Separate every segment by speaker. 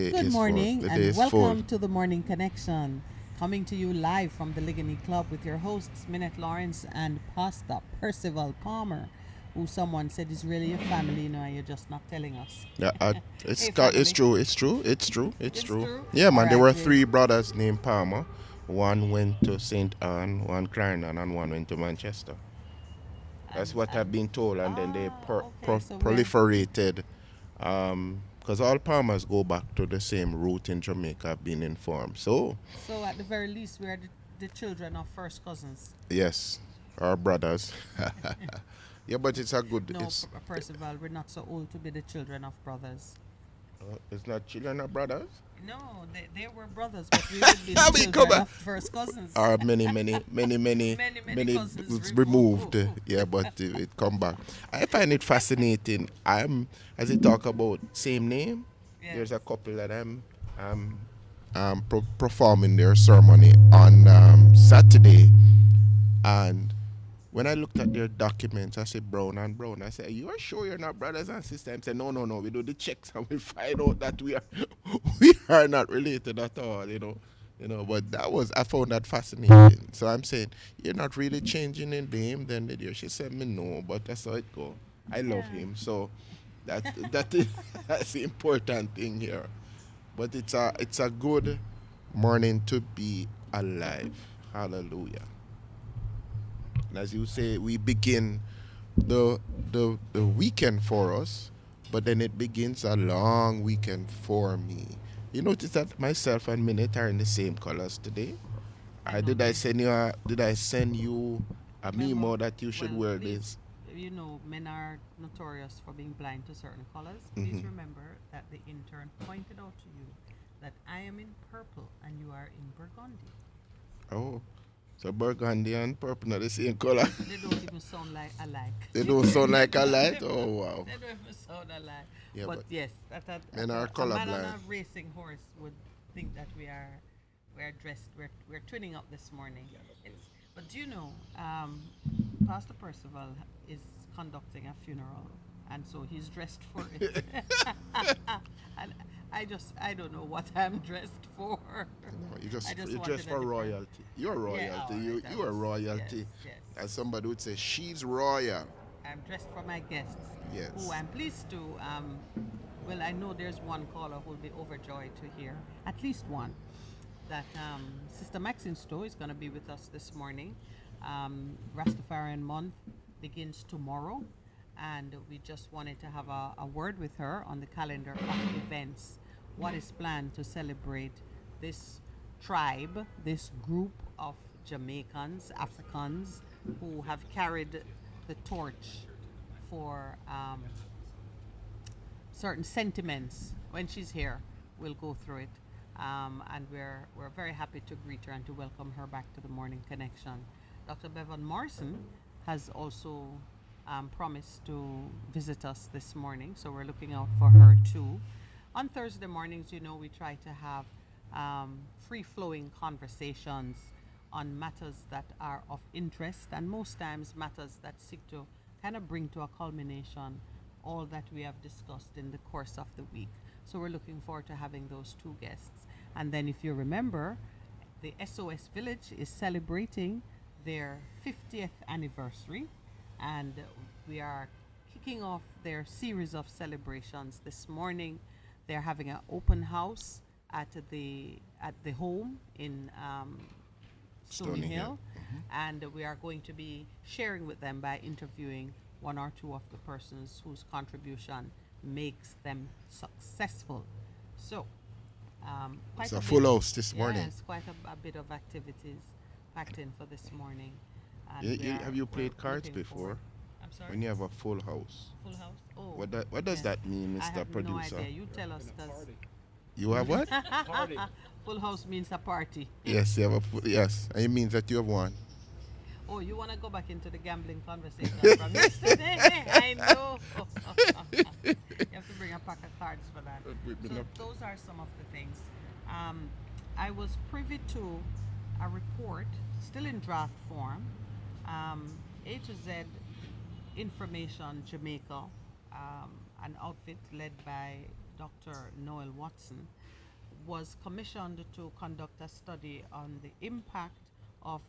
Speaker 1: Good morning
Speaker 2: Today
Speaker 1: and
Speaker 2: is full.
Speaker 1: welcome to the Morning Connection. Coming to you live from the Ligony Club with your hosts, Minette Lawrence and Pastor Percival Palmer, who someone said is really a family, and you're just not telling us.
Speaker 2: Yeah,
Speaker 1: Hey,
Speaker 2: it's
Speaker 1: family.
Speaker 2: true. It's true. It's true. It's
Speaker 1: It's
Speaker 2: true.
Speaker 1: true.
Speaker 2: Yeah,
Speaker 1: All
Speaker 2: man. There
Speaker 1: right,
Speaker 2: were
Speaker 1: we
Speaker 2: three brothers named Palmer. One went to St. Anne, one Clarendon, and one went to Manchester. That's what I've
Speaker 1: and
Speaker 2: been told. And then they
Speaker 1: okay, so we're
Speaker 2: proliferated, because all Palmers go back to the same route in Jamaica. I've been informed. So
Speaker 1: so at the very least we're the children of first cousins.
Speaker 2: yes, our brothers. Yeah, but it's a good.
Speaker 1: No,
Speaker 2: It's
Speaker 1: Percival, we're not so old to be the children of brothers.
Speaker 2: it's not children or brothers.
Speaker 1: No, they were brothers, but we would be the
Speaker 2: I mean, come
Speaker 1: children
Speaker 2: on.
Speaker 1: of first cousins.
Speaker 2: Are many
Speaker 1: Many cousins
Speaker 2: removed.
Speaker 1: removed.
Speaker 2: Yeah, but it come back. I find it fascinating. As you talk about same name,
Speaker 1: Yes.
Speaker 2: there's a couple that performing their ceremony on Saturday, and when I looked at their documents, I said Brown and Brown. I said, "You are sure you're not brothers and sisters?" I said, "No, no, no. We do the checks and we find out that we are we are not related at all." But I found that fascinating. So I'm saying you're not really changing the name. Then the dear she said me no, but that's how it go. I love
Speaker 1: Yeah.
Speaker 2: him, so that is that's the important thing here. But it's a good morning to be alive. Hallelujah. And as you say, we begin the the weekend for us, but then it begins a long weekend for me. You notice that myself and Minute are in the same colors today.
Speaker 1: I
Speaker 2: I did I
Speaker 1: noticed.
Speaker 2: send you a, did I send you a
Speaker 1: Remember,
Speaker 2: memo that you should
Speaker 1: well,
Speaker 2: wear
Speaker 1: please,
Speaker 2: this?
Speaker 1: men are notorious for being blind to certain colors. Please
Speaker 2: Hmm.
Speaker 1: remember that the intern pointed out to you that I am in purple and you are in burgundy.
Speaker 2: Oh, so burgundy and purple not the same color.
Speaker 1: They don't even sound like alike.
Speaker 2: They don't sound like a
Speaker 1: they,
Speaker 2: light. Oh wow.
Speaker 1: they don't even sound alike.
Speaker 2: Yeah,
Speaker 1: But
Speaker 2: but
Speaker 1: yes,
Speaker 2: men are
Speaker 1: a man on
Speaker 2: colorblind.
Speaker 1: a racing horse would think that we're dressed, we're twinning up this morning. It's, but do you know, Pastor Percival is conducting a funeral, and so he's dressed for it. And I don't know what I'm dressed for.
Speaker 2: No,
Speaker 1: I just
Speaker 2: you're
Speaker 1: wanted
Speaker 2: just
Speaker 1: a
Speaker 2: for
Speaker 1: different.
Speaker 2: royalty. You're
Speaker 1: Yeah,
Speaker 2: royalty.
Speaker 1: all
Speaker 2: You
Speaker 1: right.
Speaker 2: you are
Speaker 1: Yes,
Speaker 2: royalty.
Speaker 1: yes.
Speaker 2: As somebody would say, she's royal.
Speaker 1: I'm dressed for my guests, who
Speaker 2: Yes.
Speaker 1: I'm pleased to. Well, I know there's one caller who'll be overjoyed to hear, at least one, that Sister Maxine Stowe is going to be with us this morning. Rastafarian Month begins tomorrow, and we just wanted to have a word with her on the calendar of events. What is planned to celebrate this tribe, this group of Jamaicans, Africans who have carried the torch for certain sentiments when she's here. We'll go through it. And we're very happy to greet her and to welcome her back to the Morning Connection. Dr. Bevan Morrison has also promised to visit us this morning, so we're looking out for her too. On Thursday mornings, we try to have free flowing conversations on matters that are of interest and most times matters that seek to kind of bring to a culmination all that we have discussed in the course of the week. So we're looking forward to having those two guests. And then, if you remember, the SOS Village is celebrating their 50th anniversary, and we are kicking off their series of celebrations this morning. They're having an open house at the home in Stony Hill, and we are going to be sharing with them by interviewing one or two of the persons whose contribution makes them successful. So, quite
Speaker 2: It's a
Speaker 1: bit-
Speaker 2: full house this morning.
Speaker 1: Yes, quite a bit of activities packed in for this morning. And
Speaker 2: Have you played
Speaker 1: we're
Speaker 2: cards
Speaker 1: looking
Speaker 2: before?
Speaker 1: forward- I'm sorry.
Speaker 2: When you have a full house.
Speaker 1: Full house. Oh,
Speaker 2: What does
Speaker 1: yeah.
Speaker 2: that mean,
Speaker 1: I
Speaker 2: Mr.
Speaker 1: have
Speaker 2: Producer?
Speaker 1: no idea. You tell us, because
Speaker 2: You have what?
Speaker 3: Party.
Speaker 1: full house means a party.
Speaker 2: Yes, you have a full. Yes, and it means that you have one.
Speaker 1: Oh, you want to go back into the gambling conversation from yesterday? I know. You have to bring a pack of cards for that. So those are some of the things. I was privy to a report, still in draft form, A to Z Information Jamaica, an outfit led by Dr. Noel Watson, was commissioned to conduct a study on the impact of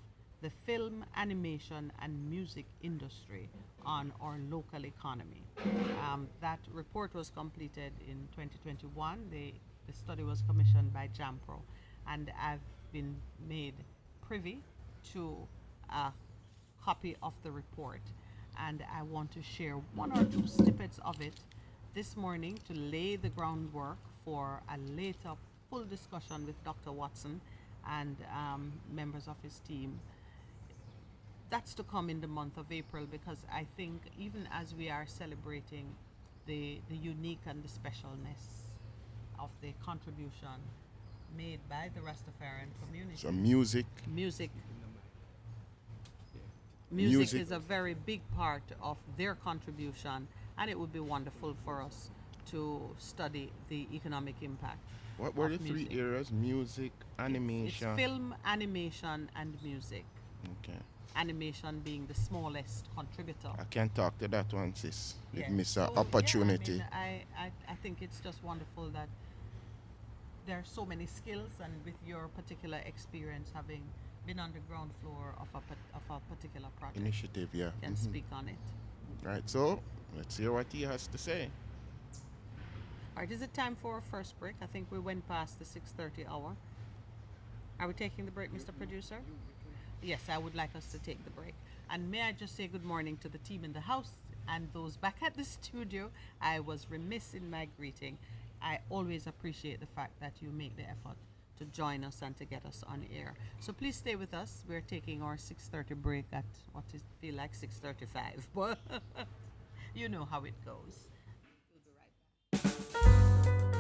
Speaker 1: the film, animation, and music industry on our local economy. That report was completed in 2021. The study was commissioned by JAMPRO, and I've been made privy to a copy of the report, and I want to share one or two snippets of it this morning to lay the groundwork for a later full discussion with Dr. Watson and members of his team. That's to come in the month of April, because I think even as we are celebrating the unique and the specialness of the contribution made by the Rastafarian community,
Speaker 2: So music.
Speaker 1: music
Speaker 2: Music.
Speaker 1: is a very big part of their contribution, and it would be wonderful for us to study the economic impact.
Speaker 2: What were the
Speaker 1: of
Speaker 2: three
Speaker 1: music.
Speaker 2: areas? Music, animation.
Speaker 1: It's film, animation, and music.
Speaker 2: Okay.
Speaker 1: Animation being the smallest contributor.
Speaker 2: I can talk to that one, sis. It
Speaker 1: Yes.
Speaker 2: miss
Speaker 1: So,
Speaker 2: an opportunity.
Speaker 1: Yeah, I think it's just wonderful that there are so many skills, and with your particular experience, having been on the ground floor of a particular project,
Speaker 2: Initiative, yeah.
Speaker 1: can
Speaker 2: Mhm.
Speaker 1: speak on it.
Speaker 2: Right, so let's hear what he has to say.
Speaker 1: All right, is it time for our first break? I think we went past the 6:30 hour. Are we taking the break, Mr. Producer? Yes, I would like us to take the break. And may I just say good morning to the team in the house and those back at the studio. I was remiss in my greeting. I always appreciate the fact that you make the effort to join us and to get us on air. So please stay with us. We're taking our 6:30 break at what is feel like 6:35, but you know how it goes. We'll be right back.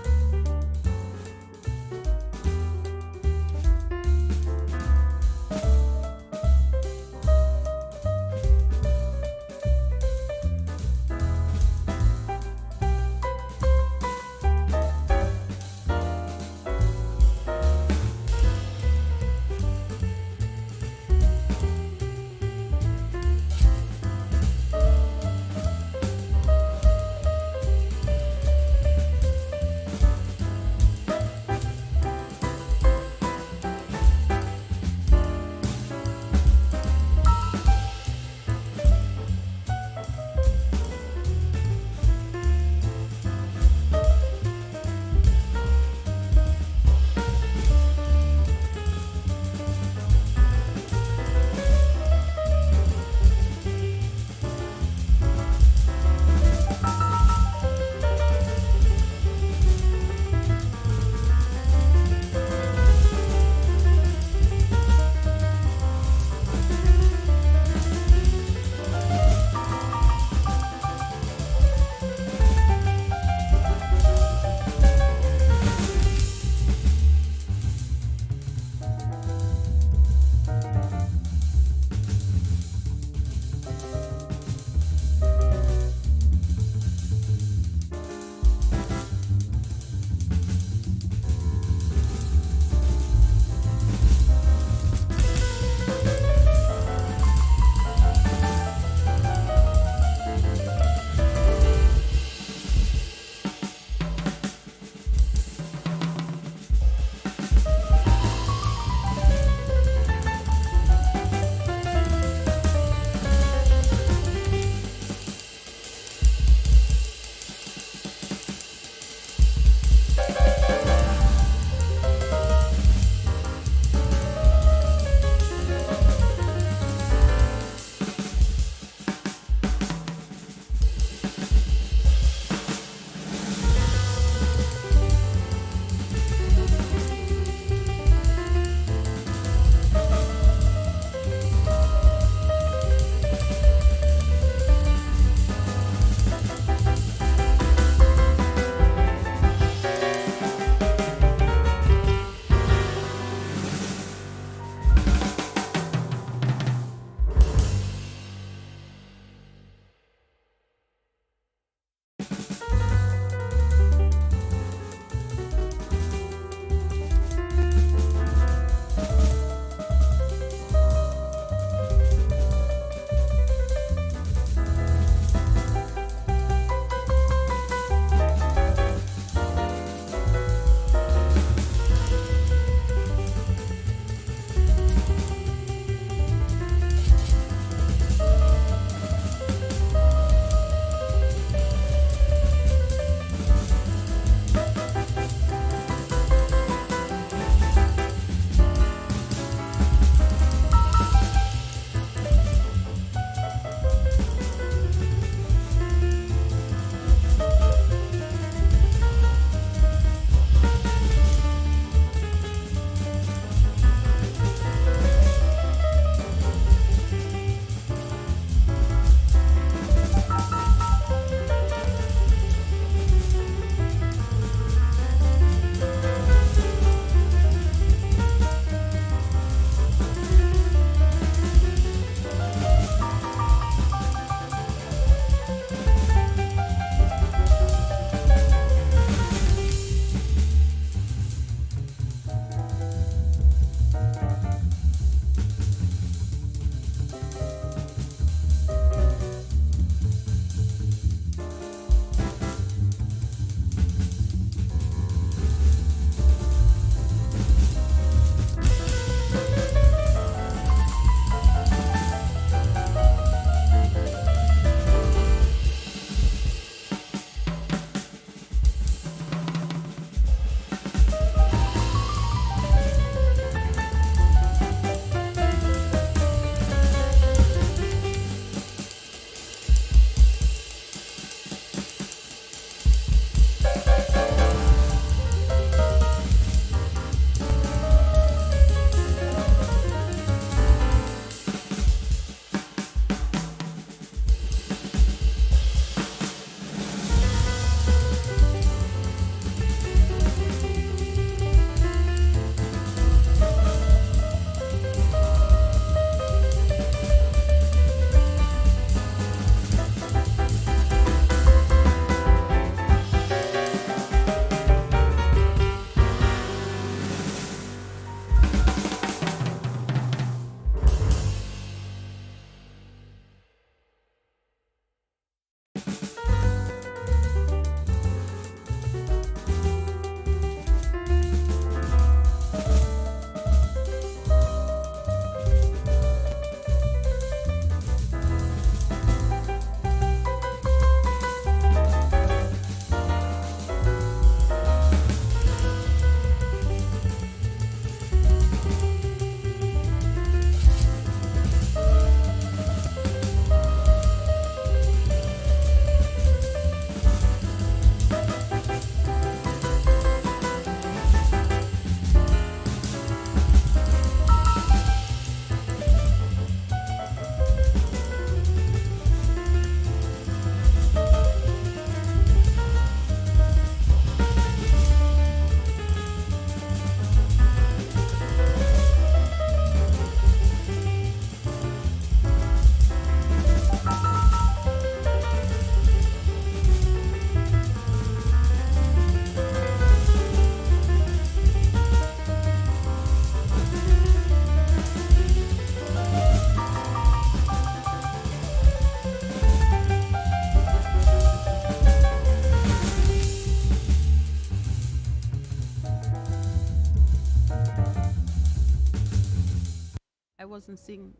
Speaker 1: wasn't seeing.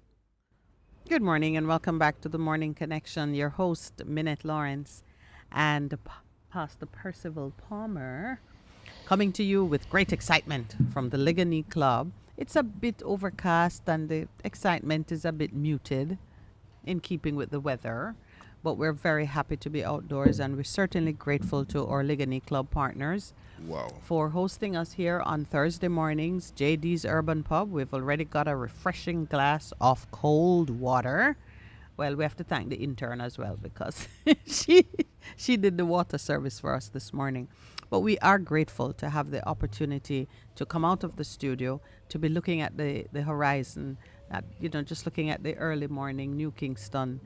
Speaker 1: Good morning and welcome back to the Morning Connection. Your host, Minette Lawrence, and Pastor Percival Palmer, coming to you with great excitement from the Ligony Club. It's a bit overcast and the excitement is a bit muted in keeping with the weather, but we're very happy to be outdoors and we're certainly grateful to our Ligony Club partners
Speaker 2: Wow.
Speaker 1: for hosting us here on Thursday mornings, JD's Urban Pub. We've already got a refreshing glass of cold water. Well, we have to thank the intern as well because she did the water service for us this morning. But we are grateful to have the opportunity to come out of the studio, to be looking at the horizon, just looking at the early morning New Kingston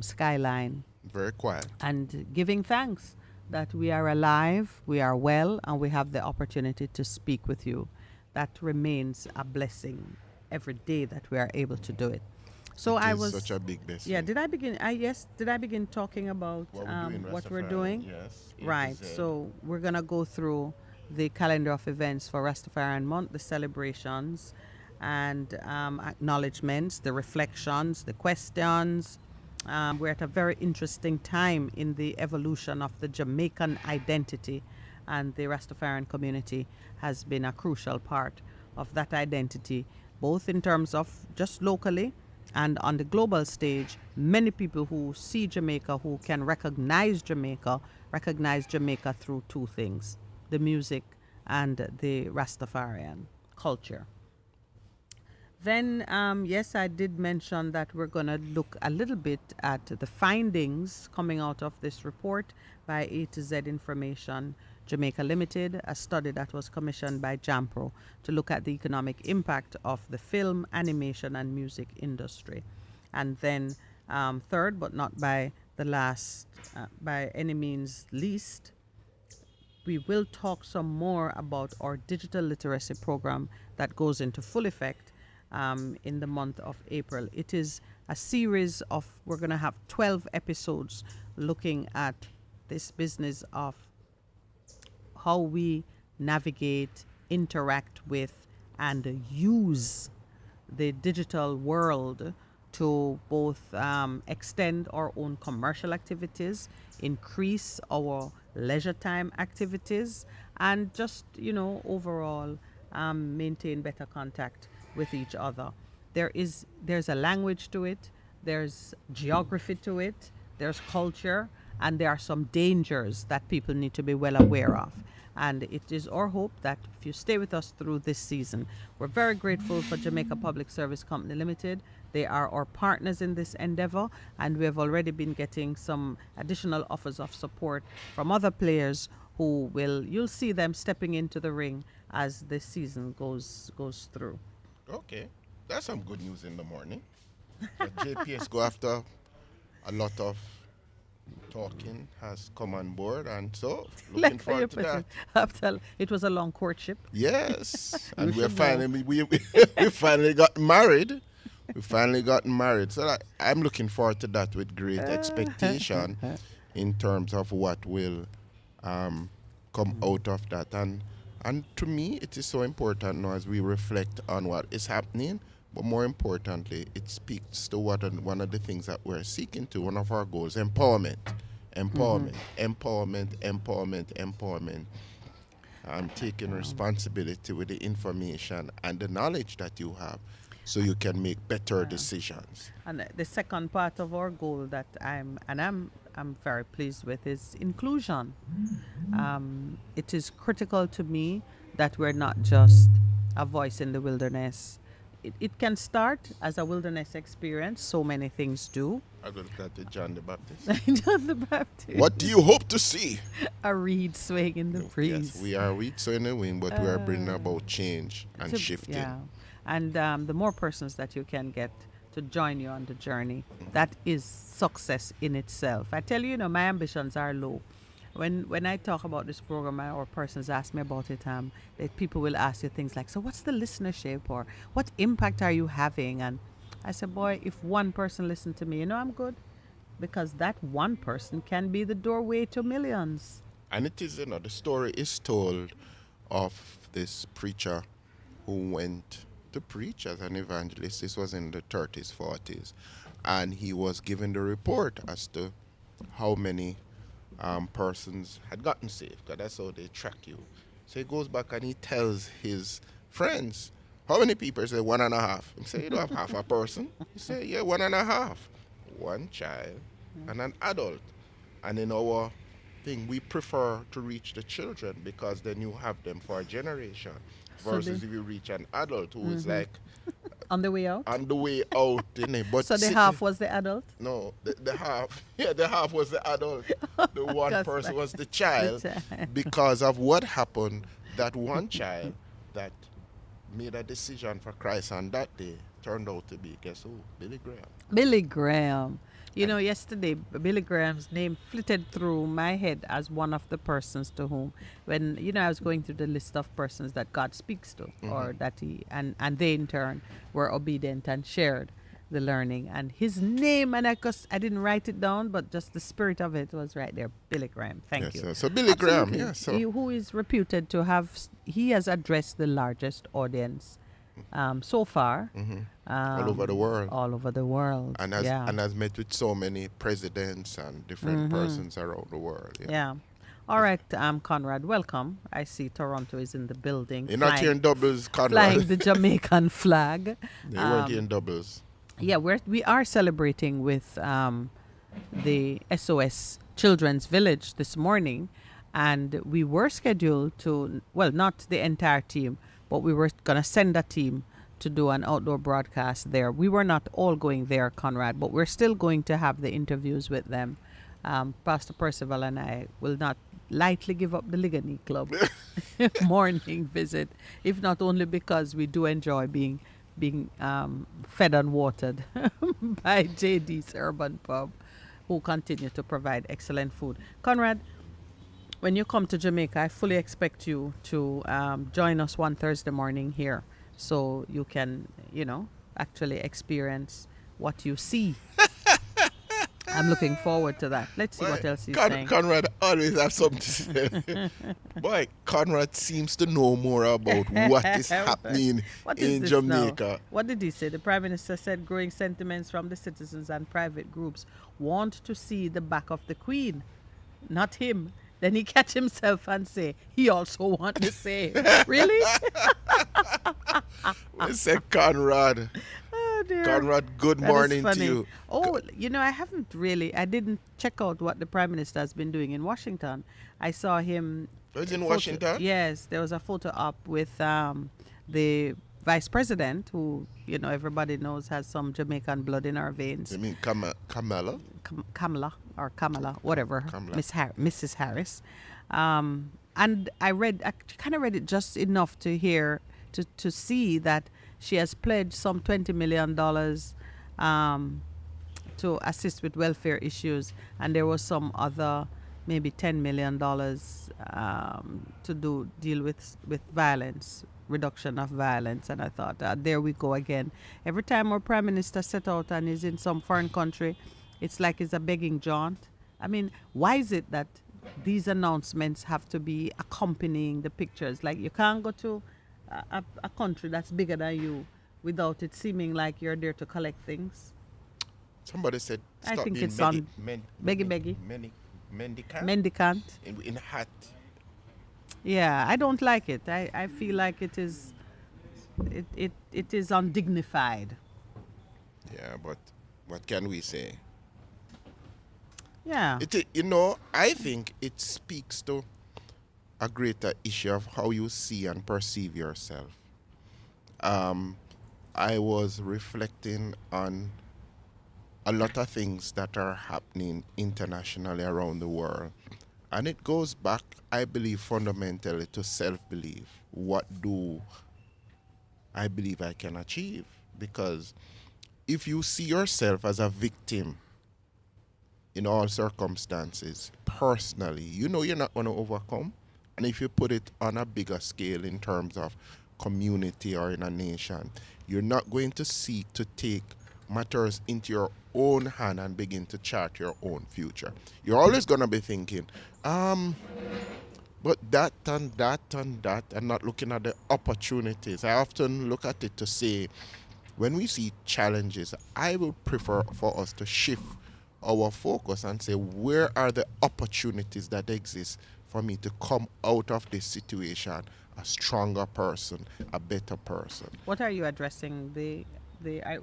Speaker 1: skyline
Speaker 2: Very quiet.
Speaker 1: and giving thanks that we are alive, we are well, and we have the opportunity to speak with you. That remains a blessing every day that we are able to do it. So
Speaker 2: It
Speaker 1: I
Speaker 2: is
Speaker 1: was
Speaker 2: such a big blessing.
Speaker 1: yeah, did I begin? Did I begin talking about what we're doing?
Speaker 2: Yes.
Speaker 1: Right. So we're gonna go through the calendar of events for Rastafarian Month, the celebrations, and acknowledgements, the reflections, the questions. We're at a very interesting time in the evolution of the Jamaican identity, and the Rastafarian community has been a crucial part of that identity, both in terms of just locally and on the global stage. Many people who see Jamaica, who can recognize Jamaica through two things: the music and the Rastafarian culture. Then, yes, I did mention that we're going to look a little bit at the findings coming out of this report by A to Z Information Jamaica Limited, a study that was commissioned by JAMPRO to look at the economic impact of the film, animation, and music industry. And then, third, but not by the last, by any means least, we will talk some more about our digital literacy program that goes into full effect in the month of April. It is a series of, we're going to have 12 episodes looking at this business of how we navigate, interact with, and use the digital world to both extend our own commercial activities, increase our leisure time activities, and just, overall maintain better contact with each other. There's a language to it, there's geography to it, there's culture, and there are some dangers that people need to be well aware of. And it is our hope that if you stay with us through this season, we're very grateful for Jamaica Public Service Company Limited. They are our partners in this endeavor, and we have already been getting some additional offers of support from other players who you'll see them stepping into the ring as the season goes through.
Speaker 2: Okay. That's some good news in the morning. But JPS go after a lot of talking has come on board, and so looking
Speaker 1: Like how you
Speaker 2: forward to
Speaker 1: put
Speaker 2: that.
Speaker 1: it, after it was a long courtship.
Speaker 2: Yes, and
Speaker 1: You
Speaker 2: we're
Speaker 1: should know.
Speaker 2: finally we finally got married. We finally got married, so I'm looking forward to that with great expectation in terms of what will come out of that. And to me, it is so important now as we reflect on what is happening. But more importantly, it speaks to one of the things that we're seeking to, one of our goals: empowerment. Taking responsibility with the information and the knowledge that you have, so you can make better decisions.
Speaker 1: And the second part of our goal that I'm very pleased with is inclusion. It is critical to me that we're not just a voice in the wilderness. It can start as a wilderness experience. So many things do.
Speaker 2: I go look at John the Baptist.
Speaker 1: John the Baptist.
Speaker 2: What do you hope to see?
Speaker 1: A reed swaying in the breeze.
Speaker 2: Yes, we are weak so in the wind, but we are bringing about change and shifting.
Speaker 1: Yeah. And the more persons that you can get to join you on the journey, that is success in itself. I tell you, my ambitions are low. When I talk about this program or persons ask me about it, that people will ask you things like, so what's the listenership, or what impact are you having? And I said, boy, if one person listened to me, I'm good, because that one person can be the doorway to millions.
Speaker 2: And it is, the story is told of this preacher who went to preach as an evangelist. This was in the 30s, 40s. And he was given the report as to how many persons had gotten saved, because that's how they track you. So he goes back and he tells his friends, how many people? He said, 1.5. He said, you don't have half a person. He said, yeah, 1.5. One child and an adult. And in our thing, we prefer to reach the children because then you have them for a generation.
Speaker 1: So
Speaker 2: Versus if you reach an adult who is like
Speaker 1: On the way out?
Speaker 2: on the way out, innit? But
Speaker 1: So the
Speaker 2: see-
Speaker 1: half was the adult?
Speaker 2: No, the half. Yeah, the half was the adult. The one
Speaker 1: Just
Speaker 2: person
Speaker 1: like-
Speaker 2: was the child
Speaker 1: The child.
Speaker 2: because of what happened. That one child that made a decision for Christ on that day turned out to be, guess who? Billy Graham.
Speaker 1: Billy Graham. You know, yesterday, Billy Graham's name flitted through my head as one of the persons to whom, when, you know, I was going through the list of persons that God speaks to, or that he, and they in turn were obedient and shared the learning. And his name, and I didn't write it down, but just the spirit of it was right there. Billy Graham. Thank
Speaker 2: Yes,
Speaker 1: you.
Speaker 2: so Billy Graham,
Speaker 1: Absolutely.
Speaker 2: yeah. So
Speaker 1: Who is reputed to have, he has addressed the largest audience so far.
Speaker 2: all over the world.
Speaker 1: All over the world.
Speaker 2: And has
Speaker 1: yeah.
Speaker 2: and has met with so many presidents and different persons around the world. Yeah.
Speaker 1: Yeah. All right, Conrad, welcome. I see Toronto is in the building.
Speaker 2: You're not here in doubles,
Speaker 1: flying
Speaker 2: Conrad.
Speaker 1: the Jamaican flag.
Speaker 2: You weren't here in doubles.
Speaker 1: Yeah, we are celebrating with the SOS Children's Village this morning, and we were scheduled to, well, not the entire team, but we were going to send a team to do an outdoor broadcast there. We were not all going there, Conrad, but we're still going to have the interviews with them. Pastor Percival and I will not lightly give up the Ligony Club morning visit, if not only because we do enjoy being fed and watered by JD's Urban Pub, who continue to provide excellent food. Conrad, when you come to Jamaica, I fully expect you to join us one Thursday morning here, so you can, actually experience what you see. I'm looking forward to that. Let's see what else he's saying.
Speaker 2: Conrad always have something to say. Boy, Conrad seems to know more about what is happening
Speaker 1: What is
Speaker 2: in
Speaker 1: this now?
Speaker 2: Jamaica.
Speaker 1: What did he say? The Prime Minister said growing sentiments from the citizens and private groups want to see the back of the Queen, not him. Then he catch himself and say he also want to say, really?
Speaker 2: We say Conrad.
Speaker 1: Oh dear.
Speaker 2: Conrad, good
Speaker 1: That is
Speaker 2: morning to
Speaker 1: funny.
Speaker 2: you.
Speaker 1: Oh, I didn't check out what the Prime Minister has been doing in Washington. I saw him.
Speaker 2: Was in
Speaker 1: photo-
Speaker 2: Washington?
Speaker 1: Yes, there was a photo up with the Vice President, who, everybody knows has some Jamaican blood in our veins.
Speaker 2: You mean Kamala?
Speaker 1: Kamala, whatever,
Speaker 2: Kamala.
Speaker 1: Mrs. Harris. And I kind of read it just enough to hear, to see that she has pledged some $20 million to assist with welfare issues, and there was some other maybe $10 million to deal with violence, reduction of violence. And I thought, there we go again. Every time our Prime Minister set out and is in some foreign country, it's like it's a begging jaunt. I mean, why is it that these announcements have to be accompanying the pictures? Like, you can't go to a country that's bigger than you without it seeming like you're there to collect things.
Speaker 2: Somebody said
Speaker 1: I
Speaker 2: stop
Speaker 1: think
Speaker 2: being
Speaker 1: it's on beggy.
Speaker 2: mendicant
Speaker 1: Mendicant.
Speaker 2: in hat.
Speaker 1: Yeah, I don't like it. I feel like it is undignified.
Speaker 2: Yeah, but what can we say?
Speaker 1: Yeah.
Speaker 2: I think it speaks to a greater issue of how you see and perceive yourself. I was reflecting on a lot of things that are happening internationally around the world. And it goes back, I believe, fundamentally to self-belief. What do I believe I can achieve? Because if you see yourself as a victim in all circumstances, personally, you're not going to overcome. And if you put it on a bigger scale in terms of community or in a nation, you're not going to seek to take matters into your own hand and begin to chart your own future. You're always going to be thinking, But that and that and that, and not looking at the opportunities. I often look at it to say, when we see challenges, I would prefer for us to shift our focus and say, where are the opportunities that exist for me to come out of this situation a stronger person, a better person?
Speaker 1: What are you addressing?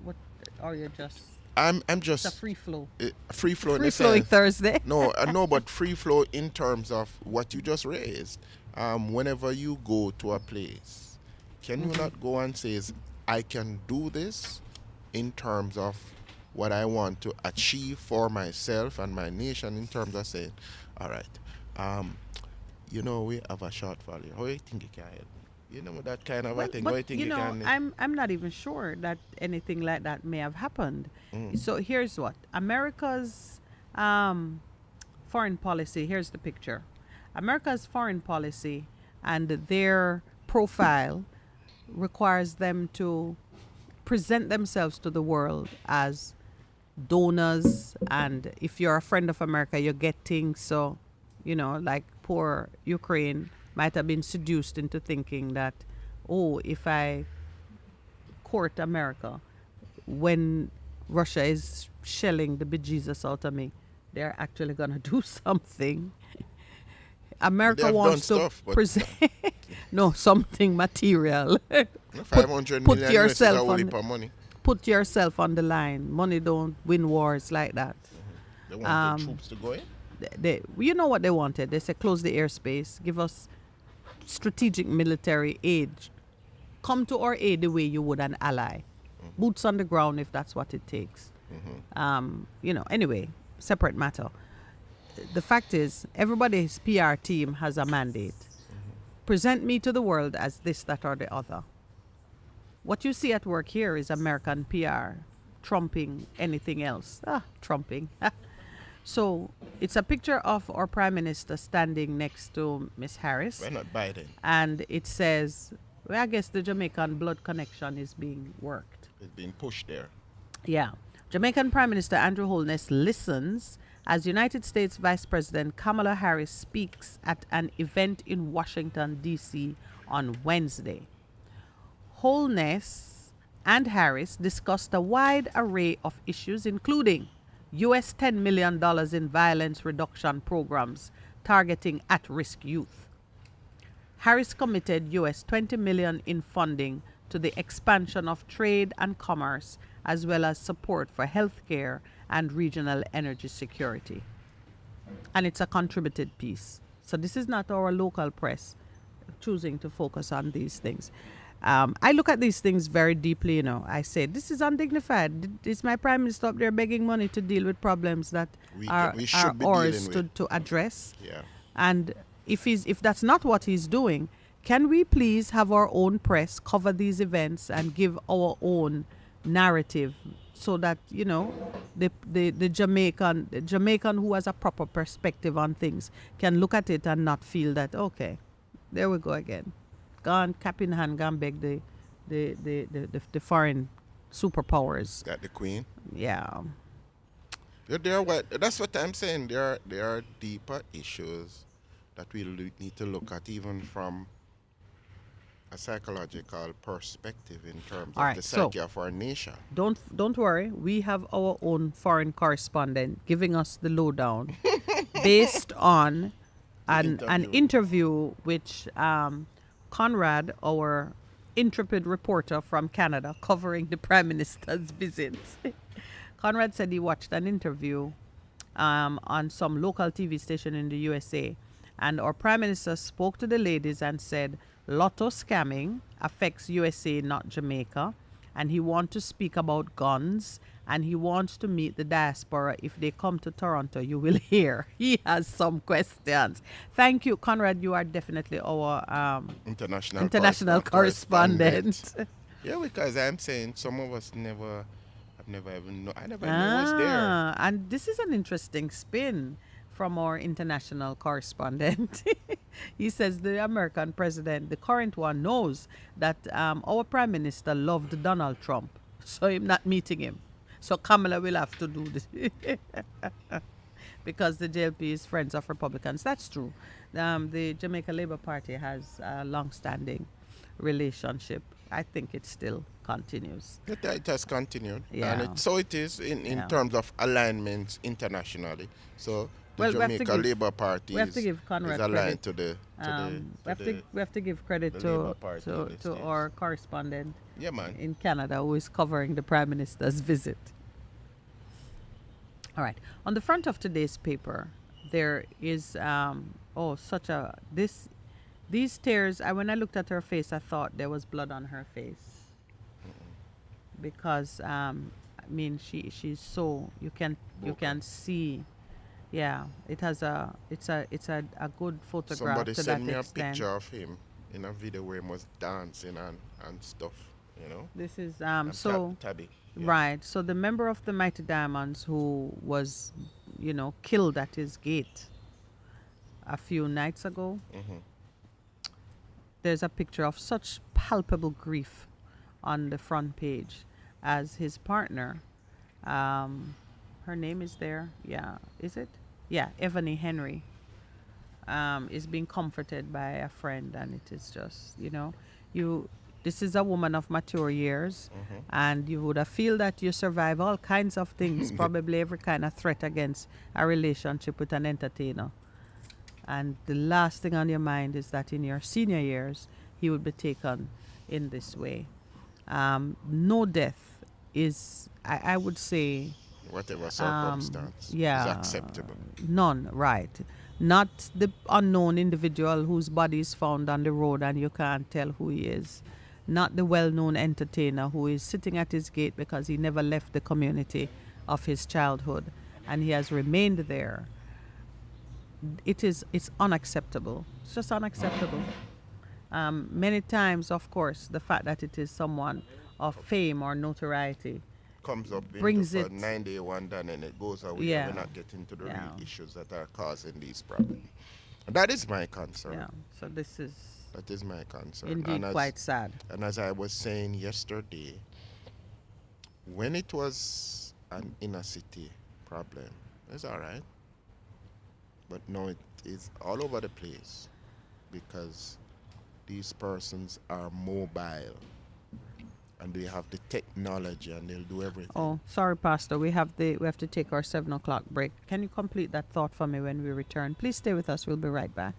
Speaker 1: What, or you're just
Speaker 2: I'm
Speaker 1: it's a
Speaker 2: just
Speaker 1: free flow,
Speaker 2: free flow in
Speaker 1: free
Speaker 2: a
Speaker 1: flowing
Speaker 2: sense.
Speaker 1: Thursday?
Speaker 2: No, no, but free flow in terms of what you just raised. Whenever you go to a place, can you not go and say, I can do this in terms of what I want to achieve for myself and my nation, in terms of saying, all right, um, we have a shortfall here. How do you think you can help? That kind of a
Speaker 1: Well,
Speaker 2: thing. How do
Speaker 1: but
Speaker 2: you think you can?
Speaker 1: I'm not even sure that anything like that may have happened.
Speaker 2: Mm.
Speaker 1: So here's what America's um, foreign policy. Here's the picture. America's foreign policy and their profile requires them to present themselves to the world as donors, and if you're a friend of America, you get things. So, like poor Ukraine might have been seduced into thinking that, oh, if I court America when Russia is shelling the bejesus out of me, they're actually gonna do something.
Speaker 2: They
Speaker 1: America
Speaker 2: have done
Speaker 1: wants to
Speaker 2: stuff, but
Speaker 1: present no something material.
Speaker 2: 500
Speaker 1: put
Speaker 2: million US is a
Speaker 1: yourself
Speaker 2: whole
Speaker 1: on
Speaker 2: heap of money.
Speaker 1: put yourself on the line. Money don't win wars like that.
Speaker 2: They want the troops to go in.
Speaker 1: You know what they wanted? They said close the airspace, give us strategic military aid. Come to our aid the way you would an ally. Boots on the ground if that's what it takes. Anyway, separate matter. The fact is, everybody's PR team has a mandate. Present me to the world as this, that, or the other. What you see at work here is American PR trumping anything else. Trumping. So it's a picture of our Prime Minister standing next to Miss Harris.
Speaker 2: We're not Biden.
Speaker 1: And it says, well, I guess the Jamaican blood connection is being worked.
Speaker 2: It's being pushed there.
Speaker 1: Yeah. Jamaican Prime Minister Andrew Holness listens as United States Vice President Kamala Harris speaks at an event in Washington, D.C. on Wednesday. Holness and Harris discussed a wide array of issues, including U.S. $10 million in violence reduction programs targeting at-risk youth. Harris committed U.S. $20 million in funding to the expansion of trade and commerce, as well as support for healthcare and regional energy security. And it's a contributed piece. So this is not our local press choosing to focus on these things. I look at these things very deeply, I say, this is undignified. Is my prime minister up there begging money to deal with problems that
Speaker 2: We should
Speaker 1: are
Speaker 2: be
Speaker 1: ours
Speaker 2: dealing with.
Speaker 1: to address?
Speaker 2: Yeah.
Speaker 1: And if that's not what he's doing, can we please have our own press cover these events and give our own narrative so that, the Jamaican who has a proper perspective on things can look at it and not feel that, okay, there we go again. Gone, cap in hand, gone beg the foreign superpowers.
Speaker 2: Got the Queen.
Speaker 1: Yeah.
Speaker 2: That's what I'm saying. There are deeper issues that we need to look at, even from a psychological perspective, in terms
Speaker 1: All
Speaker 2: of
Speaker 1: right,
Speaker 2: the
Speaker 1: so-
Speaker 2: psyche of our nation.
Speaker 1: Don't worry. We have our own foreign correspondent giving us the lowdown based on an interview which Conrad, our intrepid reporter from Canada covering the Prime Minister's visit, Conrad said he watched an interview on some local TV station in the USA, and our Prime Minister spoke to the ladies and said, lotto scamming affects USA, not Jamaica, and he wants to speak about guns, and he wants to meet the diaspora. If they come to Toronto, you will hear. He has some questions. Thank you, Conrad. You are definitely our international correspondent.
Speaker 2: Yeah, because I'm saying some of us I've never even know. I never knew it was there.
Speaker 1: And this is an interesting spin from our international correspondent. He says the American president, the current one, knows that our prime minister loved Donald Trump, so I'm not meeting him. So Kamala will have to do this because the JLP is Friends of Republicans. That's true. The Jamaica Labour Party has a long-standing relationship. I think it still continues.
Speaker 2: It has continued.
Speaker 1: Yeah.
Speaker 2: And so it is in
Speaker 1: Yeah.
Speaker 2: terms of alignments internationally. So the
Speaker 1: Well, we have to
Speaker 2: Jamaica
Speaker 1: give-
Speaker 2: Labour Party
Speaker 1: we have to
Speaker 2: is,
Speaker 1: give Conrad
Speaker 2: is aligned
Speaker 1: credit.
Speaker 2: to the
Speaker 1: We have to give credit
Speaker 2: the
Speaker 1: to
Speaker 2: Labour Party in the
Speaker 1: to
Speaker 2: States.
Speaker 1: our correspondent
Speaker 2: yeah, man.
Speaker 1: in Canada who is covering the Prime Minister's visit. All right. On the front of today's paper, there is these tears. When I looked at her face, I thought there was blood on her face because I mean she's so you can see. Yeah, it's a good photograph
Speaker 2: Somebody
Speaker 1: to
Speaker 2: sent
Speaker 1: that
Speaker 2: me a
Speaker 1: extent.
Speaker 2: picture of him in a video where he was dancing and stuff, you know.
Speaker 1: This is
Speaker 2: And
Speaker 1: so.
Speaker 2: Tabby. Yeah.
Speaker 1: Right. So the member of the Mighty Diamonds who was, killed at his gate a few nights ago, there's a picture of such palpable grief on the front page as his partner. Her name is there. Yeah. Is it? Yeah. Ebony Henry is being comforted by a friend, and it is just, this is a woman of mature years, and you would have feel that you survive all kinds of things, probably every kind of threat against a relationship with an entertainer. And the last thing on your mind is that in your senior years, he would be taken in this way. No death is, I would say,
Speaker 2: Whatever circumstance
Speaker 1: yeah,
Speaker 2: is acceptable.
Speaker 1: none, right. Not the unknown individual whose body is found on the road and you can't tell who he is. Not the well-known entertainer who is sitting at his gate because he never left the community of his childhood and he has remained there. It's unacceptable. It's just unacceptable. Many times, of course, the fact that it is someone of fame or notoriety
Speaker 2: Comes up
Speaker 1: brings
Speaker 2: into
Speaker 1: it-
Speaker 2: 9-day wonder and then it goes away.
Speaker 1: Yeah.
Speaker 2: And we're not getting to the
Speaker 1: Yeah.
Speaker 2: real issues that are causing these problems. And that is my concern.
Speaker 1: Yeah. So this is
Speaker 2: That is my concern.
Speaker 1: indeed
Speaker 2: and as,
Speaker 1: quite sad.
Speaker 2: And as I was saying yesterday, when it was an inner city problem, it's all right. But now it is all over the place because these persons are mobile and they have the technology and they'll do everything.
Speaker 1: Oh, sorry, Pastor. We have to take our 7 o'clock break. Can you complete that thought for me when we return? Please stay with us. We'll be right back.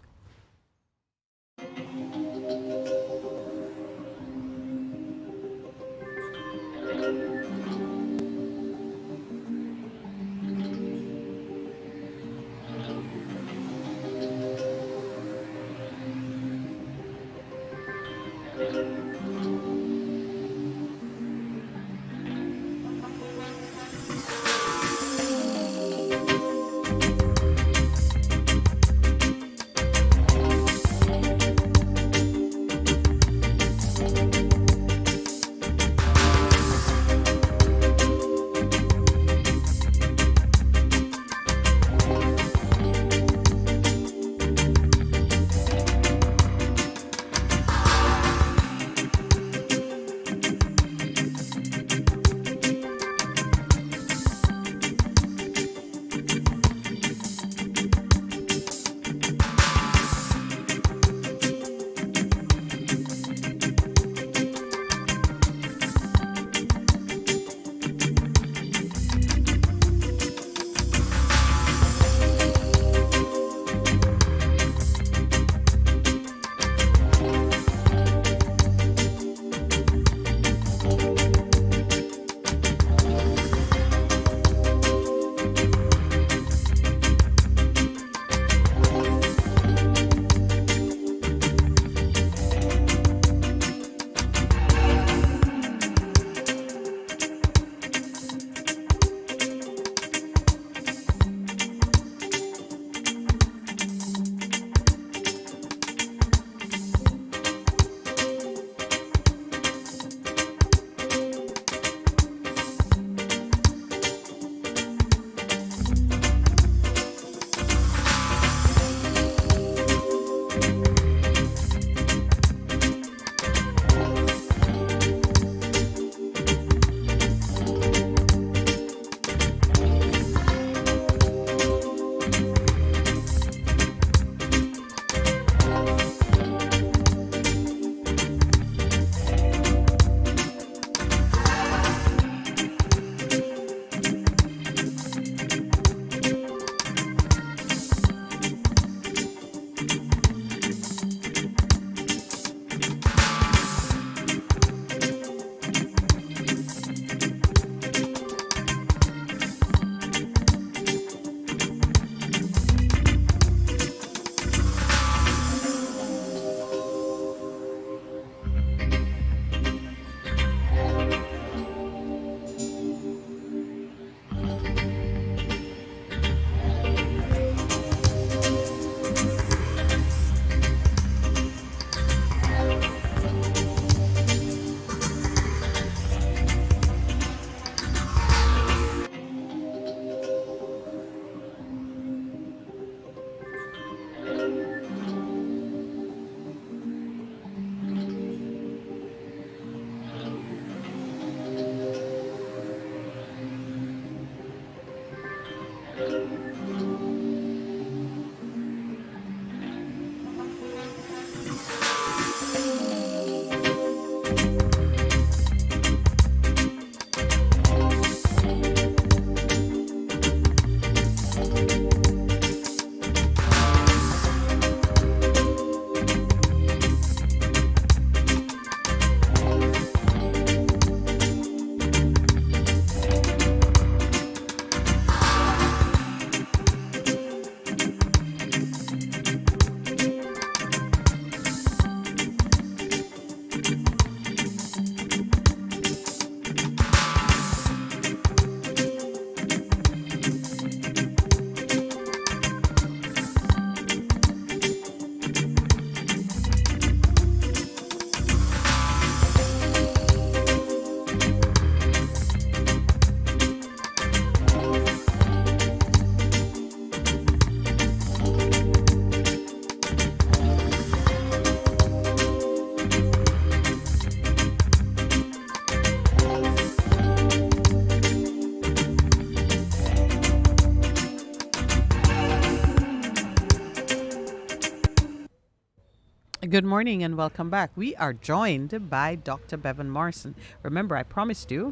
Speaker 1: Good morning and welcome back. We are joined by Dr. Bevan Morrison. Remember, I promised you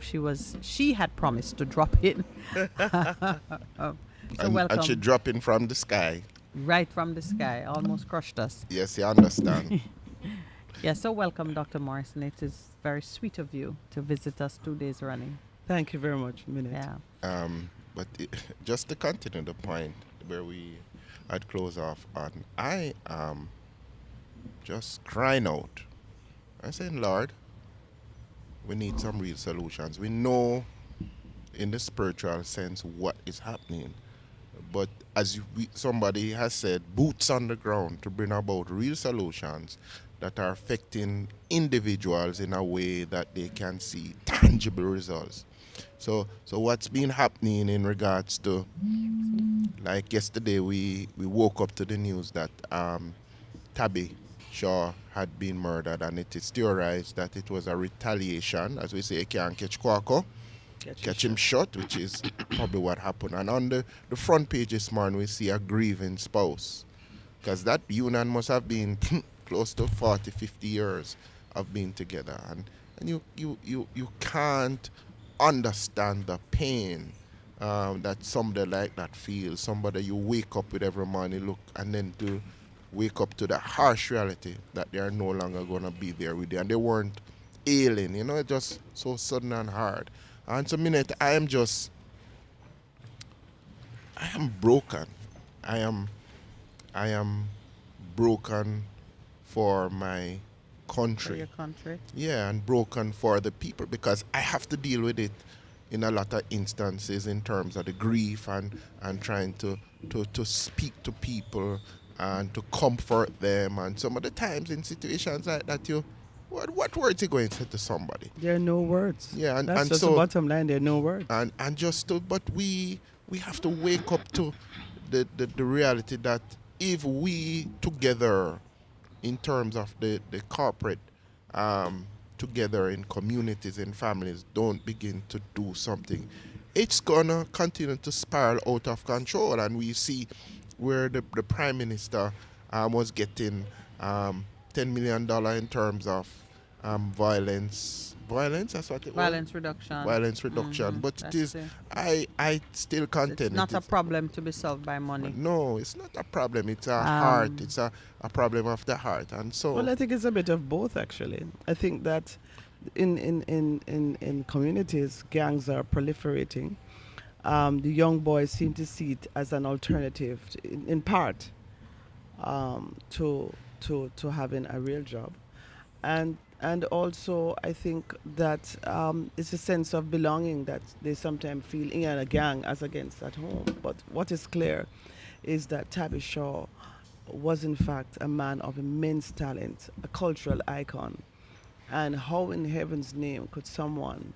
Speaker 1: she had promised to drop in. So
Speaker 2: And she
Speaker 1: welcome,
Speaker 2: dropping from the sky.
Speaker 1: right from the sky, almost crushed us.
Speaker 2: Yes, you understand.
Speaker 1: Yeah, so welcome, Dr. Morrison. It is very sweet of you to visit us 2 days running.
Speaker 3: Thank you very much, Minute.
Speaker 1: Yeah.
Speaker 2: But just to continue the point where we had close off on, I am just crying out. I'm saying, Lord, we need some real solutions. We know in the spiritual sense what is happening. But as somebody has said, boots on the ground to bring about real solutions that are affecting individuals in a way that they can see tangible results. So what's been happening in regards to, like yesterday, we woke up to the news that Tabby Shaw had been murdered, and it is theorized that it was a retaliation. As we say, you can't catch Quaco, catch him short, which is probably what happened. And on the front page this morning, we see a grieving spouse, because that union must have been close to 40, 50 years of being together. And you can't understand the pain that somebody like that feels. Somebody you wake up with every morning, look, and then to wake up to the harsh reality that they are no longer going to be there with you. And they weren't ailing, it's just so sudden and hard. And so, minute, I am broken. I am broken for my
Speaker 1: For
Speaker 2: country.
Speaker 1: your country.
Speaker 2: Yeah, and broken for the people, because I have to deal with it in a lot of instances in terms of the grief and trying to speak to people and to comfort them. And some of the times in situations like that, what words you going to say to somebody?
Speaker 3: There are no words.
Speaker 2: Yeah, and
Speaker 3: That's just
Speaker 2: so
Speaker 3: the bottom line. There are no words.
Speaker 2: and just to, but we have to wake up to the reality that if we together, in terms of the corporate, together in communities and families, don't begin to do something, it's gonna continue to spiral out of control. And we see where the prime minister was getting $10 million in terms of violence. That's what it was.
Speaker 1: Violence reduction.
Speaker 2: Violence reduction. But it
Speaker 1: That's
Speaker 2: is,
Speaker 1: it.
Speaker 2: I still contend.
Speaker 1: It's not
Speaker 2: it
Speaker 1: a
Speaker 2: is-
Speaker 1: problem to be solved by money.
Speaker 2: No, it's not a problem. It's a heart. It's a problem of the heart. And so,
Speaker 3: Well, I think it's a bit of both, actually. I think that in communities, gangs are proliferating. The young boys seem to see it as an alternative, in part, to having a real job, and also I think that it's a sense of belonging that they sometimes feel in a gang as against at home. But what is clear is that Tabby Shaw was in fact a man of immense talent, a cultural icon. And how in heaven's name could someone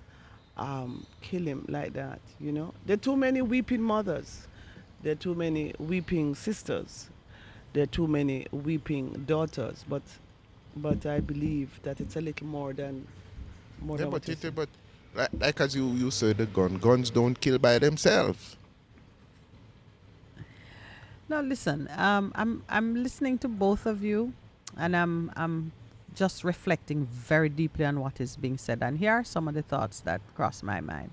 Speaker 3: kill him like that, There are too many weeping mothers. There are too many weeping sisters. There are too many weeping daughters. But I believe that it's a little more than
Speaker 2: yeah,
Speaker 3: what you say.
Speaker 2: but like as you said, guns don't kill by themselves.
Speaker 1: No, listen. I'm listening to both of you, and I'm just reflecting very deeply on what is being said. And here are some of the thoughts that cross my mind.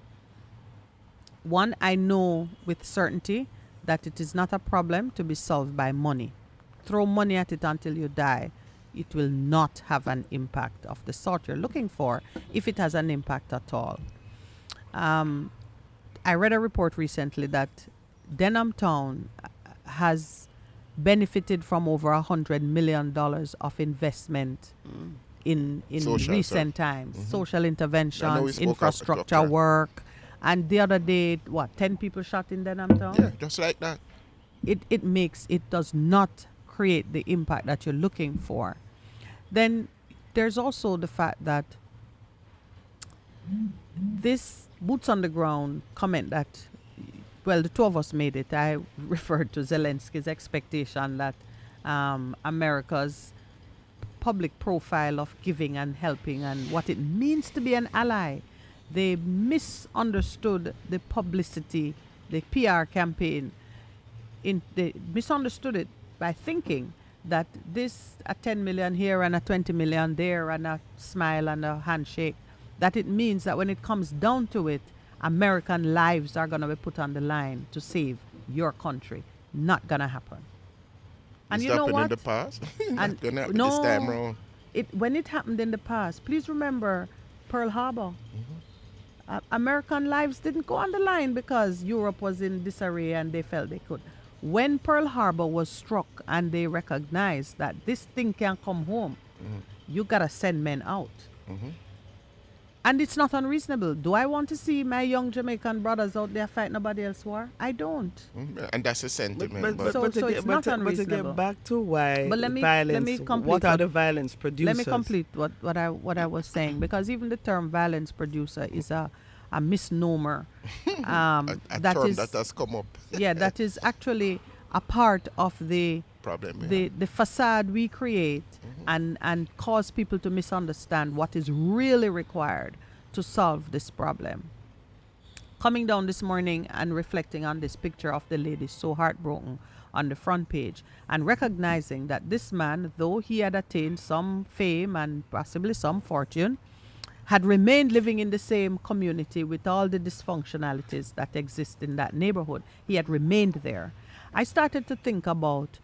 Speaker 1: One, I know with certainty that it is not a problem to be solved by money. Throw money at it until you die. It will not have an impact of the sort you're looking for, if it has an impact at all. I read a report recently that Denham Town has benefited from over $100 million of investment in
Speaker 2: Social
Speaker 1: recent times. Social
Speaker 2: I know we
Speaker 1: interventions,
Speaker 2: spoke of
Speaker 1: infrastructure
Speaker 2: Dr.
Speaker 1: work. And the other day, 10 people shot in Denham Town?
Speaker 2: Yeah, just like that.
Speaker 1: It does not create the impact that you're looking for. Then there's also the fact that this boots on the ground comment that, well, the two of us made it. I referred to Zelensky's expectation that America's public profile of giving and helping and what it means to be an ally. They misunderstood the publicity, the PR campaign. They misunderstood it by thinking that this a 10 million here and a 20 million there and a smile and a handshake, that it means that when it comes down to it, American lives are going to be put on the line to save your country. Not going to happen. And
Speaker 2: It's
Speaker 1: you know
Speaker 2: happened
Speaker 1: what?
Speaker 2: in the past.
Speaker 1: And
Speaker 2: Not gonna happen
Speaker 1: no,
Speaker 2: this time around.
Speaker 1: when it happened in the past, please remember Pearl Harbor. American lives didn't go on the line because Europe was in disarray and they felt they could. When Pearl Harbor was struck and they recognized that this thing can come home, you gotta send men out. And it's not unreasonable. Do I want to see my young Jamaican brothers out there fight nobody else war? I don't.
Speaker 2: And that's a sentiment. But,
Speaker 1: So it's not
Speaker 3: to
Speaker 1: unreasonable.
Speaker 3: get back to why
Speaker 1: But let me
Speaker 3: violence,
Speaker 1: complete
Speaker 3: what are
Speaker 1: what-
Speaker 3: the violence producers?
Speaker 1: Let me complete what I was saying, because even the term violence producer is a misnomer.
Speaker 2: a
Speaker 1: that
Speaker 2: term
Speaker 1: is
Speaker 2: that has come up.
Speaker 1: yeah, that is actually a part of the
Speaker 2: Problem.
Speaker 1: the facade we create and cause people to misunderstand what is really required to solve this problem. Coming down this morning and reflecting on this picture of the lady so heartbroken on the front page and recognizing that this man, though he had attained some fame and possibly some fortune, had remained living in the same community with all the dysfunctionalities that exist in that neighborhood. He had remained there. I started to think about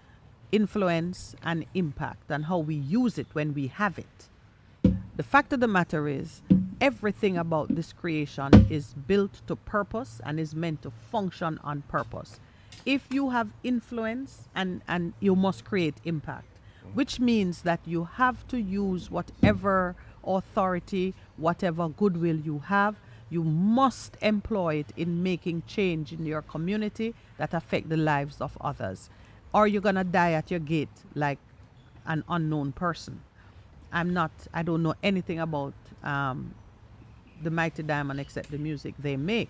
Speaker 1: influence and impact and how we use it when we have it. The fact of the matter is, everything about this creation is built to purpose and is meant to function on purpose. If you have influence, and you must create impact, which means that you have to use whatever authority, whatever goodwill you have, you must employ it in making change in your community that affect the lives of others. Or you're going to die at your gate like an unknown person. I don't know anything about the Mighty Diamond except the music they make.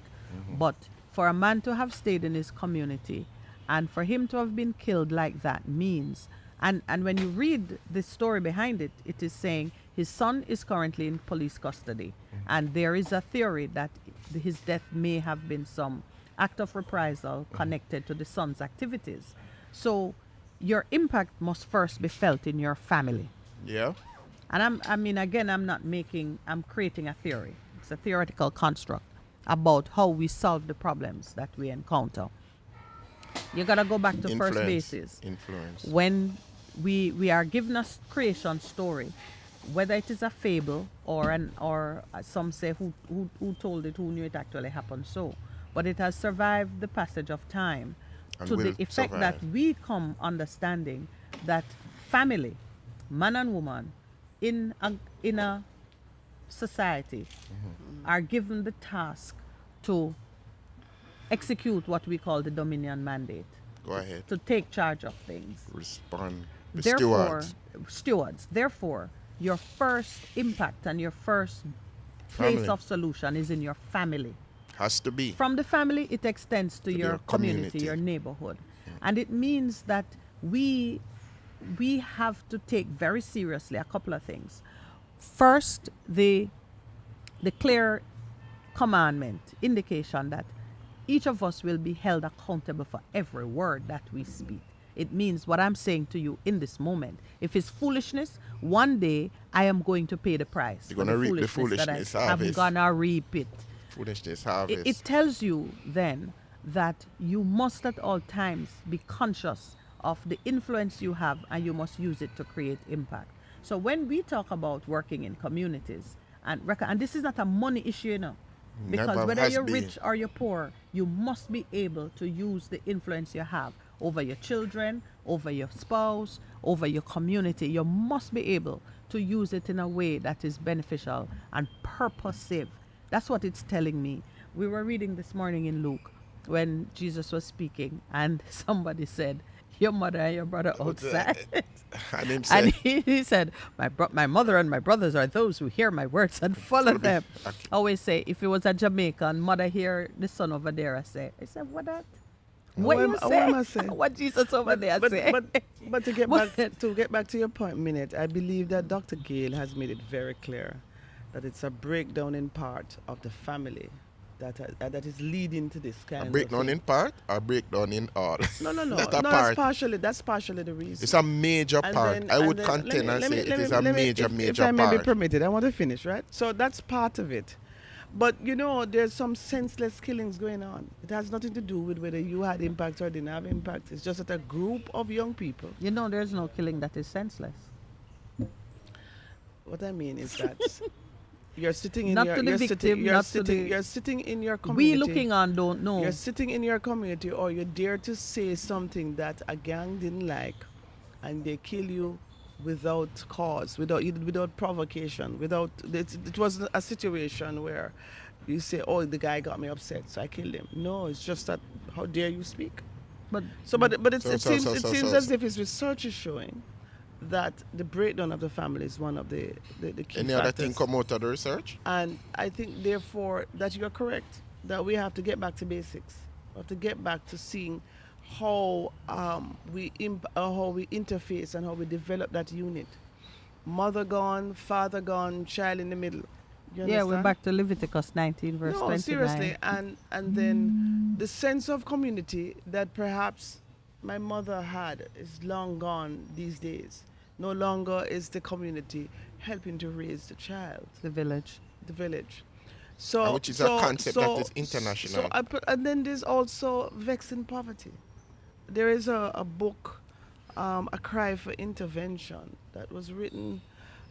Speaker 1: But for a man to have stayed in his community and for him to have been killed like that means, and when you read the story behind it, it is saying his son is currently in police custody. And there is a theory that his death may have been some act of reprisal connected to the son's activities. So your impact must first be felt in your family.
Speaker 2: Yeah.
Speaker 1: And I'm creating a theory. It's a theoretical construct about how we solve the problems that we encounter. You gotta go back to first basis.
Speaker 2: Influence.
Speaker 1: When we are given a creation story, whether it is a fable or some say who told it, who knew it actually happened so, but it has survived the passage of time
Speaker 2: And
Speaker 1: to the
Speaker 2: will
Speaker 1: effect that
Speaker 2: survive.
Speaker 1: we come understanding that family, man and woman, in a society are given the task to execute what we call the dominion mandate,
Speaker 2: Go ahead.
Speaker 1: to take charge of things.
Speaker 2: Respond. The
Speaker 1: Therefore,
Speaker 2: stewards.
Speaker 1: Therefore, your first impact and your first place
Speaker 2: Family.
Speaker 1: of solution is in your family.
Speaker 2: Has to be.
Speaker 1: From the family, it extends to your
Speaker 2: your
Speaker 1: community,
Speaker 2: community.
Speaker 1: your neighborhood. And it means that we have to take very seriously a couple of things. First, the clear commandment, indication that each of us will be held accountable for every word that we speak. It means what I'm saying to you in this moment. If it's foolishness, one day I am going to pay the price.
Speaker 2: You're
Speaker 1: for
Speaker 2: gonna reap the
Speaker 1: that
Speaker 2: foolishness
Speaker 1: I'm
Speaker 2: harvest.
Speaker 1: gonna reap it.
Speaker 2: Foolishness harvest.
Speaker 1: It tells you then that you must at all times be conscious of the influence you have and you must use it to create impact. So when we talk about working in communities, and this is not a money issue, you know, because
Speaker 2: Never
Speaker 1: whether
Speaker 2: has
Speaker 1: you're
Speaker 2: been.
Speaker 1: rich or you're poor, you must be able to use the influence you have over your children, over your spouse, over your community. You must be able to use it in a way that is beneficial and purposive. That's what it's telling me. We were reading this morning in Luke when Jesus was speaking and somebody said, your mother and your brother outside.
Speaker 2: And him
Speaker 1: And
Speaker 2: said,
Speaker 1: he said, my mother and my brothers are those who hear my words and follow them.
Speaker 2: Okay.
Speaker 1: I always say, if it was a Jamaican, mother hear the son over there, I said, what that? What you
Speaker 3: What am I
Speaker 1: say?
Speaker 3: saying?
Speaker 1: What Jesus over there say?
Speaker 3: But to get back to your point, Minute, I believe that Dr. Gale has made it very clear that it's a breakdown in part of the family that is leading to this kind
Speaker 2: A
Speaker 3: of
Speaker 2: breakdown
Speaker 3: thing.
Speaker 2: in part or breakdown in all?
Speaker 3: No, no, no,
Speaker 2: Not a
Speaker 3: no.
Speaker 2: part.
Speaker 3: That's partially the reason.
Speaker 2: It's a major
Speaker 3: And
Speaker 2: part.
Speaker 3: then,
Speaker 2: I
Speaker 3: and
Speaker 2: would
Speaker 3: then
Speaker 2: contend and say it is a
Speaker 3: let me-
Speaker 2: major,
Speaker 3: if
Speaker 2: major
Speaker 3: I may be
Speaker 2: part.
Speaker 3: permitted, I want to finish, right? So that's part of it. But you know, there's some senseless killings going on. It has nothing to do with whether you had impact or didn't have impact. It's just that a group of young people.
Speaker 1: You know, there's no killing that is senseless.
Speaker 3: What I mean is that you're sitting in
Speaker 1: Not
Speaker 3: your
Speaker 1: to the
Speaker 3: you're
Speaker 1: victim,
Speaker 3: sitting, you're
Speaker 1: not to
Speaker 3: sitting
Speaker 1: the-
Speaker 3: you're sitting in your community.
Speaker 1: We looking on don't know.
Speaker 3: You're sitting in your community, or you dare to say something that a gang didn't like, and they kill you without cause, without provocation, without. It wasn't a situation where you say, "Oh, the guy got me upset, so I killed him." No, it's just that how dare you speak?
Speaker 1: But
Speaker 3: So, but it
Speaker 2: So-
Speaker 3: seems
Speaker 2: so-
Speaker 3: it
Speaker 2: so-
Speaker 3: seems
Speaker 2: so-
Speaker 3: as if his research is showing that the breakdown of the family is one of the key
Speaker 2: Any other
Speaker 3: factors.
Speaker 2: thing come out of the research?
Speaker 3: And I think, therefore, that you're correct, that we have to get back to basics. We have to get back to seeing how how we interface and how we develop that unit. Mother gone, father gone, child in the middle. You
Speaker 1: yeah, we're
Speaker 3: understand?
Speaker 1: back to Leviticus 19, verse
Speaker 3: No,
Speaker 1: 29.
Speaker 3: seriously, and then the sense of community that perhaps my mother had is long gone these days. No longer is the community helping to raise the child,
Speaker 1: The village.
Speaker 3: the village. So,
Speaker 2: Which is a concept that is international.
Speaker 3: So and then there's also vexing poverty. There is a book, A Cry for Intervention, that was written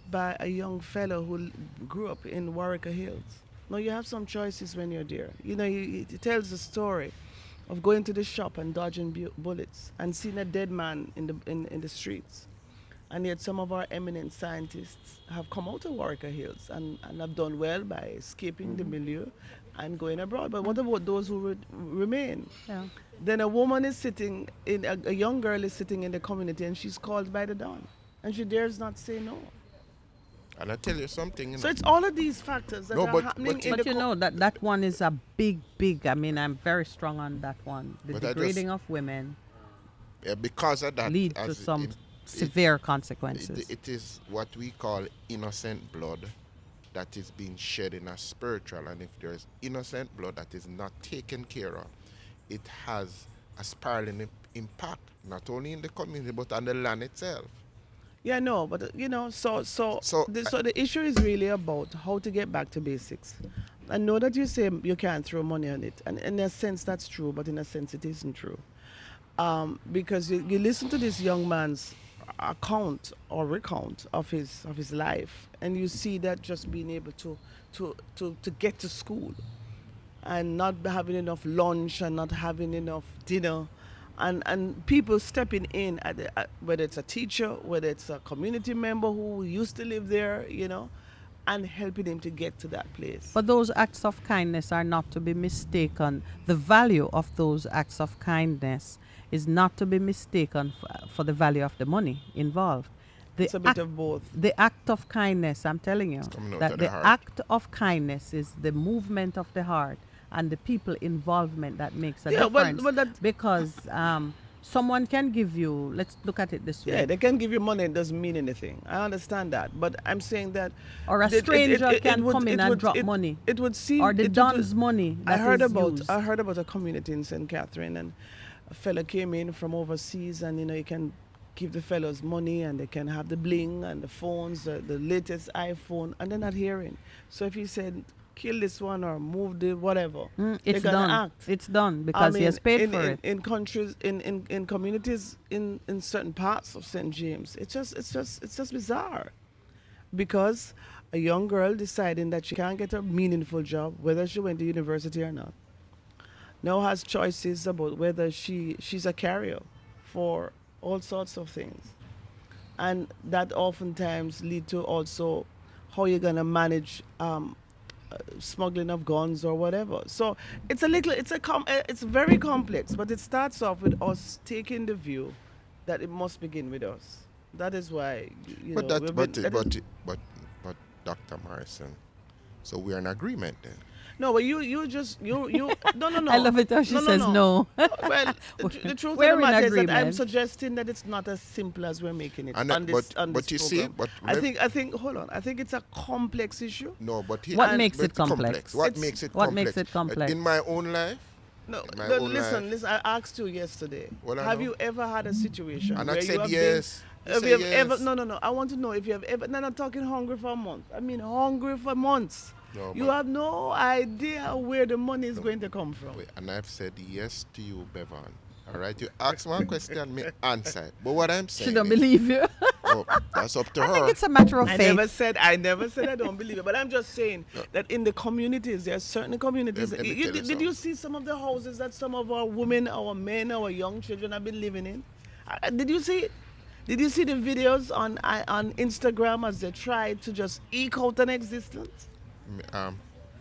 Speaker 3: by a young fellow who grew up in Warwick Hills. Now you have some choices when you're there. You know, he tells the story of going to the shop and dodging bullets and seeing a dead man in the streets. And yet some of our eminent scientists have come out of Warwick Hills and have done well by escaping the milieu and going abroad. But what about those who remain?
Speaker 1: Yeah.
Speaker 3: Then a woman is sitting, a young girl is sitting in the community and she's called by the dawn. And she dares not say no.
Speaker 2: And I tell you something, you know.
Speaker 3: So it's all of these factors that
Speaker 2: No,
Speaker 3: are
Speaker 2: but-
Speaker 3: happening
Speaker 2: but-
Speaker 3: in
Speaker 1: But
Speaker 3: the
Speaker 1: you know that one is a big. I mean, I'm very strong on that one. The
Speaker 2: But I just-
Speaker 1: degrading of women
Speaker 2: Because of that,
Speaker 1: lead to
Speaker 2: as
Speaker 1: some
Speaker 2: it-
Speaker 1: severe consequences.
Speaker 2: it is what we call innocent blood that is being shed in a spiritual, and if there is innocent blood that is not taken care of, it has a spiraling impact not only in the community but on the land itself.
Speaker 3: Yeah, no, but you know, so the issue is really about how to get back to basics. I know that you say you can't throw money on it, and in a sense that's true, but in a sense it isn't true, because you listen to this young man's account or recount of his life, and you see that just being able to get to school, and not having enough lunch and not having enough dinner. And people stepping in, whether it's a teacher, whether it's a community member who used to live there, you know, and helping him to get to that place.
Speaker 1: But those acts of kindness are not to be mistaken. The value of those acts of kindness is not to be mistaken for the value of the money involved.
Speaker 3: It's a bit of both.
Speaker 1: The act of kindness, I'm telling you,
Speaker 2: coming out
Speaker 1: that
Speaker 2: of the
Speaker 1: the
Speaker 2: heart.
Speaker 1: act of kindness is the movement of the heart and the people involvement that makes a
Speaker 3: Yeah, well,
Speaker 1: difference.
Speaker 3: well, that-
Speaker 1: because someone can give you, let's look at it this way.
Speaker 3: Yeah, they can give you money, it doesn't mean anything. I understand that. But I'm saying that.
Speaker 1: Or a
Speaker 3: it- it-
Speaker 1: stranger
Speaker 3: it
Speaker 1: can
Speaker 3: would-
Speaker 1: come in
Speaker 3: it
Speaker 1: and
Speaker 3: would-
Speaker 1: drop
Speaker 3: it-
Speaker 1: money.
Speaker 3: It would seem.
Speaker 1: Or the
Speaker 3: it would-
Speaker 1: Don's money
Speaker 3: I
Speaker 1: that
Speaker 3: heard
Speaker 1: is
Speaker 3: about
Speaker 1: used.
Speaker 3: I heard about a community in St. Catherine, and a fella came in from overseas, and you know you can give the fellows money, and they can have the bling and the phones, the latest iPhone, and they're not hearing. So if he said kill this one or move the whatever, they're
Speaker 1: It's
Speaker 3: gonna
Speaker 1: done.
Speaker 3: act.
Speaker 1: It's done because he has paid for it.
Speaker 3: In countries, in communities, in certain parts of St. James, it's just bizarre, because a young girl deciding that she can't get a meaningful job, whether she went to university or not, now has choices about whether she's a carrier for all sorts of things, and that oftentimes lead to also how you're gonna manage smuggling of guns or whatever. So it's very complex, but it starts off with us taking the view that it must begin with us. That is why
Speaker 2: But
Speaker 3: know,
Speaker 2: that,
Speaker 3: we've been- that is-
Speaker 2: but Dr. Morrison, so we're in agreement then.
Speaker 3: No, but you just you no.
Speaker 1: I love it how she says no.
Speaker 3: Well, the truth of
Speaker 1: We're
Speaker 3: the
Speaker 1: in
Speaker 3: matter is that I'm
Speaker 1: agreement.
Speaker 3: suggesting that it's not as simple as we're making it
Speaker 2: And
Speaker 3: on this
Speaker 2: but you see,
Speaker 3: program.
Speaker 2: but
Speaker 3: I think hold on. I think it's a complex issue.
Speaker 2: no, but
Speaker 1: What
Speaker 2: and-
Speaker 1: makes
Speaker 2: but
Speaker 1: it complex?
Speaker 2: What
Speaker 3: It's-
Speaker 2: makes it
Speaker 1: what
Speaker 2: complex?
Speaker 1: makes it complex?
Speaker 2: In my own life,
Speaker 3: No,
Speaker 2: In my
Speaker 3: no,
Speaker 2: own
Speaker 3: listen,
Speaker 2: life.
Speaker 3: I asked you yesterday.
Speaker 2: Well, I
Speaker 3: have
Speaker 2: know.
Speaker 3: you ever had a situation
Speaker 2: and
Speaker 3: where
Speaker 2: I
Speaker 3: you
Speaker 2: said
Speaker 3: have
Speaker 2: yes.
Speaker 3: been,
Speaker 2: You
Speaker 3: have
Speaker 2: say
Speaker 3: you have
Speaker 2: yes.
Speaker 3: ever? No. I want to know if you have ever. No, I'm talking hungry for a month. I mean hungry for months.
Speaker 2: No,
Speaker 3: You
Speaker 2: but-
Speaker 3: have no idea where the money is going to come from.
Speaker 2: Wait, and I've said yes to you, Bevan. All right, you ask one question, me answer it. But what I'm saying
Speaker 1: She don't
Speaker 2: is,
Speaker 1: believe you.
Speaker 2: oh, that's up to
Speaker 1: I
Speaker 2: her.
Speaker 1: think it's a matter of
Speaker 3: I
Speaker 1: faith.
Speaker 3: never said I don't believe it, but I'm just saying that in the communities, there are certain communities.
Speaker 2: Let me
Speaker 3: You-
Speaker 2: tell you
Speaker 3: did you
Speaker 2: something.
Speaker 3: see some of the houses that some of our women, our men, our young children have been living in? Did you see it? Did you see the videos on Instagram as they tried to just eke out an existence?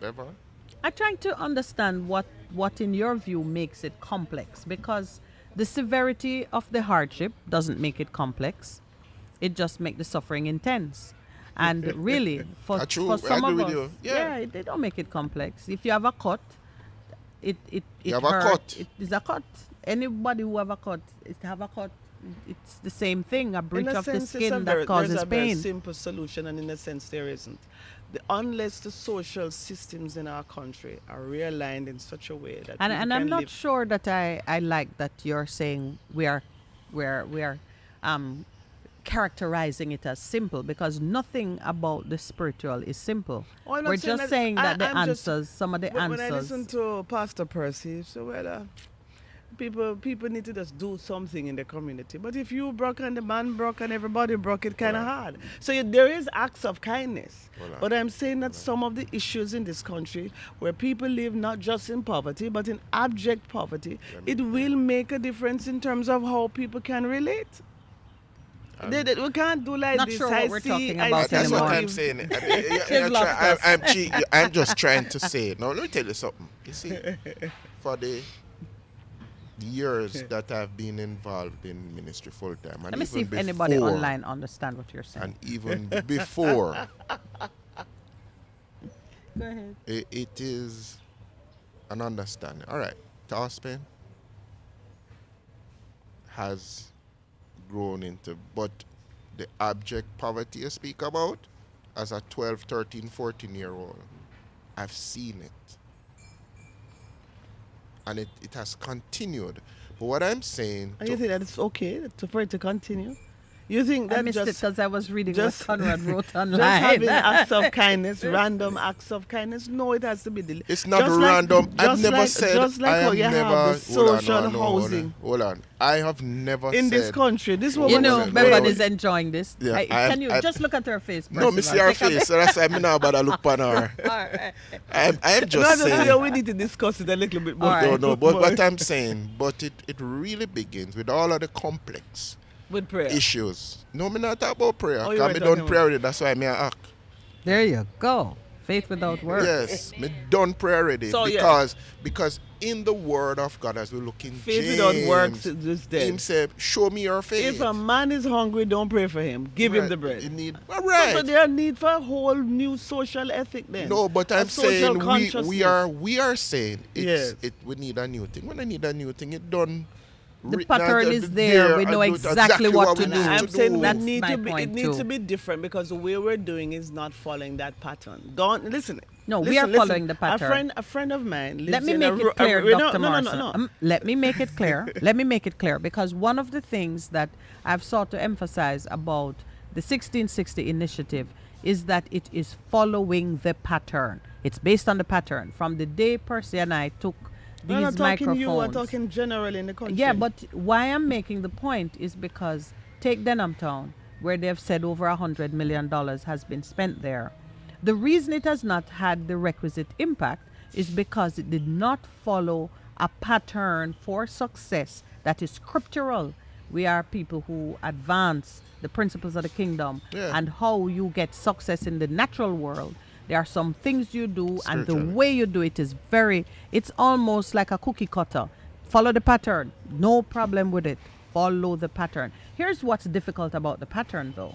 Speaker 2: Bevan?
Speaker 1: I'm trying to understand what in your view makes it complex, because the severity of the hardship doesn't make it complex. It just makes the suffering intense. And really, for
Speaker 2: True,
Speaker 1: for
Speaker 2: I
Speaker 1: some
Speaker 2: agree
Speaker 1: of
Speaker 2: with
Speaker 1: us,
Speaker 2: you. Yeah.
Speaker 1: they don't make it complex. If you have a cut, it
Speaker 2: You have a cut.
Speaker 1: It is a cut. Anybody who have a cut, it's the same thing. A breach of the skin that causes
Speaker 3: there's a very
Speaker 1: pain.
Speaker 3: simple solution, and in a sense, there isn't. Unless the social systems in our country are realigned in such a way that
Speaker 1: And
Speaker 3: people
Speaker 1: I'm
Speaker 3: can
Speaker 1: not
Speaker 3: live.
Speaker 1: sure that I like that you're saying we are characterizing it as simple, because nothing about the spiritual is simple.
Speaker 3: Oh, I'm not
Speaker 1: We're
Speaker 3: saying
Speaker 1: just
Speaker 3: that-
Speaker 1: saying that the
Speaker 3: I'm just-
Speaker 1: answers, some of the
Speaker 3: When I
Speaker 1: answers.
Speaker 3: listen to Pastor Percy, so people need to just do something in the community. But if you broke and the man broke and everybody broke, it kind of hard. So there is acts of kindness. But I'm saying that some of the issues in this country, where people live not just in poverty but in abject poverty, it will make a difference in terms of how people can relate. We can't do like
Speaker 1: Not
Speaker 3: this.
Speaker 1: sure what
Speaker 3: I
Speaker 1: we're
Speaker 3: see-
Speaker 1: talking
Speaker 3: I
Speaker 1: about
Speaker 3: see
Speaker 2: That's what
Speaker 1: anymore.
Speaker 2: I'm
Speaker 3: you-
Speaker 2: saying.
Speaker 1: You've lost us.
Speaker 2: I'm just trying to say. Now, let me tell you something. You see, for the years that I've been involved in ministry full time, and
Speaker 1: Let me see if
Speaker 2: even
Speaker 1: anybody
Speaker 2: before-
Speaker 1: online understand what you're saying.
Speaker 2: and even before,
Speaker 1: Go ahead.
Speaker 2: it is an understanding. All right, Taspin has grown into, but the abject poverty you speak about, as a 12, 13, 14-year-old, I've seen it. And it has continued. But what I'm saying,
Speaker 3: And you think that it's okay for it to continue? You think
Speaker 1: I
Speaker 3: that
Speaker 1: missed it
Speaker 3: just
Speaker 1: because I was reading
Speaker 3: just-
Speaker 1: what Conrad wrote
Speaker 3: just
Speaker 1: online.
Speaker 3: having acts of kindness, random acts of kindness? No, it has to be.
Speaker 2: it's not random. I've never said
Speaker 3: Just like
Speaker 2: I
Speaker 3: how
Speaker 2: have
Speaker 3: you
Speaker 2: never.
Speaker 3: have the
Speaker 2: hold on,
Speaker 3: social
Speaker 2: no, hold on,
Speaker 3: housing
Speaker 2: Hold on. I have never
Speaker 3: in
Speaker 2: said.
Speaker 3: this country. This
Speaker 2: You
Speaker 3: woman
Speaker 1: You
Speaker 2: Hold
Speaker 1: know,
Speaker 2: on,
Speaker 3: is
Speaker 2: hold
Speaker 1: Bevan
Speaker 2: on.
Speaker 1: is enjoying this.
Speaker 2: Yeah, I-
Speaker 1: Can you
Speaker 2: I-
Speaker 1: just look at her face?
Speaker 2: No, me see
Speaker 1: Percival?
Speaker 2: her
Speaker 1: Take a
Speaker 2: face. So that's why I'm not about to look on her.
Speaker 1: bit. All right.
Speaker 2: I'm
Speaker 3: No,
Speaker 2: just
Speaker 3: just
Speaker 2: saying.
Speaker 3: we need to discuss it a little bit more.
Speaker 1: All right.
Speaker 2: No, but what I'm saying, but it really begins with all of the complex
Speaker 3: with prayer.
Speaker 2: issues. No, me not talk about prayer.
Speaker 3: Oh, you
Speaker 2: Because
Speaker 3: were
Speaker 2: me
Speaker 3: talking
Speaker 2: done prayer already. That's why me a act.
Speaker 1: There you go. Faith without works.
Speaker 2: Yes, me done prayer already.
Speaker 3: So, yeah.
Speaker 2: Because in the word of God, as we look in
Speaker 3: Faith
Speaker 2: James,
Speaker 3: without works is dead.
Speaker 2: him said, show me your faith.
Speaker 3: If a man is hungry, don't pray for him. Give him
Speaker 2: Right.
Speaker 3: the bread.
Speaker 2: You need, all right.
Speaker 3: So there are need for a whole new social ethic then.
Speaker 2: No, but
Speaker 3: A
Speaker 2: I'm
Speaker 3: social
Speaker 2: saying
Speaker 3: consciousness.
Speaker 2: we are saying
Speaker 3: Yes.
Speaker 2: we need a new thing. When I need a new thing, it done.
Speaker 1: The
Speaker 2: written
Speaker 1: pattern
Speaker 2: out
Speaker 1: is there. We
Speaker 2: and
Speaker 1: know
Speaker 2: do
Speaker 1: exactly what to
Speaker 3: And
Speaker 1: do.
Speaker 3: I'm saying
Speaker 1: That's
Speaker 3: we need
Speaker 1: my
Speaker 3: to be, it
Speaker 1: point
Speaker 3: needs
Speaker 1: too.
Speaker 3: to be different because the way we're doing is not following that pattern. Don't listen.
Speaker 1: No, we
Speaker 3: listen,
Speaker 1: are following the pattern.
Speaker 3: A friend of mine lives
Speaker 1: Let me
Speaker 3: in
Speaker 1: make
Speaker 3: a
Speaker 1: it clear,
Speaker 3: no,
Speaker 1: Dr.
Speaker 3: no,
Speaker 1: Morrison.
Speaker 3: no, no.
Speaker 1: Let me make it clear. Let me make it clear, because one of the things that I've sought to emphasize about the 1660 initiative is that it is following the pattern. It's based on the pattern. From the day Percy and I took
Speaker 3: We're
Speaker 1: these
Speaker 3: not talking
Speaker 1: microphones.
Speaker 3: you, we're talking generally in the country.
Speaker 1: Yeah, but why I'm making the point is because take Denham Town, where they've said over $100 million has been spent there. The reason it has not had the requisite impact is because it did not follow a pattern for success that is scriptural. We are people who advance the principles of the kingdom
Speaker 2: Yeah.
Speaker 1: and how you get success in the natural world. There are some things you do, and the
Speaker 2: Spiritually.
Speaker 1: way you do it is it's almost like a cookie cutter. Follow the pattern. No problem with it. Follow the pattern. Here's what's difficult about the pattern, though.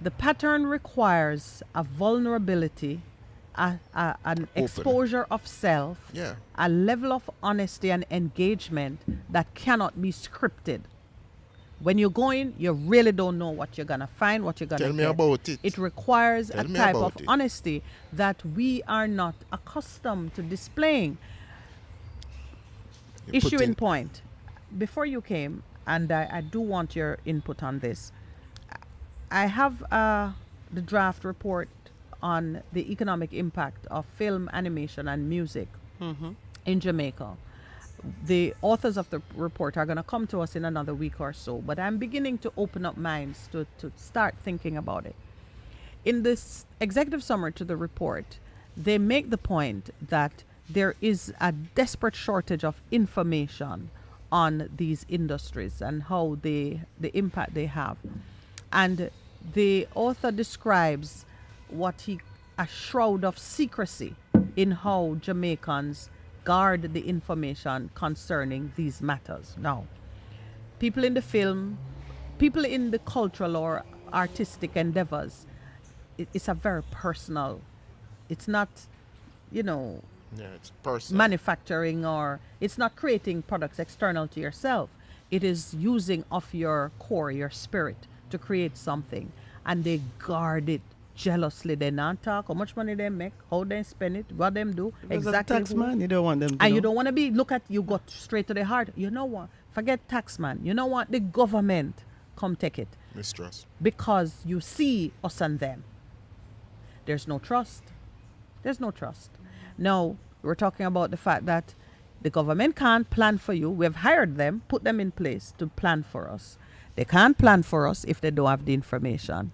Speaker 1: The pattern requires a vulnerability an exposure of self,
Speaker 2: Yeah.
Speaker 1: a level of honesty and engagement that cannot be scripted. When you go in, you really don't know what you're gonna find, what you're gonna
Speaker 2: Tell
Speaker 1: get.
Speaker 2: me about it.
Speaker 1: It requires
Speaker 2: Tell
Speaker 1: a
Speaker 2: me
Speaker 1: type
Speaker 2: about
Speaker 1: of
Speaker 2: it.
Speaker 1: honesty that we are not accustomed to displaying.
Speaker 2: You put
Speaker 1: Issue in
Speaker 2: in-
Speaker 1: point. Before you came, and I do want your input on this. I have the draft report on the economic impact of film, animation, and music in Jamaica. The authors of the report are going to come to us in another week or so, but I'm beginning to open up minds to start thinking about it. In this executive summary to the report, they make the point that there is a desperate shortage of information on these industries and how the impact they have. And the author describes a shroud of secrecy in how Jamaicans guard the information concerning these matters. Now, people in the film, people in the cultural or artistic endeavors, it's a very personal, it's not,
Speaker 2: Yeah, it's personal.
Speaker 1: manufacturing, or it's not creating products external to yourself. It is using of your core, your spirit, to create something, and they guard it jealously. They not talk how much money they make, how they spend it, what them do,
Speaker 3: Because
Speaker 1: exactly
Speaker 3: of tax
Speaker 1: who-
Speaker 3: man, you don't want them to
Speaker 1: and
Speaker 3: know.
Speaker 1: you don't want to be you go straight to the heart. You know what? Forget tax man. You know what? The government come take it,
Speaker 2: Mistrust.
Speaker 1: because you see us and them. There's no trust. There's no trust. Now, we're talking about the fact that the government can't plan for you. We've hired them, put them in place to plan for us. They can't plan for us if they don't have the information,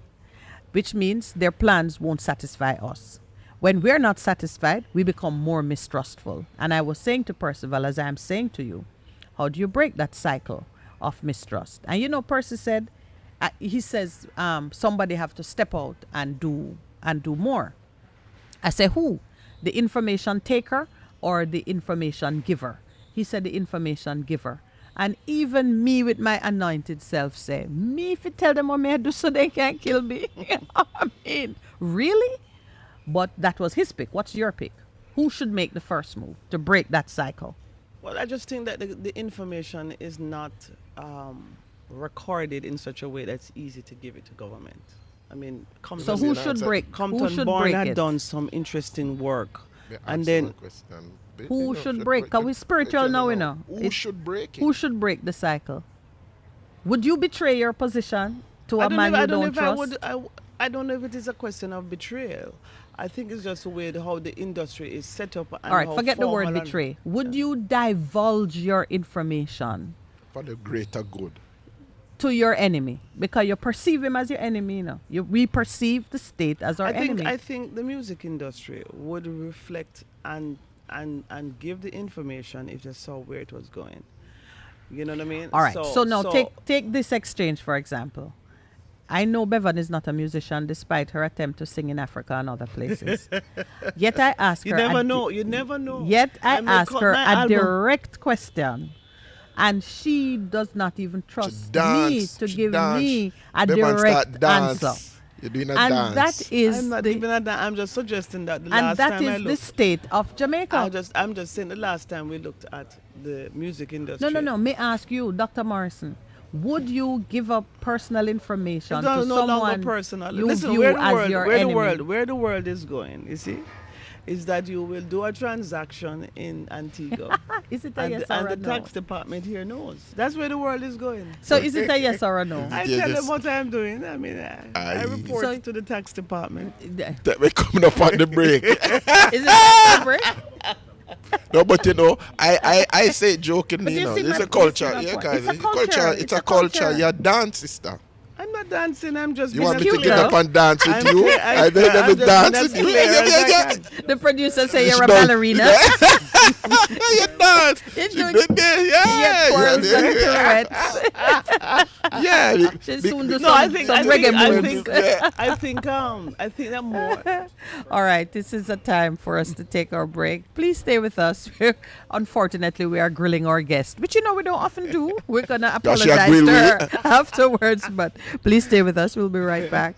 Speaker 1: which means their plans won't satisfy us. When we're not satisfied, we become more mistrustful. And I was saying to Percival, as I'm saying to you, how do you break that cycle of mistrust? And Percy said, he says, somebody have to step out and do more. I say, who? The information taker or the information giver? He said, the information giver. And even me with my anointed self say, me if you tell them what me I do so they can't kill me. I mean, really? But that was his pick. What's your pick? Who should make the first move to break that cycle?
Speaker 3: Well, I just think that the information is not recorded in such a way that's easy to give it to government. I mean,
Speaker 1: So
Speaker 2: Because
Speaker 1: who
Speaker 2: you know,
Speaker 1: should
Speaker 2: it's a-
Speaker 1: break? Who
Speaker 3: Compton
Speaker 1: should
Speaker 3: Born
Speaker 1: break
Speaker 3: had
Speaker 1: it?
Speaker 3: done some interesting work.
Speaker 2: Yeah,
Speaker 3: And
Speaker 2: answer
Speaker 3: then-
Speaker 2: the question.
Speaker 1: Who should break? Because we're spiritual now, you know.
Speaker 2: Who
Speaker 1: It-
Speaker 2: should break it?
Speaker 1: Who should break the cycle? Would you betray your position to a man you don't trust?
Speaker 3: I don't know if it is a question of betrayal. I think it's just the way how the industry is set up. And
Speaker 1: All right,
Speaker 3: how
Speaker 1: forget the word
Speaker 3: formal and-
Speaker 1: betray. Would you divulge your information
Speaker 2: For the greater good.
Speaker 1: to your enemy because you perceive him as your enemy? We perceive the state as our enemy.
Speaker 3: I think the music industry would reflect and give the information if they saw where it was going. You know what I mean?
Speaker 1: All right. So now take this exchange for example. I know Bevan is not a musician despite her attempt to sing in Africa and other places. Yet I ask
Speaker 3: You
Speaker 1: her.
Speaker 3: never
Speaker 1: a
Speaker 3: know.
Speaker 1: di-
Speaker 3: You never know.
Speaker 1: Yet I
Speaker 3: may
Speaker 1: ask
Speaker 3: cut
Speaker 1: her
Speaker 3: my
Speaker 1: a
Speaker 3: album.
Speaker 1: direct question, and she does not even trust me
Speaker 2: Dance.
Speaker 1: to
Speaker 2: She
Speaker 1: give
Speaker 2: dance.
Speaker 1: me a
Speaker 2: Bevan start
Speaker 1: direct
Speaker 2: dance.
Speaker 1: answer.
Speaker 2: You're doing a
Speaker 1: And
Speaker 2: dance.
Speaker 1: that is
Speaker 3: I'm not
Speaker 1: the
Speaker 3: even at that. I'm just suggesting that the
Speaker 1: and
Speaker 3: last
Speaker 1: that
Speaker 3: time I
Speaker 1: is the
Speaker 3: looked.
Speaker 1: state of Jamaica.
Speaker 3: I'm just saying the last time we looked at the music industry.
Speaker 1: No. May I ask you, Dr. Morrison, would you give up personal information
Speaker 3: It's
Speaker 1: to
Speaker 3: no
Speaker 1: someone
Speaker 3: longer personal.
Speaker 1: you
Speaker 3: Listen,
Speaker 1: view
Speaker 3: where the
Speaker 1: as
Speaker 3: world,
Speaker 1: your
Speaker 3: where
Speaker 1: enemy?
Speaker 3: where the world is going, you see, is that you will do a transaction in Antigua,
Speaker 1: Is it a
Speaker 3: and,
Speaker 1: yes
Speaker 3: and
Speaker 1: or a
Speaker 3: the
Speaker 1: no?
Speaker 3: tax department here knows. That's where the world is going.
Speaker 1: So is it a yes or a no?
Speaker 3: I
Speaker 2: Yeah,
Speaker 3: tell
Speaker 2: just-
Speaker 3: them what I'm doing. I mean, I
Speaker 2: Aye.
Speaker 3: report
Speaker 1: So-
Speaker 3: to the tax department.
Speaker 2: That we're coming up on the break.
Speaker 1: Is it a break?
Speaker 2: No, but I say it jokingly,
Speaker 1: But you
Speaker 2: you know.
Speaker 1: see
Speaker 2: It's
Speaker 1: my-
Speaker 2: a culture.
Speaker 1: you see my
Speaker 2: Yeah,
Speaker 1: point.
Speaker 2: guys.
Speaker 1: It's a culture.
Speaker 2: It's a culture. You dance, sister.
Speaker 3: I'm not dancing. I'm just
Speaker 2: You
Speaker 3: being
Speaker 2: want
Speaker 3: as
Speaker 2: me to
Speaker 1: cute
Speaker 2: get
Speaker 1: girl.
Speaker 2: up and dance with
Speaker 3: I'm
Speaker 2: you?
Speaker 3: clear-
Speaker 2: I bet
Speaker 3: I'm
Speaker 2: them to
Speaker 3: just
Speaker 2: dance
Speaker 3: being as
Speaker 2: with you.
Speaker 3: clear
Speaker 2: Yeah,
Speaker 3: as
Speaker 2: yeah,
Speaker 3: I
Speaker 2: yeah.
Speaker 3: can.
Speaker 1: The producer say
Speaker 2: It's
Speaker 1: you're a
Speaker 2: done.
Speaker 1: ballerina.
Speaker 2: You dance.
Speaker 1: You
Speaker 2: She
Speaker 1: do-
Speaker 2: did there,
Speaker 1: Yeah,
Speaker 2: yeah.
Speaker 1: twirls
Speaker 2: yeah,
Speaker 1: and
Speaker 2: yeah.
Speaker 1: pirouettes.
Speaker 2: Yeah.
Speaker 1: She'll
Speaker 2: Be-
Speaker 1: soon do
Speaker 2: be-
Speaker 3: No, I
Speaker 1: some
Speaker 3: think
Speaker 1: reggae
Speaker 3: I
Speaker 1: moves.
Speaker 3: think
Speaker 2: Yeah.
Speaker 3: I think that more.
Speaker 1: All right, this is a time for us to take our break. Please stay with us. Unfortunately, we are grilling our guest, which we don't often do. We're gonna
Speaker 2: Yeah, she
Speaker 1: apologize
Speaker 2: grill
Speaker 1: to
Speaker 2: we.
Speaker 1: her afterwards, but please stay with us. We'll be right back.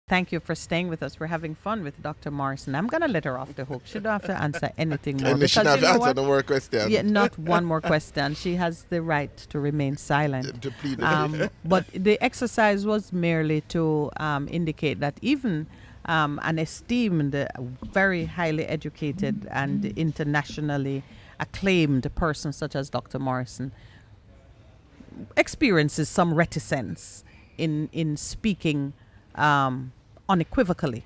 Speaker 1: Thank you for staying with us. We're having fun with Dr. Morrison. I'm going to let her off the hook. She don't have to answer anything more.
Speaker 2: And she
Speaker 1: because
Speaker 2: have
Speaker 1: you know
Speaker 2: answered
Speaker 1: what?
Speaker 2: no more questions.
Speaker 1: Yeah, not one more question. She has the right to remain silent.
Speaker 2: To plead the fifth.
Speaker 1: But the exercise was merely to indicate that even an esteemed, very highly educated, and internationally acclaimed person such as Dr. Morrison experiences some reticence in speaking unequivocally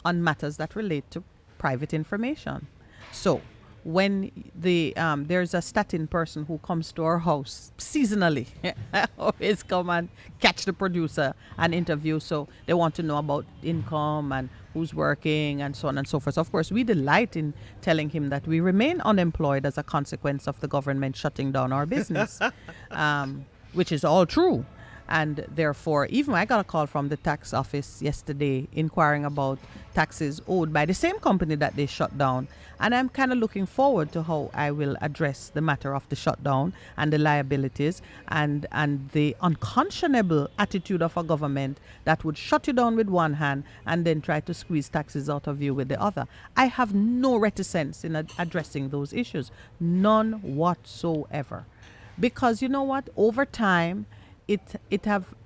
Speaker 1: on matters that relate to private information. So when there's a statin person who comes to our house seasonally, always come and catch the producer and interview. So they want to know about income and who's working and so on and so forth. So of course, we delight in telling him that we remain unemployed as a consequence of the government shutting down our business, which is all true. And therefore, even I got a call from the tax office yesterday inquiring about taxes owed by the same company that they shut down. And I'm kind of looking forward to how I will address the matter of the shutdown and the liabilities and the unconscionable attitude of a government that would shut you down with one hand and then try to squeeze taxes out of you with the other. I have no reticence in addressing those issues, none whatsoever. Because you know what? Over time,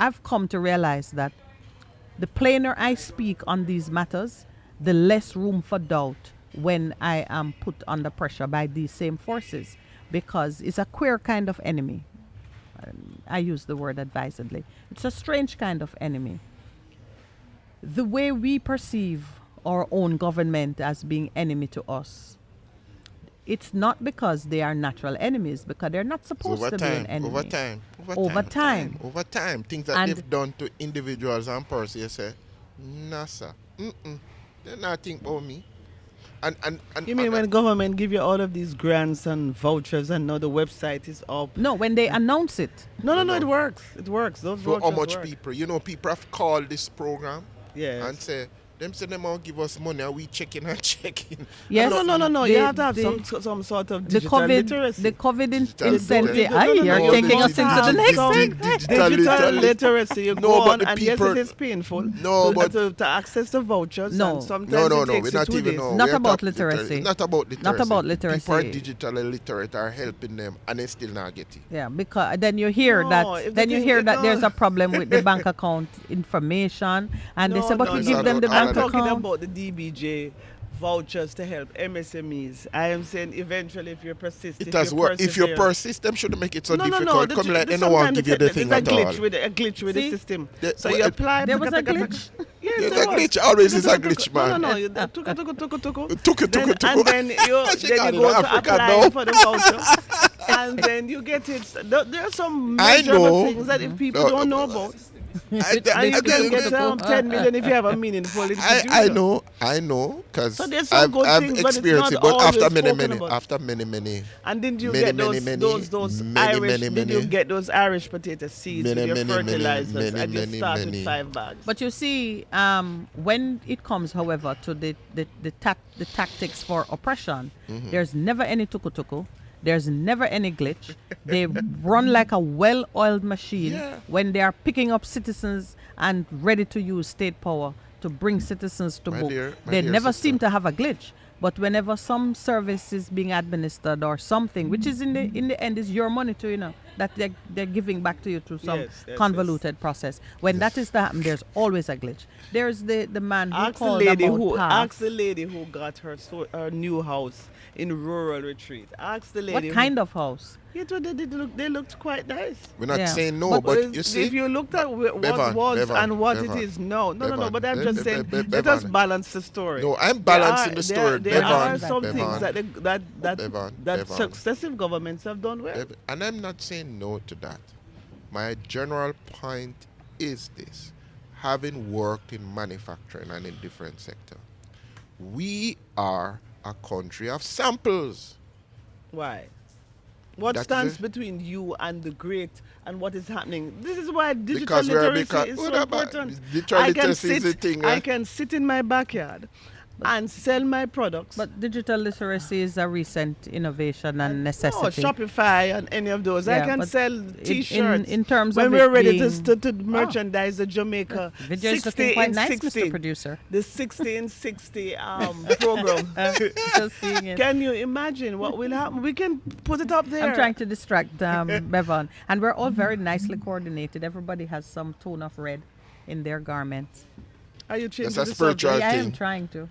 Speaker 1: I've come to realize that the plainer I speak on these matters, the less room for doubt when I am put under pressure by these same forces, because it's a queer kind of enemy. I use the word advisedly. It's a strange kind of enemy. The way we perceive our own government as being enemy to us, it's not because they are natural enemies, because they're not supposed to be an enemy. Over time,
Speaker 2: things that they've done to individuals and persons, you say, nah, sir, they're not think about me. And
Speaker 3: You mean when government give you all of these grants and vouchers and now the website is up?
Speaker 1: No, when they announce it.
Speaker 3: No, it works. It works. Those
Speaker 2: so
Speaker 3: vouchers
Speaker 2: how much
Speaker 3: work.
Speaker 2: people have called this program
Speaker 3: Yes.
Speaker 2: and say them all give us money and we checking and checking.
Speaker 1: Yes.
Speaker 3: No. You have to have some sort of digital literacy.
Speaker 1: The COVID
Speaker 2: Digital
Speaker 1: incentive.
Speaker 2: literacy.
Speaker 1: You're
Speaker 2: No,
Speaker 1: taking
Speaker 2: the
Speaker 1: us into the next thing.
Speaker 3: Digital literacy. You
Speaker 2: No,
Speaker 3: go
Speaker 2: but
Speaker 3: on,
Speaker 2: the
Speaker 3: and yes,
Speaker 2: people-
Speaker 3: it is painful
Speaker 2: No, but-
Speaker 3: to access the vouchers.
Speaker 1: No.
Speaker 3: And sometimes
Speaker 2: No,
Speaker 3: it takes
Speaker 2: we're
Speaker 3: you
Speaker 2: not
Speaker 3: 2
Speaker 2: even
Speaker 3: days.
Speaker 2: know.
Speaker 1: Not
Speaker 2: We're
Speaker 1: about
Speaker 2: talking
Speaker 1: literacy.
Speaker 2: Not about literacy.
Speaker 1: Not about literacy.
Speaker 2: People are digitally illiterate are helping them and they still not get it.
Speaker 1: Yeah, because then you hear
Speaker 3: No,
Speaker 1: that.
Speaker 3: if
Speaker 1: Then
Speaker 3: the
Speaker 1: you
Speaker 3: thing-
Speaker 1: hear that
Speaker 3: no.
Speaker 1: there's a problem with the bank account information, and they say, "But we
Speaker 2: no,
Speaker 1: give them the
Speaker 2: no,
Speaker 3: I'm
Speaker 1: bank
Speaker 3: talking
Speaker 1: account."
Speaker 3: about the DBJ vouchers to help MSMEs. I am saying eventually if you're persistent,
Speaker 2: It has worked. If you
Speaker 3: persevere-
Speaker 2: persist, them shouldn't make it so
Speaker 3: no,
Speaker 2: difficult.
Speaker 3: the
Speaker 2: Come
Speaker 3: tr-
Speaker 2: like
Speaker 3: the-
Speaker 2: they don't want to
Speaker 3: sometimes
Speaker 2: give you the
Speaker 3: there's
Speaker 2: thing
Speaker 3: a
Speaker 2: at
Speaker 3: glitch
Speaker 2: all.
Speaker 3: with a glitch with
Speaker 1: See?
Speaker 3: the system.
Speaker 2: The-
Speaker 3: So
Speaker 2: well,
Speaker 3: you apply.
Speaker 1: There was a glitch.
Speaker 3: Yes,
Speaker 2: There's
Speaker 3: there
Speaker 2: a
Speaker 3: was.
Speaker 2: glitch. Always is a glitch, man.
Speaker 3: No. Tuku.
Speaker 2: Tuku.
Speaker 3: And then
Speaker 2: She
Speaker 3: you
Speaker 2: got
Speaker 3: go
Speaker 2: it,
Speaker 3: to
Speaker 2: Africa
Speaker 3: apply
Speaker 2: now.
Speaker 3: for the voucher, and then you get it. There are some
Speaker 2: I
Speaker 3: measurable
Speaker 2: know.
Speaker 3: things that if people
Speaker 2: No,
Speaker 3: don't know about, and you
Speaker 2: I
Speaker 3: can get 10 million if you have a meaningful institution.
Speaker 2: I know, because
Speaker 3: So there's some good things, but it's
Speaker 2: experienced
Speaker 3: not
Speaker 2: it. But after
Speaker 3: always
Speaker 2: many,
Speaker 3: spoken about.
Speaker 2: after many,
Speaker 3: And didn't you
Speaker 2: Many,
Speaker 3: get
Speaker 2: many,
Speaker 3: those
Speaker 2: many,
Speaker 3: those
Speaker 2: many,
Speaker 3: Irish?
Speaker 2: many,
Speaker 3: Did you
Speaker 2: many.
Speaker 3: get those Irish potato seeds
Speaker 2: Many,
Speaker 3: with your
Speaker 2: many, many,
Speaker 3: fertilizers?
Speaker 2: many,
Speaker 3: And you
Speaker 2: many,
Speaker 3: start with
Speaker 2: many.
Speaker 3: 5 bags.
Speaker 1: But you see, when it comes, however, to the tactics for oppression,
Speaker 2: Mm-hmm.
Speaker 1: there's never any tuku-tuku. There's never any glitch. They run like a well-oiled machine
Speaker 2: Yeah.
Speaker 1: when they are picking up citizens and ready to use state power to bring citizens to
Speaker 2: My
Speaker 1: book.
Speaker 2: dear
Speaker 1: They never
Speaker 2: sister.
Speaker 1: seem to have a glitch. But whenever some service is being administered or something, which is in the end is your money too, that they're giving back to you through some
Speaker 3: Yes,
Speaker 1: convoluted process. When that is to happen, there's always a glitch. There's the man who
Speaker 3: Ask the
Speaker 1: called
Speaker 3: lady
Speaker 1: about
Speaker 3: who
Speaker 1: pass.
Speaker 3: got her new house in rural retreat. Ask the lady.
Speaker 1: What kind of house?
Speaker 3: They looked quite nice.
Speaker 2: we're not
Speaker 1: Yeah.
Speaker 2: saying no, but you see,
Speaker 3: if you looked at what
Speaker 2: Bevan,
Speaker 3: was
Speaker 2: Bevan,
Speaker 3: and what
Speaker 2: Bevan,
Speaker 3: it is now, no.
Speaker 2: Bevan,
Speaker 3: But I'm just saying, let
Speaker 2: Bevan.
Speaker 3: us balance the story.
Speaker 2: No, I'm balancing the story.
Speaker 3: There are
Speaker 2: Bevan,
Speaker 3: some
Speaker 2: Bevan,
Speaker 3: things that
Speaker 2: Bevan,
Speaker 3: that
Speaker 2: Bevan.
Speaker 3: successive governments have done well.
Speaker 2: And I'm not saying no to that. My general point is this: having worked in manufacturing and in different sectors, we are a country of samples.
Speaker 3: Why? What
Speaker 2: That is
Speaker 3: stands
Speaker 2: it.
Speaker 3: between you and the great and what is happening? This is why digital
Speaker 2: Because we're
Speaker 3: literacy is so
Speaker 2: what about-
Speaker 3: important.
Speaker 2: digital
Speaker 3: I can
Speaker 2: literacy is
Speaker 3: sit.
Speaker 2: a thing,
Speaker 3: I
Speaker 2: eh?
Speaker 3: can sit in my backyard and sell my products.
Speaker 1: But digital literacy is a recent innovation and necessity.
Speaker 3: No, Shopify and any of those. I
Speaker 1: Yeah,
Speaker 3: can
Speaker 1: but
Speaker 3: sell T-shirts.
Speaker 1: in terms
Speaker 3: when
Speaker 1: of
Speaker 3: we're
Speaker 1: it
Speaker 3: ready
Speaker 1: being-
Speaker 3: to merchandise the Jamaica
Speaker 1: Video is
Speaker 3: 60
Speaker 1: looking quite
Speaker 3: in
Speaker 1: nice,
Speaker 3: 60,
Speaker 1: Mr. Producer.
Speaker 3: the 60 in 60 program.
Speaker 1: Just seeing it.
Speaker 3: Can you imagine what will happen? We can put it up there.
Speaker 1: I'm trying to distract Bevan. And we're all very nicely coordinated. Everybody has some tone of red in their garments.
Speaker 3: Are you changing
Speaker 2: That's a
Speaker 3: the
Speaker 2: spiritual
Speaker 3: subject?
Speaker 1: Yeah, I am
Speaker 2: thing.
Speaker 1: trying to.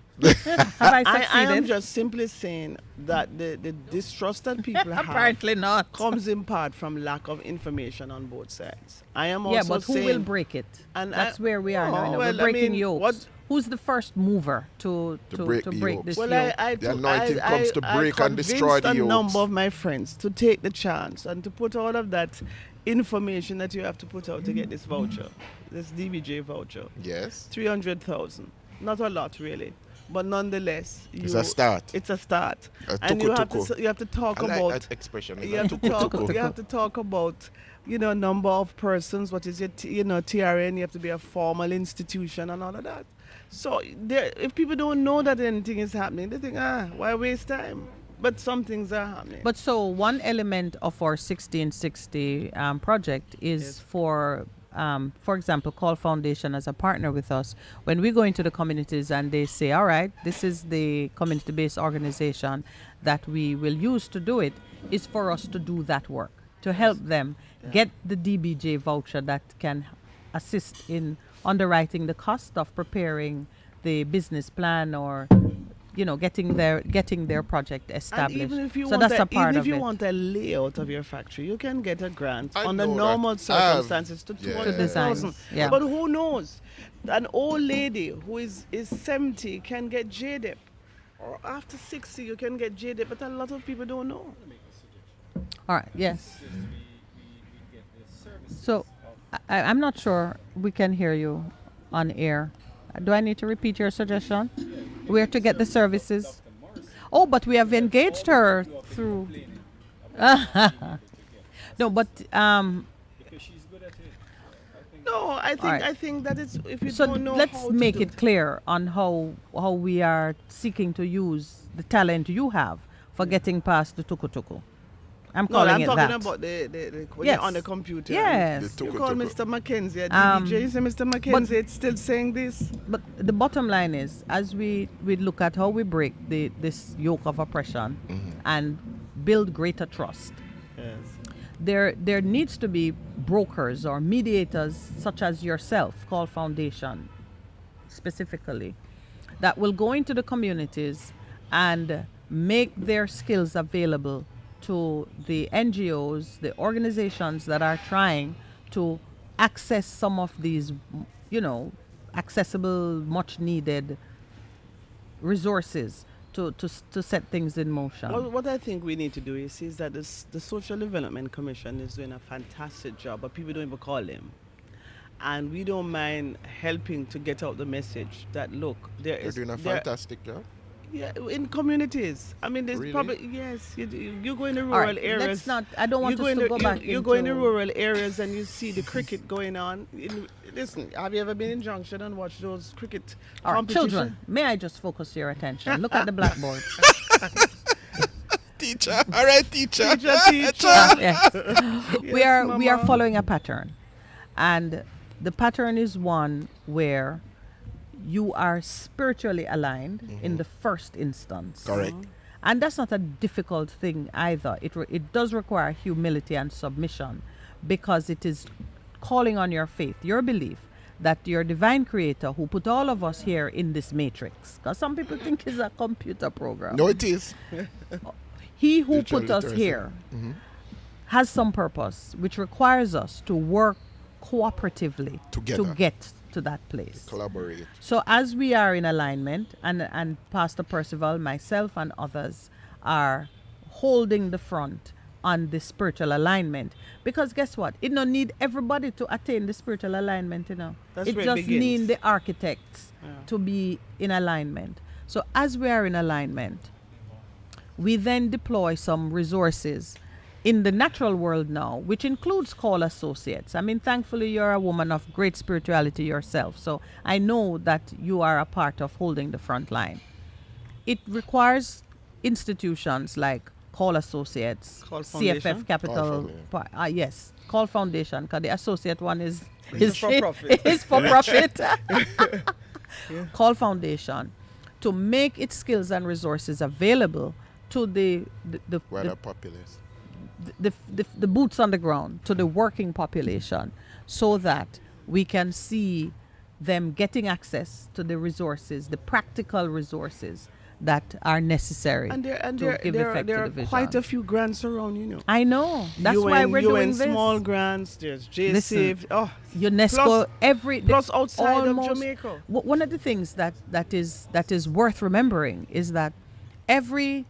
Speaker 1: Have I
Speaker 3: I am
Speaker 1: succeeded?
Speaker 3: just simply saying that the distrust that people have
Speaker 1: Apparently not.
Speaker 3: comes in part from lack of information on both sides. I am also
Speaker 1: Yeah, but who
Speaker 3: saying,
Speaker 1: will break it?
Speaker 3: and
Speaker 1: That's
Speaker 3: I-
Speaker 1: where we are now.
Speaker 3: Oh,
Speaker 1: You know,
Speaker 3: well,
Speaker 1: we're
Speaker 3: I
Speaker 1: breaking
Speaker 3: mean,
Speaker 1: yokes.
Speaker 3: what-
Speaker 1: Who's the first mover to
Speaker 2: break the yoke?
Speaker 1: this
Speaker 3: Well,
Speaker 1: yoke?
Speaker 2: The anointing comes to break and destroy the
Speaker 3: I convinced a
Speaker 2: yokes.
Speaker 3: number of my friends to take the chance and to put all of that information that you have to put out to get this voucher, this DBJ voucher,
Speaker 2: Yes.
Speaker 3: 300,000. Not a lot, really, but nonetheless,
Speaker 2: It's a start.
Speaker 3: It's a start,
Speaker 2: A
Speaker 3: and you have
Speaker 2: tuku-tuku.
Speaker 3: to you have to talk
Speaker 2: I like
Speaker 3: about.
Speaker 2: that expression.
Speaker 3: You have to talk. You have to talk about, number of persons. What is your, TRN? You have to be a formal institution and all of that. So there, if people don't know that anything is happening, they think, why waste time? But some things are happening.
Speaker 1: But so one element of our 1660 project is
Speaker 3: Yes.
Speaker 1: for example, Call Foundation as a partner with us. When we go into the communities and they say, all right, this is the community-based organization that we will use to do it, is for us to do that work, to help them get the DBJ voucher that can assist in underwriting the cost of preparing the business plan or getting their project established.
Speaker 3: And even if you
Speaker 1: so
Speaker 3: want
Speaker 1: that's
Speaker 3: a,
Speaker 1: a part
Speaker 3: even
Speaker 1: of
Speaker 3: if you
Speaker 1: it.
Speaker 3: want a layout of your factory, you can get a grant
Speaker 2: I
Speaker 3: under
Speaker 2: know that.
Speaker 3: normal circumstances to
Speaker 2: Yeah.
Speaker 1: To design,
Speaker 3: 200,000.
Speaker 1: yeah.
Speaker 3: But who knows? An old lady who is 70 can get JDEP, or after 60 you can get JDEP, but a lot of people don't know.
Speaker 1: All right. Yes. So, I'm not sure we can hear you on air. Do I need to repeat your suggestion? Where to get the services? Oh, but we have engaged her through. No, but
Speaker 3: No, I think
Speaker 1: Alright.
Speaker 3: I think that it's if you
Speaker 1: so
Speaker 3: don't know
Speaker 1: let's
Speaker 3: how to
Speaker 1: make
Speaker 3: do
Speaker 1: it clear on how we are seeking to use the talent you have for getting past the tuku-tuku. I'm
Speaker 3: No,
Speaker 1: calling
Speaker 3: I'm
Speaker 1: it
Speaker 3: talking
Speaker 1: that.
Speaker 3: about the when
Speaker 1: Yes.
Speaker 3: you're on the computer.
Speaker 1: Yes.
Speaker 2: The
Speaker 3: You
Speaker 2: tuku-tuku.
Speaker 3: call Mr. Mackenzie at
Speaker 1: Um,
Speaker 3: DBJ. You say, Mr. Mackenzie, it's still saying this.
Speaker 1: But the bottom line is, as we look at how we break this yoke of oppression and build greater trust,
Speaker 3: Yes.
Speaker 1: there needs to be brokers or mediators such as yourself, Call Foundation specifically, that will go into the communities and make their skills available to the NGOs, the organizations that are trying to access some of these, accessible, much needed resources to set things in motion.
Speaker 3: Well, what I think we need to do is that the Social Development Commission is doing a fantastic job, but people don't even call them. And we don't mind helping to get out the message that, look,
Speaker 2: They're doing a fantastic job.
Speaker 3: Yeah, in communities. I mean, there's
Speaker 2: Really?
Speaker 3: probably, yes, you go in the
Speaker 1: All
Speaker 3: rural
Speaker 1: right,
Speaker 3: areas.
Speaker 1: let's not. I don't want
Speaker 3: you
Speaker 1: us
Speaker 3: go
Speaker 1: to
Speaker 3: in
Speaker 1: go
Speaker 3: the,
Speaker 1: back
Speaker 3: you go in the
Speaker 1: into-
Speaker 3: rural areas and you see the cricket going on. Listen, have you ever been in Junction and watched those cricket
Speaker 1: All right,
Speaker 3: competitions?
Speaker 1: children, may I just focus your attention? Look at the blackboard.
Speaker 2: Teacher. All right, teacher.
Speaker 3: Teacher.
Speaker 1: Yes. we are
Speaker 3: Mama.
Speaker 1: following a pattern, and the pattern is one where you are spiritually aligned in the first instance.
Speaker 2: Correct.
Speaker 1: And that's not a difficult thing either. It does require humility and submission, because it is calling on your faith, your belief that your divine creator who put all of us here in this matrix, because some people think it's a computer program.
Speaker 2: No, it is.
Speaker 1: He who
Speaker 2: Digital
Speaker 1: put us
Speaker 2: literacy.
Speaker 1: here has some purpose, which requires us to work cooperatively
Speaker 2: Together.
Speaker 1: to get to that place.
Speaker 2: Collaborate.
Speaker 1: So as we are in alignment, and Pastor Percival, myself, and others are holding the front on the spiritual alignment, because guess what? It don't need everybody to attain the spiritual alignment,
Speaker 3: That's
Speaker 1: it
Speaker 3: where it
Speaker 1: just
Speaker 3: begins.
Speaker 1: needs the architects
Speaker 3: Yeah.
Speaker 1: to be in alignment. So as we are in alignment, we then deploy some resources in the natural world now, which includes Call Associates. I mean, thankfully, you're a woman of great spirituality yourself. So I know that you are a part of holding the front line. it requires institutions like Call Associates,
Speaker 3: Call Foundation?
Speaker 1: CFF Capital. Yes, Call Foundation, because the associate one is
Speaker 3: for profit.
Speaker 1: is for profit. Call Foundation to make its skills and resources available to the
Speaker 2: Wider populace.
Speaker 1: the boots on the ground, to the working population, so that we can see them getting access to the resources, the practical resources that are necessary
Speaker 3: And
Speaker 1: to give effect
Speaker 3: there
Speaker 1: to
Speaker 3: are
Speaker 1: the vision.
Speaker 3: quite a few grants around, you know.
Speaker 1: I know. That's why we're doing this.
Speaker 3: small grants, there's JSAVE.
Speaker 1: Listen,
Speaker 3: Oh,
Speaker 1: UNESCO,
Speaker 3: plus outside of
Speaker 1: almost-
Speaker 3: Jamaica.
Speaker 1: One of the things that is worth remembering is that every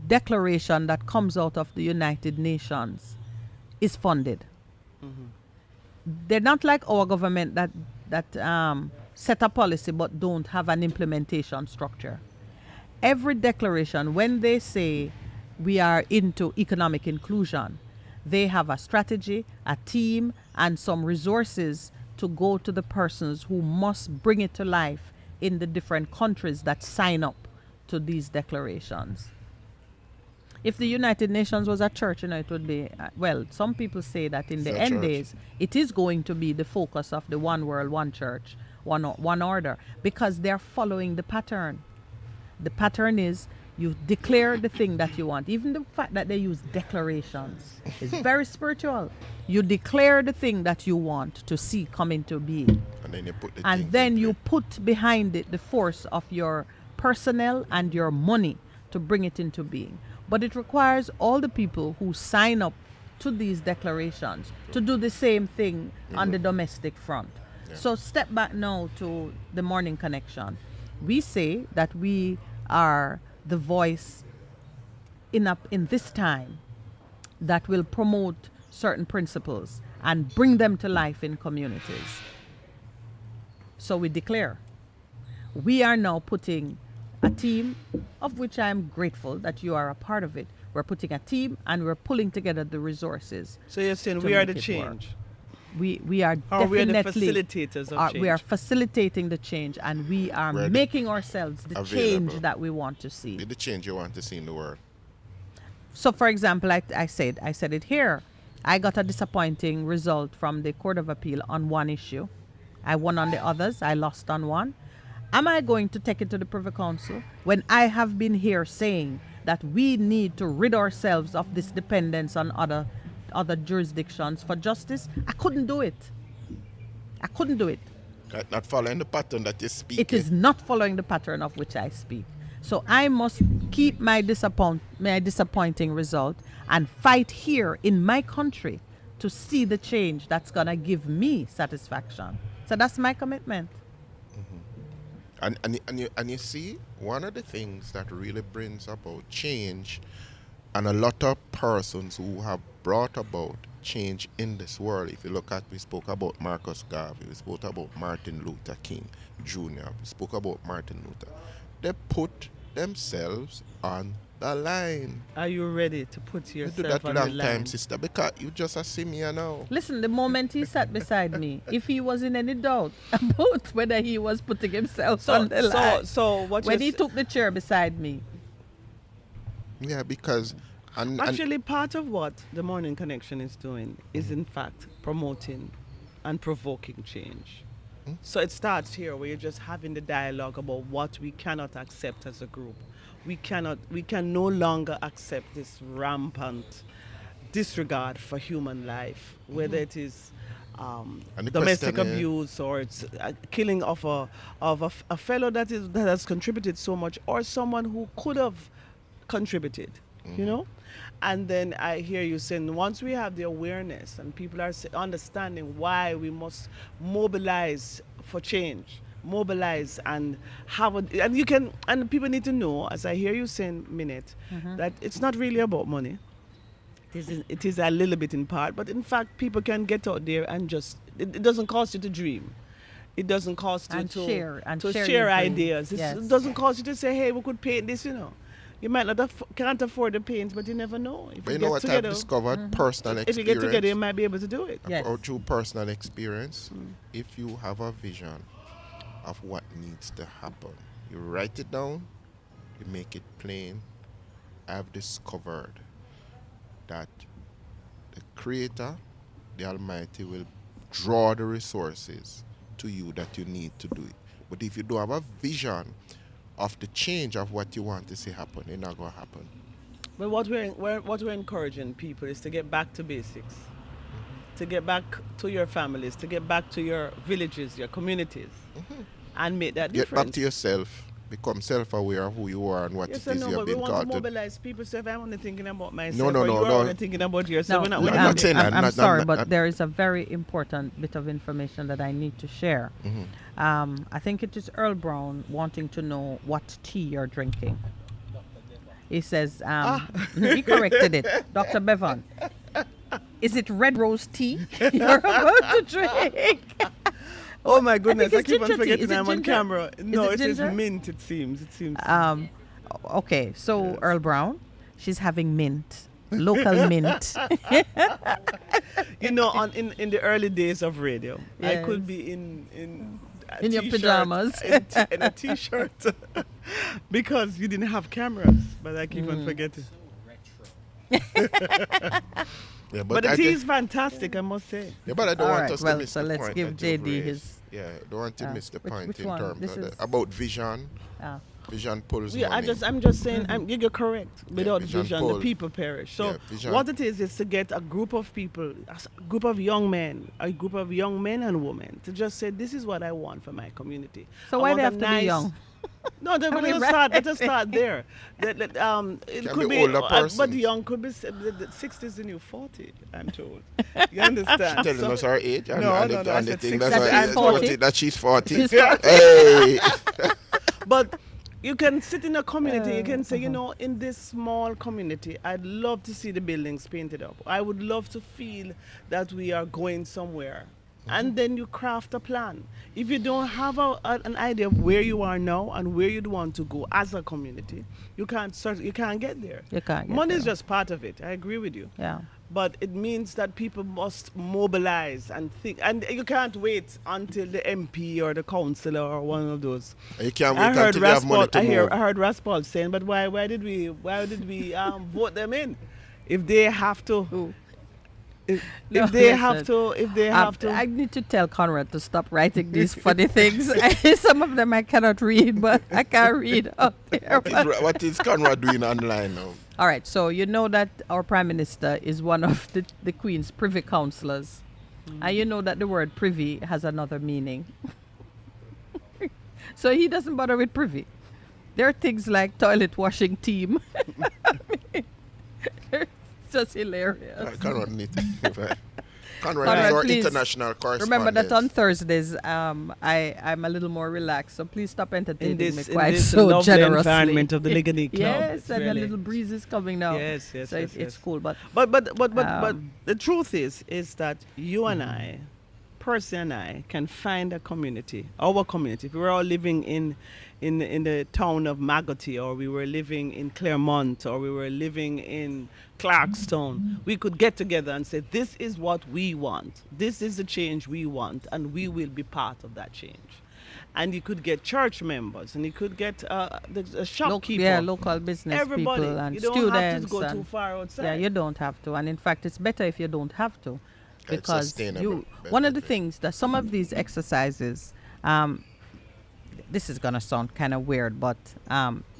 Speaker 1: declaration that comes out of the United Nations is funded. They're not like our government that set a policy but don't have an implementation structure. Every declaration, when they say we are into economic inclusion, they have a strategy, a team, and some resources to go to the persons who must bring it to life in the different countries that sign up to these declarations. If the United Nations was a church, it would be, well, some people say that in
Speaker 2: It's
Speaker 1: the
Speaker 2: a
Speaker 1: end
Speaker 2: church.
Speaker 1: days, it is going to be the focus of the one world, one church, one order, because they're following the pattern. The pattern is you declare the thing that you want. Even the fact that they use declarations is very spiritual. You declare the thing that you want to see come into being.
Speaker 2: And then you put the
Speaker 1: And
Speaker 2: things
Speaker 1: then
Speaker 2: in
Speaker 1: you
Speaker 2: play.
Speaker 1: put behind it the force of your personnel and your money to bring it into being. But it requires all the people who sign up to these declarations to do the same thing on the domestic front. So step back now to the Morning Connection. We say that we are the voice in this time that will promote certain principles and bring them to life in communities. So we declare. We are now putting a team, of which I am grateful that you are a part of it. We're putting a team and we're pulling together the resources.
Speaker 3: So you're saying
Speaker 1: to
Speaker 3: we are
Speaker 1: make
Speaker 3: the
Speaker 1: it work.
Speaker 3: change.
Speaker 1: We are
Speaker 3: Or we are the
Speaker 1: definitely
Speaker 3: facilitators of change.
Speaker 1: we are facilitating the change, and we are
Speaker 2: We're the-
Speaker 1: making ourselves the
Speaker 2: available.
Speaker 1: change that we want to see.
Speaker 2: Be the change you want to see in the world.
Speaker 1: So, for example, I said it here. I got a disappointing result from the Court of Appeal on one issue. I won on the others. I lost on one. Am I going to take it to the Privy Council when I have been here saying that we need to rid ourselves of this dependence on other jurisdictions for justice? I couldn't do it.
Speaker 2: Not following the pattern that you speak.
Speaker 1: It is not following the pattern of which I speak. So I must keep my disappointing result and fight here in my country to see the change that's going to give me satisfaction. So that's my commitment.
Speaker 2: And you see, one of the things that really brings about change, and a lot of persons who have brought about change in this world, if you look at, we spoke about Marcus Garvey, we spoke about Martin Luther King Jr., we spoke about Martin Luther. They put themselves on the line.
Speaker 3: Are you ready to put
Speaker 2: You
Speaker 3: yourself
Speaker 2: do that
Speaker 3: on the
Speaker 2: long time,
Speaker 3: line?
Speaker 2: sister, because you just a see me now.
Speaker 1: Listen, the moment he sat beside me, if he was in any doubt about whether he was putting himself on the line,
Speaker 3: So what
Speaker 1: when
Speaker 3: you're
Speaker 1: he took the chair beside me,
Speaker 2: Yeah, because and
Speaker 3: Actually, part of what the Morning Connection is doing is, in fact, promoting and provoking change. So it starts here, where you're just having the dialogue about what we cannot accept as a group. We can no longer accept this rampant disregard for human life, whether it is
Speaker 2: And the
Speaker 3: domestic
Speaker 2: question is-
Speaker 3: abuse, or it's a killing of a fellow that has contributed so much, or someone who could have contributed, you know. And then I hear you saying, once we have the awareness and people are understanding why we must mobilize for change, mobilize and and people need to know, as I hear you saying, Minute, that it's not really about money. It is a little bit in part, but in fact, people can get out there and just, it doesn't cost you to dream. It doesn't cost you
Speaker 1: And
Speaker 3: to
Speaker 1: share- and
Speaker 3: to
Speaker 1: share
Speaker 3: share
Speaker 1: your dreams.
Speaker 3: ideas.
Speaker 1: Yes.
Speaker 3: It doesn't cost you to say, hey, we could paint this, you know. You might not can't afford the paint, but you never know. If
Speaker 2: but you
Speaker 3: you
Speaker 2: know
Speaker 3: get
Speaker 2: what
Speaker 3: together,
Speaker 2: I've discovered? Personal
Speaker 3: if
Speaker 2: experience.
Speaker 3: you get together, you might be able to do it.
Speaker 1: Yes.
Speaker 2: Or through personal experience, if you have a vision of what needs to happen, you write it down you make it plain. I've discovered that the Creator, the Almighty, will draw the resources to you that you need to do it. But if you don't have a vision of the change of what you want to see happen, it's not going to happen.
Speaker 3: But what we're encouraging people is to get back to basics, to get back to your families, to get back to your villages, your communities, and make that
Speaker 2: Get
Speaker 3: difference.
Speaker 2: back to yourself. Become self-aware of who you are and what
Speaker 3: Yes,
Speaker 2: it
Speaker 3: I
Speaker 2: is
Speaker 3: know,
Speaker 2: you have
Speaker 3: but we
Speaker 2: been
Speaker 3: want to
Speaker 2: called to.
Speaker 3: mobilize people. So if I'm only thinking about myself,
Speaker 2: No,
Speaker 3: or you're
Speaker 2: no.
Speaker 3: only thinking about yourself, we're not
Speaker 2: I'm
Speaker 3: winning.
Speaker 2: not saying that.
Speaker 1: I'm
Speaker 2: Not-
Speaker 1: sorry,
Speaker 2: not-
Speaker 1: but
Speaker 2: not-
Speaker 1: there is a very important bit of information that I need to share. I think it is Earl Brown wanting to know what tea you're drinking. He says, he corrected it, Dr. Bevan. Is it red rose tea you're about to drink?
Speaker 3: Oh my goodness, I
Speaker 1: it's
Speaker 3: keep on
Speaker 1: ginger tea. Is
Speaker 3: forgetting
Speaker 1: it
Speaker 3: I'm on
Speaker 1: ginger?
Speaker 3: camera. No,
Speaker 1: it
Speaker 3: it is
Speaker 1: ginger?
Speaker 3: mint, it seems. It seems.
Speaker 1: Okay, so Earl Brown, she's having mint, local mint.
Speaker 3: You know, in the early days of radio, I
Speaker 1: Yes.
Speaker 3: could be in a
Speaker 1: In your
Speaker 3: t-shirt,
Speaker 1: pajamas.
Speaker 3: in a t-shirt, because you didn't have cameras. But I keep on forgetting.
Speaker 2: Yeah,
Speaker 3: But the
Speaker 2: I
Speaker 3: tea
Speaker 2: just-
Speaker 3: is fantastic, I must say.
Speaker 2: Yeah, but I don't
Speaker 1: All
Speaker 2: want
Speaker 1: right,
Speaker 2: us
Speaker 1: well,
Speaker 2: to miss
Speaker 1: so
Speaker 2: the
Speaker 1: let's
Speaker 2: point
Speaker 1: give
Speaker 2: that you've
Speaker 1: JD
Speaker 2: raised.
Speaker 1: his-
Speaker 2: Yeah, I don't want to miss the point
Speaker 1: which
Speaker 2: in
Speaker 1: one?
Speaker 2: terms
Speaker 1: This
Speaker 2: of
Speaker 1: is-
Speaker 2: about vision.
Speaker 1: Ah.
Speaker 2: Vision pulls
Speaker 3: Yeah,
Speaker 2: money.
Speaker 3: I'm just saying, you're correct. Without
Speaker 2: vision
Speaker 3: vision,
Speaker 2: pull.
Speaker 3: the people perish. So
Speaker 2: Yeah, vision.
Speaker 3: what it is to get a group of people, a group of young men, a group of young men and women, to just say, this is what I want for my community.
Speaker 1: So
Speaker 3: I
Speaker 1: why
Speaker 3: want
Speaker 1: they
Speaker 3: a
Speaker 1: have to be
Speaker 3: nice-
Speaker 1: young?
Speaker 3: No,
Speaker 1: Are we
Speaker 3: let us start there. It
Speaker 2: Can
Speaker 3: could
Speaker 2: be
Speaker 3: be,
Speaker 2: older
Speaker 3: but
Speaker 2: persons.
Speaker 3: the young could be, the 60 is the new 40, I'm told. You understand?
Speaker 2: Telling
Speaker 3: So-
Speaker 2: us her age and,
Speaker 3: No,
Speaker 2: and,
Speaker 3: no,
Speaker 2: the,
Speaker 3: no, I
Speaker 2: and the
Speaker 3: said
Speaker 2: thing
Speaker 3: 60.
Speaker 2: that's
Speaker 1: That she's 40.
Speaker 2: that she's 40.
Speaker 1: She's 40.
Speaker 2: Hey!
Speaker 3: But you can sit in a community, you can say, you know, in this small community, I'd love to see the buildings painted up. I would love to feel that we are going somewhere. And then you craft a plan. If you don't have an idea of where you are now and where you'd want to go as a community, you can't get there.
Speaker 1: You can't get
Speaker 3: Money is
Speaker 1: there.
Speaker 3: just part of it. I agree with you.
Speaker 1: Yeah.
Speaker 3: But it means that people must mobilize and think. And you can't wait until the MP or the councillor or one of those.
Speaker 2: You can't
Speaker 3: I
Speaker 2: wait
Speaker 3: heard
Speaker 2: until you have money
Speaker 3: Raspal.
Speaker 2: to move.
Speaker 3: I heard Raspal saying, but why did we vote them in if they have to?
Speaker 1: Who?
Speaker 3: If
Speaker 1: No,
Speaker 3: they
Speaker 1: listen.
Speaker 3: have to, if they have to.
Speaker 1: I need to tell Conrad to stop writing these funny things. Some of them I cannot read, but I can read up there.
Speaker 2: What is Conrad doing online now?
Speaker 1: All right, so you know that our Prime Minister is one of the Queen's privy councillors. And you know that the word privy has another meaning. So he doesn't bother with privy. There are things like toilet washing team. It's just hilarious.
Speaker 2: Conrad need Conrad
Speaker 1: Conrad,
Speaker 2: is our
Speaker 1: please
Speaker 2: international correspondent.
Speaker 1: Remember that on Thursdays, I'm a little more relaxed, so please stop entertaining me
Speaker 3: in
Speaker 1: quite
Speaker 3: this
Speaker 1: so
Speaker 3: lovely
Speaker 1: generously.
Speaker 3: environment of the Ligani Club.
Speaker 1: Yes,
Speaker 3: It's
Speaker 1: and
Speaker 3: really-
Speaker 1: a little breeze is coming now.
Speaker 3: Yes, yes,
Speaker 1: so
Speaker 3: yes,
Speaker 1: it's
Speaker 3: yes.
Speaker 1: cool. But
Speaker 3: But the truth is that you and
Speaker 1: Mm-hmm.
Speaker 3: I, Percy and I, can find a community, our community. If we were all living in the town of Magotty, or we were living in Claremont, or we were living in Clarkstone, we could get together and say, this is what we want. This is the change we want, and we will be part of that change. And you could get church members, and you could get a shopkeeper.
Speaker 1: local business
Speaker 3: Everybody.
Speaker 1: people and
Speaker 3: You don't
Speaker 1: students.
Speaker 3: have to go
Speaker 1: and
Speaker 3: too far outside.
Speaker 1: Yeah, you don't have to. And in fact, it's better if you don't have to.
Speaker 2: It's
Speaker 1: Because
Speaker 2: sustainable.
Speaker 1: one of the
Speaker 2: Better.
Speaker 1: things that some of these exercises, this is going to sound kind of weird, but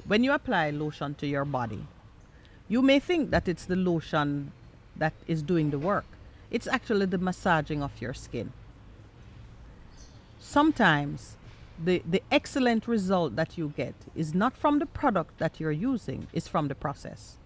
Speaker 1: when you apply lotion to your body, you may think that it's the lotion that is doing the work. It's actually the massaging of your skin. Sometimes the excellent result that you get is not from the product that you're using, it's from the process.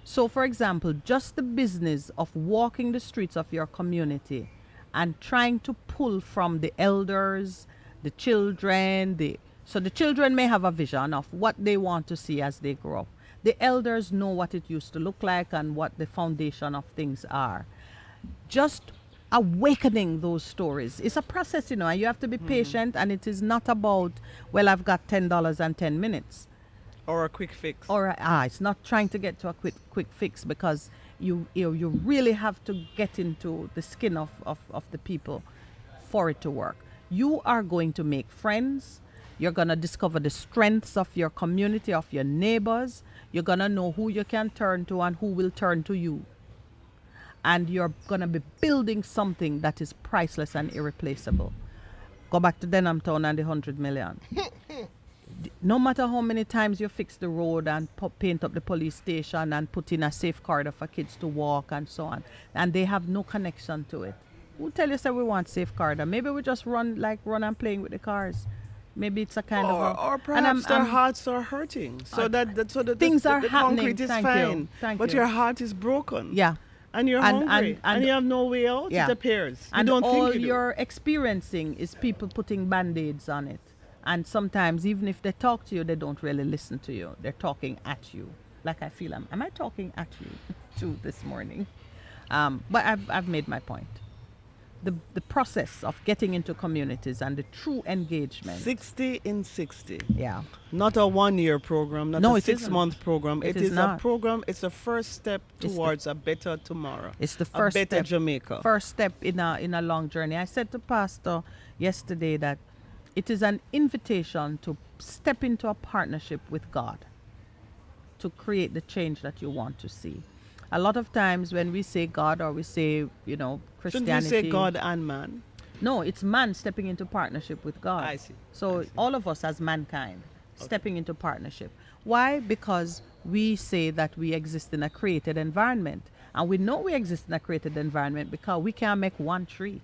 Speaker 1: So, for example, just the business of walking the streets of your community and trying to pull from the elders, the children, so the children may have a vision of what they want to see as they grow up. The elders know what it used to look like and what the foundation of things are. Just awakening those stories. It's a process, and you have to be patient, and it is not about, well, I've got $10 and 10 minutes.
Speaker 3: Or a quick fix.
Speaker 1: Or it's not trying to get to a quick fix, because you really have to get into the skin of the people for it to work. You are going to make friends. You're going to discover the strengths of your community, of your neighbors. You're going to know who you can turn to and who will turn to you. And you're going to be building something that is priceless and irreplaceable. Go back to Denham Town and the 100 million. No matter how many times you fix the road and paint up the police station and put in a safe corridor for kids to walk and so on, and they have no connection to it. Who tell you say we want safe corridor? Maybe we just run and playing with the cars. Maybe it's a kind of a,
Speaker 3: or perhaps their hearts are hurting, so that
Speaker 1: things
Speaker 3: the,
Speaker 1: are
Speaker 3: the
Speaker 1: happening.
Speaker 3: concrete is
Speaker 1: Thank
Speaker 3: fine,
Speaker 1: you. Thank
Speaker 3: but
Speaker 1: you.
Speaker 3: your heart is broken.
Speaker 1: Yeah.
Speaker 3: And you're hungry, and you have no way out.
Speaker 1: Yeah.
Speaker 3: It appears. You
Speaker 1: And
Speaker 3: don't
Speaker 1: all
Speaker 3: think you do.
Speaker 1: you're experiencing is people putting band-aids on it. And sometimes, even if they talk to you, they don't really listen to you. They're talking at you. Like I feel, am I talking at you too this morning? But I've made my point. The process of getting into communities and the true engagement.
Speaker 3: 60 in 60.
Speaker 1: Yeah.
Speaker 3: Not a 1-year program, not
Speaker 1: No,
Speaker 3: a
Speaker 1: it isn't.
Speaker 3: 6-month program.
Speaker 1: It
Speaker 3: It
Speaker 1: is
Speaker 3: is
Speaker 1: not.
Speaker 3: a program. It's a first step
Speaker 1: It's the-
Speaker 3: towards a better tomorrow.
Speaker 1: It's the first
Speaker 3: a better
Speaker 1: step.
Speaker 3: Jamaica.
Speaker 1: First step in a long journey. I said to Pastor yesterday that it is an invitation to step into a partnership with God to create the change that you want to see. A lot of times when we say God or we say,
Speaker 3: Shouldn't
Speaker 1: Christianity.
Speaker 3: we say God and man?
Speaker 1: No, it's man stepping into partnership with God.
Speaker 3: I see.
Speaker 1: So
Speaker 3: I see.
Speaker 1: all of us as mankind stepping into partnership. Why? Because we say that we exist in a created environment. And we know we exist in a created environment because we can't make one tree.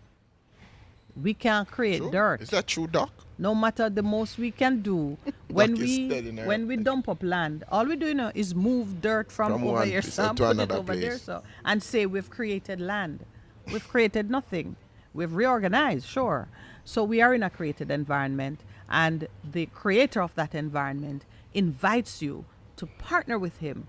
Speaker 1: We can't create
Speaker 2: True?
Speaker 1: dirt.
Speaker 2: Is that true, Doc?
Speaker 1: No matter the most we can do, when
Speaker 2: Doc is dead in
Speaker 1: when we dump up land, all we do is move dirt from over
Speaker 2: one
Speaker 1: here
Speaker 2: place
Speaker 1: so and
Speaker 2: to
Speaker 1: put it
Speaker 2: another
Speaker 1: over there
Speaker 2: place.
Speaker 1: so and say we've created land. We've created nothing. We've reorganized, sure. So we are in a created environment, and the creator of that environment invites you to partner with him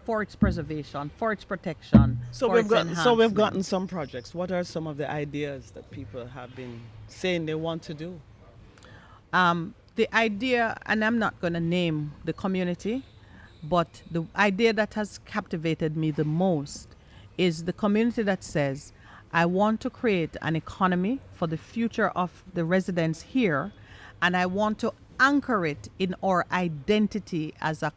Speaker 1: for its preservation, for its protection,
Speaker 3: So
Speaker 1: for
Speaker 3: we've
Speaker 1: its
Speaker 3: gotten
Speaker 1: enhancement.
Speaker 3: some projects. What are some of the ideas that people have been saying they want to do?
Speaker 1: The idea, and I'm not going to name the community, but the idea that has captivated me the most is the community that says, I want to create an economy for the future of the residents here, and I want to anchor it in our identity as a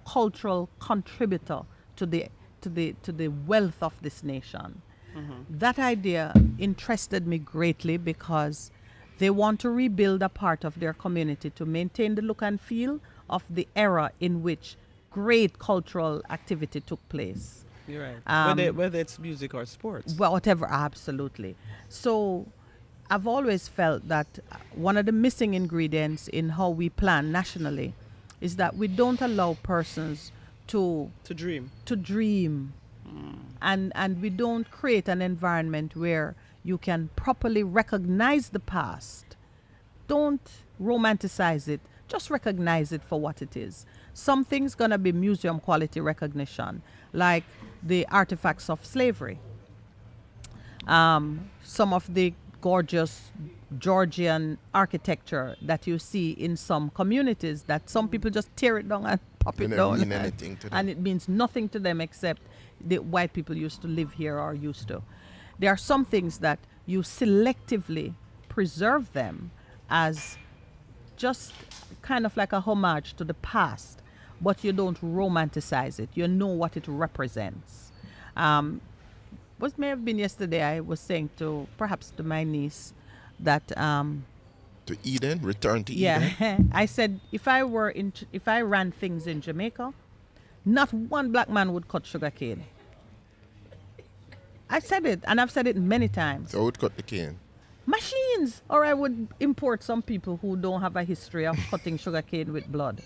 Speaker 1: cultural contributor to the wealth of this nation. That idea interested me greatly because they want to rebuild a part of their community to maintain the look and feel of the era in which great cultural activity took place.
Speaker 3: You're right.
Speaker 1: Um,
Speaker 3: Whether it's music or sports.
Speaker 1: Well, whatever, absolutely. So I've always felt that one of the missing ingredients in how we plan nationally is that we don't allow persons to
Speaker 3: To dream.
Speaker 1: dream, and we don't create an environment where you can properly recognize the past. Don't romanticize it, just recognize it for what it is. Something's going to be museum quality recognition, like the artifacts of slavery. Some of the gorgeous Georgian architecture that you see in some communities that some people just tear it down and pop it
Speaker 2: It
Speaker 1: down.
Speaker 2: doesn't mean anything to them.
Speaker 1: And it means nothing to them except the white people used to live here or used to. There are some things that you selectively preserve them as just kind of like a homage to the past, but you don't romanticize it. You know what it represents. What may have been yesterday, I was saying to perhaps to my niece that
Speaker 2: To Eden, return to Eden.
Speaker 1: yeah, I said if I ran things in Jamaica, not one black man would cut sugarcane. I said it, and I've said it many times.
Speaker 2: So I would cut the cane.
Speaker 1: Machines, or I would import some people who don't have a history of cutting sugarcane with blood.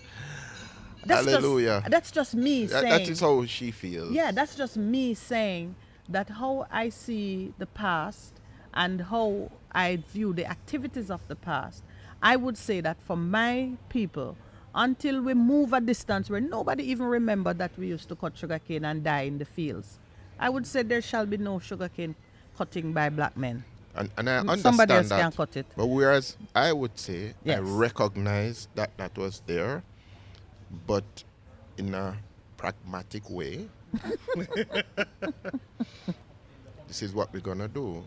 Speaker 2: Hallelujah.
Speaker 1: That's just me saying.
Speaker 2: That is how she feels.
Speaker 1: Yeah, that's just me saying that how I see the past and how I view the activities of the past. I would say that for my people, until we move a distance where nobody even remember that we used to cut sugarcane and die in the fields, I would say there shall be no sugarcane cutting by black men.
Speaker 2: And I understand
Speaker 1: Somebody else
Speaker 2: that.
Speaker 1: can cut it.
Speaker 2: But whereas I would say
Speaker 1: Yes.
Speaker 2: I recognize that that was there, but in a pragmatic way, this is what we're gonna do.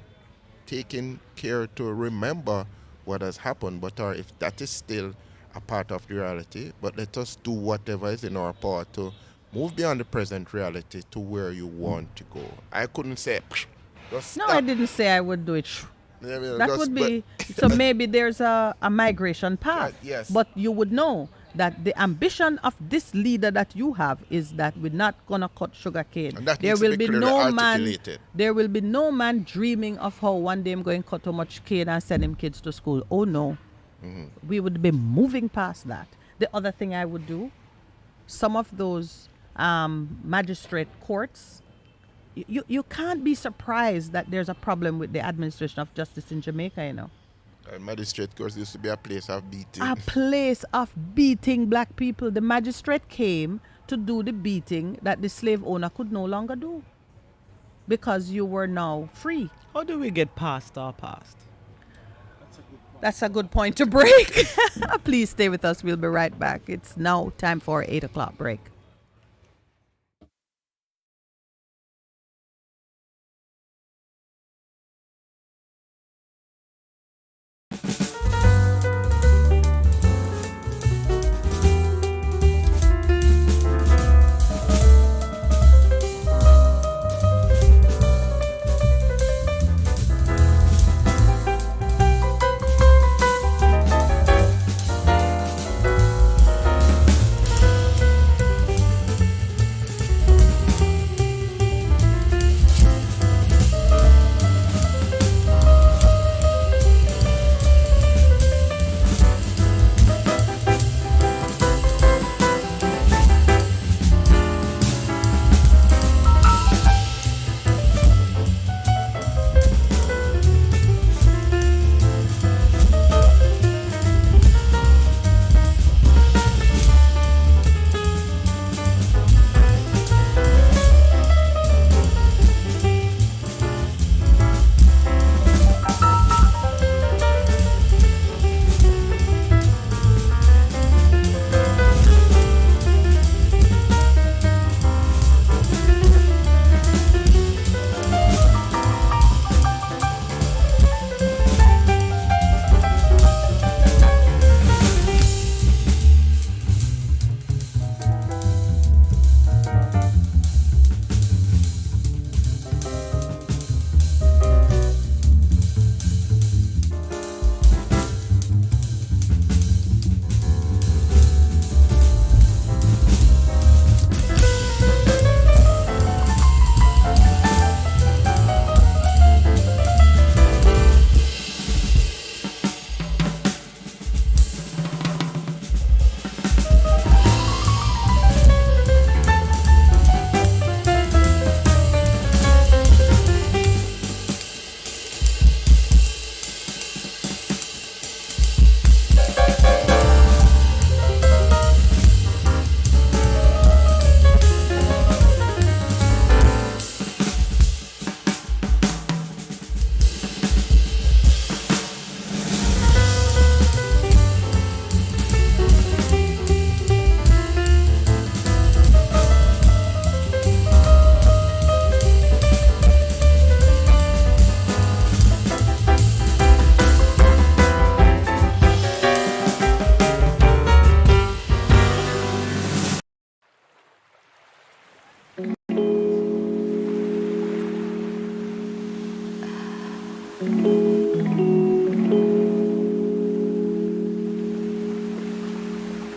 Speaker 2: Taking care to remember what has happened, but if that is still a part of the reality, but let us do whatever is in our power to move beyond the present reality to where you want to go. I couldn't say, just
Speaker 1: No,
Speaker 2: stop.
Speaker 1: I didn't say I would do it.
Speaker 2: Yeah, I mean,
Speaker 1: That
Speaker 2: just-
Speaker 1: would
Speaker 2: but-
Speaker 1: be so maybe there's a migration path.
Speaker 2: yes.
Speaker 1: But you would know that the ambition of this leader that you have is that we're not gonna cut sugar cane.
Speaker 2: And that
Speaker 1: There
Speaker 2: needs to
Speaker 1: will
Speaker 2: be
Speaker 1: be
Speaker 2: clearly
Speaker 1: no man
Speaker 2: articulated.
Speaker 1: there will be no man dreaming of how one day I'm going to cut how much cane and send him kids to school. Oh no. We would be moving past that. The other thing I would do, some of those magistrate courts, you can't be surprised that there's a problem with the administration of justice in Jamaica, you know.
Speaker 2: Magistrate courts used to be a place of beating.
Speaker 1: A place of beating black people. The magistrate came to do the beating that the slave owner could no longer do because you were now free.
Speaker 3: How do we get past our past?
Speaker 1: That's a good point to break. Please stay with us. We'll be right back. It's now time for 8 o'clock break.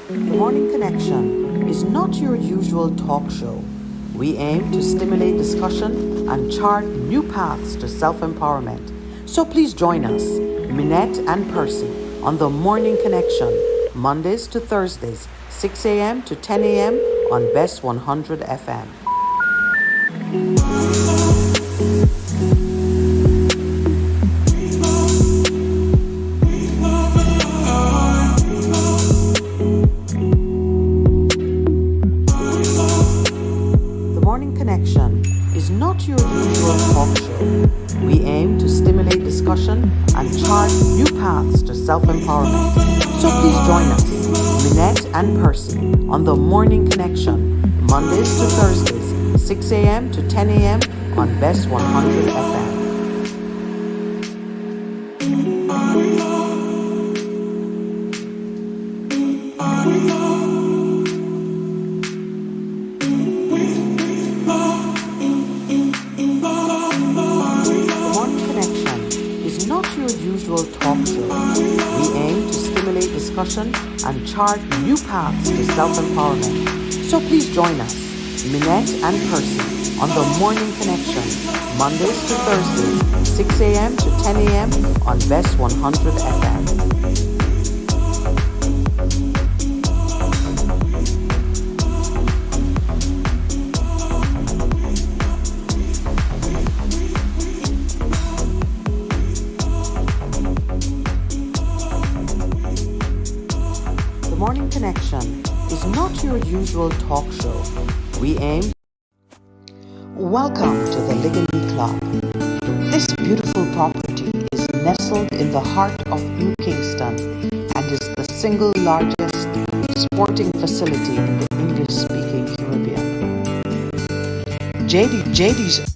Speaker 4: The Morning Connection is not your usual talk show. We aim to stimulate discussion and chart new paths to self-empowerment. So please join us, Minette and Percy, on The Morning Connection, Mondays to Thursdays, 6 a.m. to 10 a.m. on Best 100 FM. The Morning Connection is not your usual talk show. We aim to stimulate discussion and chart new paths to self-empowerment. So please join us, Minette and Percy, on The Morning Connection, Mondays to Thursdays, 6 a.m. to 10 a.m. on Best 100 FM. discussion and chart new paths to self-empowerment. So please join us, Minette and Percy, on the Morning Connection, Mondays to Thursdays, 6 a.m. to 10 a.m. on Best 100 FM. The Morning Connection is not your usual talk show. We aim. Welcome to the Ligony Club. This beautiful property is nestled in the heart of New Kingston and is the single largest sporting facility in the English-speaking Caribbean. JD's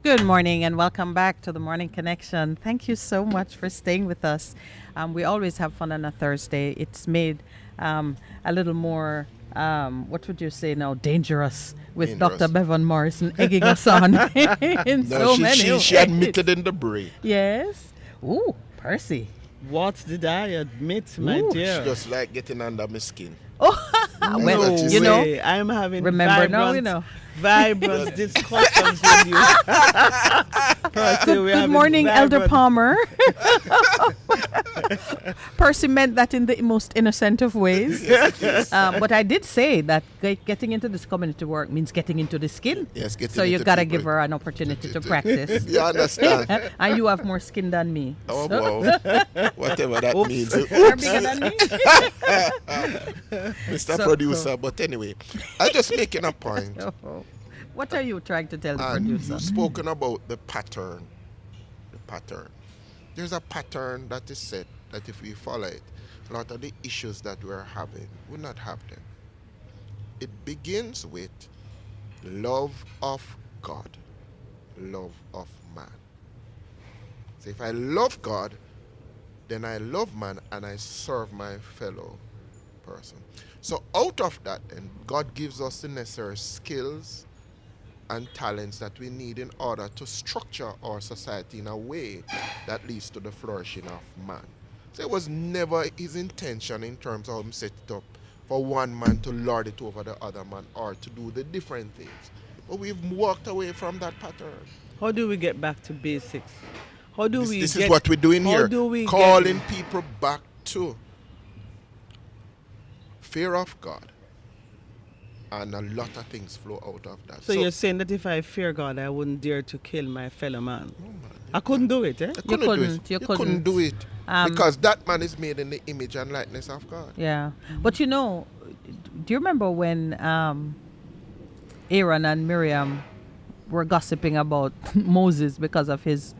Speaker 1: Good morning and welcome back to the Morning Connection. Thank you so much for staying with us. We always have fun on a Thursday. It's made a little more, what would you say now, dangerous with
Speaker 2: Dangerous.
Speaker 1: Dr. Bevan Morrison egging us on in so
Speaker 2: No,
Speaker 1: many
Speaker 2: she
Speaker 1: ways.
Speaker 2: admitted in the break.
Speaker 1: Yes. Ooh, Percy.
Speaker 3: What did I admit, my
Speaker 1: Ooh,
Speaker 3: dear?
Speaker 2: She just like getting under my skin.
Speaker 1: Oh,
Speaker 2: No
Speaker 1: well,
Speaker 2: way.
Speaker 1: you know,
Speaker 3: I'm having
Speaker 1: remember
Speaker 3: vibrant,
Speaker 1: now, you know.
Speaker 3: vibrant discussions with you. Percy, we're
Speaker 1: Good
Speaker 3: having
Speaker 1: morning, Elder
Speaker 3: vibrant-
Speaker 1: Palmer. Percy meant that in the most innocent of ways. But I did say that getting into this community work means getting into the skin.
Speaker 2: Yes, getting
Speaker 1: So you
Speaker 2: into
Speaker 1: gotta
Speaker 2: people.
Speaker 1: give her an opportunity to practice.
Speaker 2: You understand?
Speaker 1: And you have more skin than me.
Speaker 2: Oh, wow. Whatever that means.
Speaker 1: You're bigger than me.
Speaker 2: Mr.
Speaker 1: So-
Speaker 2: Producer. But anyway, I'm just making a point.
Speaker 1: Oh. What are you trying to tell the
Speaker 2: And
Speaker 1: producer?
Speaker 2: you've spoken about the pattern. The pattern. There's a pattern that is set that if we follow it, a lot of the issues that we're having will not have them. It begins with love of God, love of man. So if I love God, then I love man and I serve my fellow person. So out of that, then God gives us the necessary skills and talents that we need in order to structure our society in a way that leads to the flourishing of man. So it was never his intention in terms of how he set it up for one man to lord it over the other man or to do the different things. But we've walked away from that pattern.
Speaker 3: How do we get back to basics? How do we
Speaker 2: This
Speaker 3: get,
Speaker 2: is what we're doing
Speaker 3: how
Speaker 2: here.
Speaker 3: do we get-
Speaker 2: Calling people back to fear of God. And a lot of things flow out of that.
Speaker 3: So you're saying that if I fear God, I wouldn't dare to kill my fellow man? I couldn't do it, eh?
Speaker 2: You couldn't do
Speaker 1: couldn't,
Speaker 2: it.
Speaker 1: you
Speaker 2: couldn't do it.
Speaker 1: Um,
Speaker 2: Because that man is made in the image and likeness of God.
Speaker 1: Yeah. But you know, do you remember when Aaron and Miriam were gossiping about Moses because of his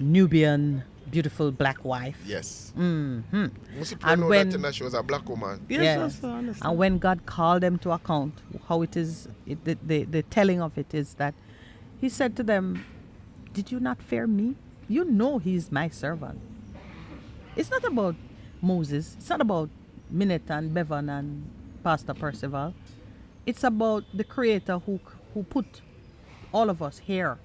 Speaker 1: Nubian beautiful black wife?
Speaker 2: Yes.
Speaker 1: Mm-hmm.
Speaker 2: Most people
Speaker 1: And
Speaker 2: know
Speaker 1: when-
Speaker 2: that she was a black woman.
Speaker 3: Yes, I understand.
Speaker 1: And when God called them to account, how it is, the telling of it is that he said to them, did you not fear me? You know he's my servant. It's not about Moses. It's not about Minette and Bevan and Pastor Percival. It's about the Creator who put all of us here.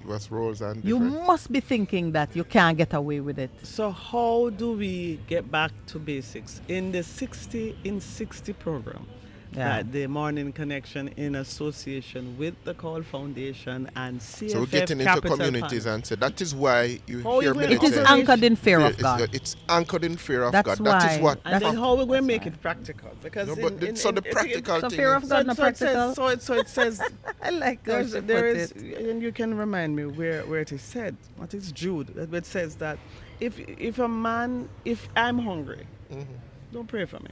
Speaker 2: It was roles and
Speaker 1: You
Speaker 2: different.
Speaker 1: must be thinking that you can't get away with it.
Speaker 3: So how do we get back to basics? In the 60 in 60 program, that the Morning Connection in association with the Call Foundation and CFF
Speaker 2: So we're getting into
Speaker 3: Capital
Speaker 2: communities
Speaker 3: Fund.
Speaker 2: and say that is why you
Speaker 3: How
Speaker 2: hear
Speaker 3: we will
Speaker 2: me
Speaker 1: It is
Speaker 3: say-
Speaker 1: anchored in fear of
Speaker 2: it's,
Speaker 1: God.
Speaker 2: It's anchored in fear of
Speaker 1: That's
Speaker 2: God. That is
Speaker 1: why-
Speaker 2: what.
Speaker 3: And then how we're going to make
Speaker 1: That's
Speaker 3: it practical? Because
Speaker 2: No, but so the practical
Speaker 1: So
Speaker 2: thing
Speaker 1: fear
Speaker 2: is-
Speaker 1: of God, not practical.
Speaker 3: So it says
Speaker 1: I like how
Speaker 3: There's,
Speaker 1: she
Speaker 3: there
Speaker 1: put
Speaker 3: is,
Speaker 1: it.
Speaker 3: and you can remind me where it is said. What is Jude? That it says that if I'm hungry, don't pray for me.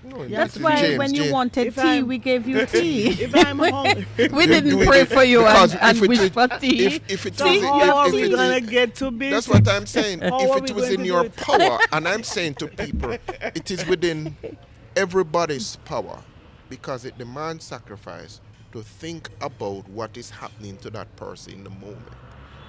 Speaker 2: No,
Speaker 1: That's
Speaker 2: it's
Speaker 1: why
Speaker 2: James,
Speaker 1: when you
Speaker 2: James.
Speaker 1: wanted
Speaker 3: If
Speaker 1: tea,
Speaker 3: I'm-
Speaker 1: we gave you tea.
Speaker 3: If I'm hungry,
Speaker 1: We didn't
Speaker 2: do it
Speaker 1: pray for you
Speaker 2: because
Speaker 1: and
Speaker 2: if it
Speaker 1: wish
Speaker 2: is-
Speaker 1: for tea.
Speaker 2: if it
Speaker 3: so
Speaker 2: is-
Speaker 3: how are
Speaker 2: if
Speaker 3: we
Speaker 2: it
Speaker 3: gonna
Speaker 2: is-
Speaker 3: get to basics?
Speaker 2: That's what I'm saying.
Speaker 3: How
Speaker 2: If
Speaker 3: are
Speaker 2: it
Speaker 3: we
Speaker 2: was
Speaker 3: going
Speaker 2: in
Speaker 3: to
Speaker 2: your
Speaker 3: do it?
Speaker 2: power, and I'm saying to people, it is within everybody's power because it demands sacrifice to think about what is happening to that person in the moment.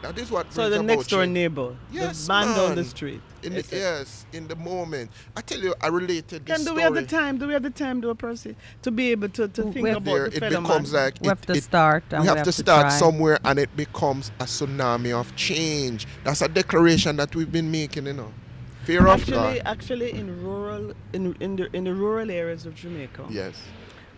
Speaker 2: That is what
Speaker 3: So
Speaker 2: brings
Speaker 3: the
Speaker 2: about
Speaker 3: next door
Speaker 2: change.
Speaker 3: neighbor,
Speaker 2: Yes,
Speaker 3: the man down the
Speaker 2: man.
Speaker 3: street.
Speaker 2: In the,
Speaker 3: Yes, sir.
Speaker 2: yes, in the moment. I tell you, I related this
Speaker 3: Do
Speaker 2: story.
Speaker 3: we have the time? Do we have the time, do a person, to be able to think
Speaker 1: We have-
Speaker 3: about
Speaker 2: There,
Speaker 3: the
Speaker 2: it
Speaker 3: fellow
Speaker 2: becomes
Speaker 3: man?
Speaker 2: like
Speaker 1: We have to
Speaker 2: it,
Speaker 1: start. And
Speaker 2: we have to start
Speaker 1: try.
Speaker 2: somewhere, and it becomes a tsunami of change. That's a declaration that we've been making, you know. Fear of God.
Speaker 3: Actually, in the rural areas of Jamaica,
Speaker 2: Yes.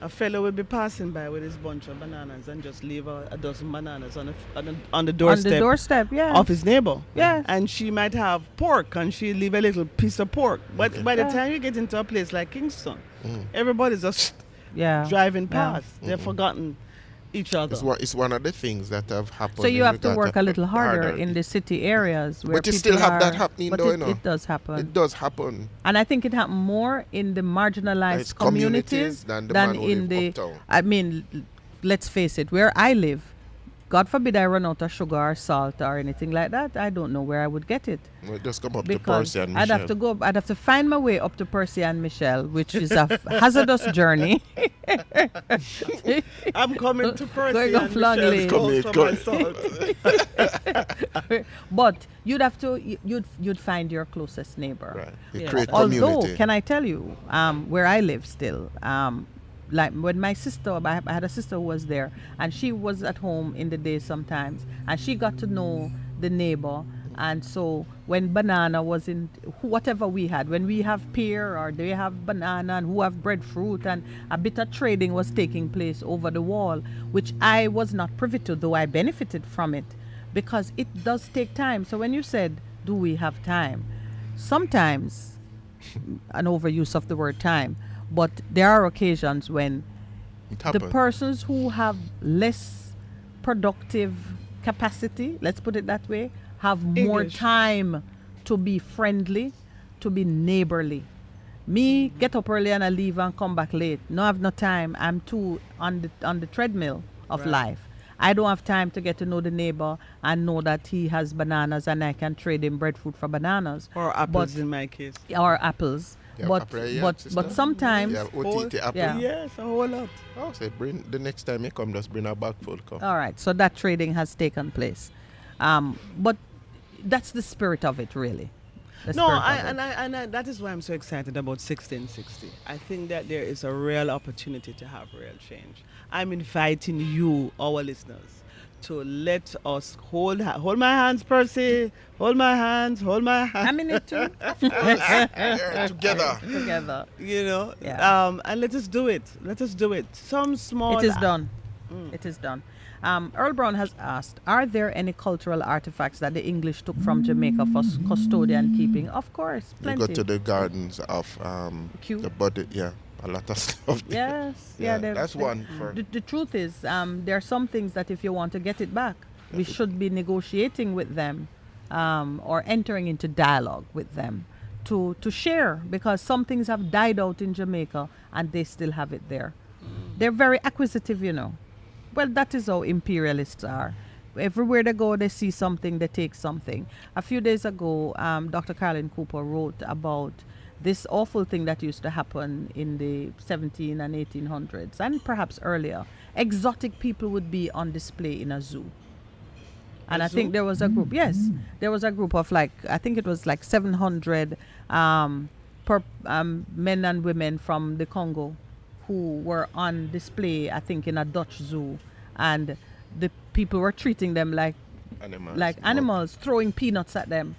Speaker 3: a fellow will be passing by with his bunch of bananas and just leave a dozen bananas on the doorstep,
Speaker 1: On the doorstep, yeah.
Speaker 3: of his neighbor.
Speaker 1: Yes.
Speaker 3: And she might have pork and she leave a little piece of pork. But
Speaker 2: Okay.
Speaker 3: by the
Speaker 1: Yeah.
Speaker 3: time you get into a place like Kingston, everybody's just
Speaker 1: Yeah.
Speaker 3: driving
Speaker 1: Yeah.
Speaker 3: past. They've forgotten each other.
Speaker 2: It's one of the things that have happened.
Speaker 1: So you
Speaker 2: in
Speaker 1: have to
Speaker 2: regard
Speaker 1: work a little harder in
Speaker 2: it,
Speaker 1: the city areas where
Speaker 2: But you
Speaker 1: people
Speaker 2: still have that
Speaker 1: are-
Speaker 2: happening
Speaker 1: but
Speaker 2: though,
Speaker 1: it,
Speaker 2: you know.
Speaker 1: it does happen.
Speaker 2: It does happen.
Speaker 1: And I think it happened more in the marginalized
Speaker 2: It's communities
Speaker 1: communities
Speaker 2: than the man who
Speaker 1: in
Speaker 2: live
Speaker 1: the.
Speaker 2: uptown.
Speaker 1: I mean, let's face it. Where I live, God forbid I run out of sugar or salt or anything like that, I don't know where I would get it.
Speaker 2: Well, just come up to
Speaker 1: Because
Speaker 2: Percy and
Speaker 1: I'd have to
Speaker 2: Michelle.
Speaker 1: go. I'd have to find my way up to Percy and Michelle, which is a hazardous journey.
Speaker 3: I'm coming to Percy
Speaker 1: Going
Speaker 3: and
Speaker 1: up Long
Speaker 3: Michelle's
Speaker 1: Lane.
Speaker 3: goes
Speaker 2: Come
Speaker 3: for
Speaker 2: here,
Speaker 3: my salt.
Speaker 1: But you'd have to. You'd find your closest neighbor.
Speaker 2: Right. You
Speaker 3: Yeah.
Speaker 2: create
Speaker 1: Although,
Speaker 2: community.
Speaker 1: can I tell you, where I live still, like when my sister, I had a sister who was there, and she was at home in the day sometimes, and she got to know the neighbor. And so when banana was in whatever we had, when we have pear or they have banana and who have breadfruit, and a bit of trading was taking place over the wall, which I was not privy to, though I benefited from it, because it does take time. So when you said, do we have time? Sometimes, an overuse of the word time, but there are occasions when
Speaker 2: It
Speaker 1: the
Speaker 2: happens.
Speaker 1: persons who have less productive capacity, let's put it that way, have more
Speaker 3: English.
Speaker 1: time to be friendly, to be neighborly. Me get up early and I leave and come back late. No, I have no time. I'm too on the treadmill of
Speaker 3: Right.
Speaker 1: life. I don't have time to get to know the neighbor and know that he has bananas and I can trade him breadfruit for bananas
Speaker 3: Or apples
Speaker 1: But-
Speaker 3: in my case.
Speaker 1: or apples.
Speaker 2: You have
Speaker 1: But
Speaker 2: apple here,
Speaker 1: but
Speaker 2: sister?
Speaker 1: sometimes
Speaker 2: Yeah, OTT apple.
Speaker 1: Yeah.
Speaker 3: Yes, a whole lot.
Speaker 2: Oh, say bring the next time you come, just bring a bag full. Come.
Speaker 1: all right, so that trading has taken place. But that's the spirit of it, really. The
Speaker 3: No,
Speaker 1: spirit of it.
Speaker 3: and that is why I'm so excited about 1660. I think that there is a real opportunity to have real change. I'm inviting you, our listeners, to let us hold my hands, Percy. Hold my hands. Hold my hands.
Speaker 1: I'm in it too.
Speaker 2: Yeah, together.
Speaker 1: Together.
Speaker 3: You know,
Speaker 1: Yeah.
Speaker 3: and let us do it. Let us do it. Some small.
Speaker 1: It is done. It is done. Earl Brown has asked, are there any cultural artifacts that the English took from Jamaica for custodian keeping? Of course,
Speaker 2: You go
Speaker 1: plenty.
Speaker 2: to the gardens of
Speaker 1: Kew.
Speaker 2: the body. Yeah, a lot of stuff. there.
Speaker 1: Yes, yeah.
Speaker 2: That's one for.
Speaker 1: The truth is, there are some things that if you want to get it back, we should be negotiating with them or entering into dialogue with them to share, because some things have died out in Jamaica and they still have it there. They're very acquisitive, you know. Well, that is how imperialists are. Everywhere they go, they see something, they take something. A few days ago, Dr. Carolyn Cooper wrote about this awful thing that used to happen in the 17 and 1800s, and perhaps earlier. Exotic people would be on display in a zoo. And I think there was a group, yes, there was a group of I think it was 700 men and women from the Congo who were on display, I think, in a Dutch zoo, and the people were treating them like animals, throwing peanuts at them.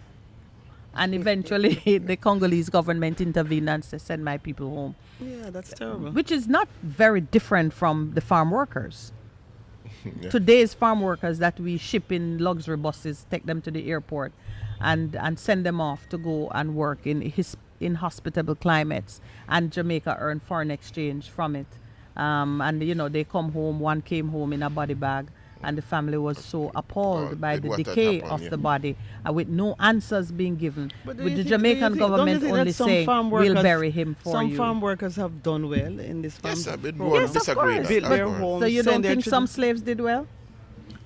Speaker 1: And eventually, the Congolese government intervened and said, "Send my people home,"
Speaker 3: Yeah, that's terrible.
Speaker 1: which is not very different from the farm workers.
Speaker 2: Yeah.
Speaker 1: Today's farm workers that we ship in luxury buses, take them to the airport, and send them off to go and work in inhospitable climates, and Jamaica earn foreign exchange from it. And they come home. One came home in a body bag, and the family was so appalled by
Speaker 2: with
Speaker 1: the
Speaker 2: what had
Speaker 1: decay
Speaker 2: happened,
Speaker 1: of
Speaker 2: yeah.
Speaker 1: the body, with no answers being given,
Speaker 3: But do
Speaker 1: with
Speaker 3: you
Speaker 1: the
Speaker 3: think- do you
Speaker 1: Jamaican
Speaker 3: think- don't you
Speaker 1: government
Speaker 3: think that
Speaker 1: only
Speaker 3: some
Speaker 1: saying,
Speaker 3: farm
Speaker 1: "We'll
Speaker 3: workers-
Speaker 1: bury him for
Speaker 3: Some
Speaker 1: you."
Speaker 3: farm workers have done well in this farm.
Speaker 2: Yes, I mean,
Speaker 3: program.
Speaker 1: Yes, of
Speaker 2: disagree.
Speaker 1: course.
Speaker 2: That,
Speaker 3: Build
Speaker 2: of
Speaker 3: their
Speaker 2: course.
Speaker 3: homes.
Speaker 1: So you
Speaker 3: send
Speaker 1: don't
Speaker 3: their
Speaker 1: think some
Speaker 3: children-
Speaker 1: slaves did well?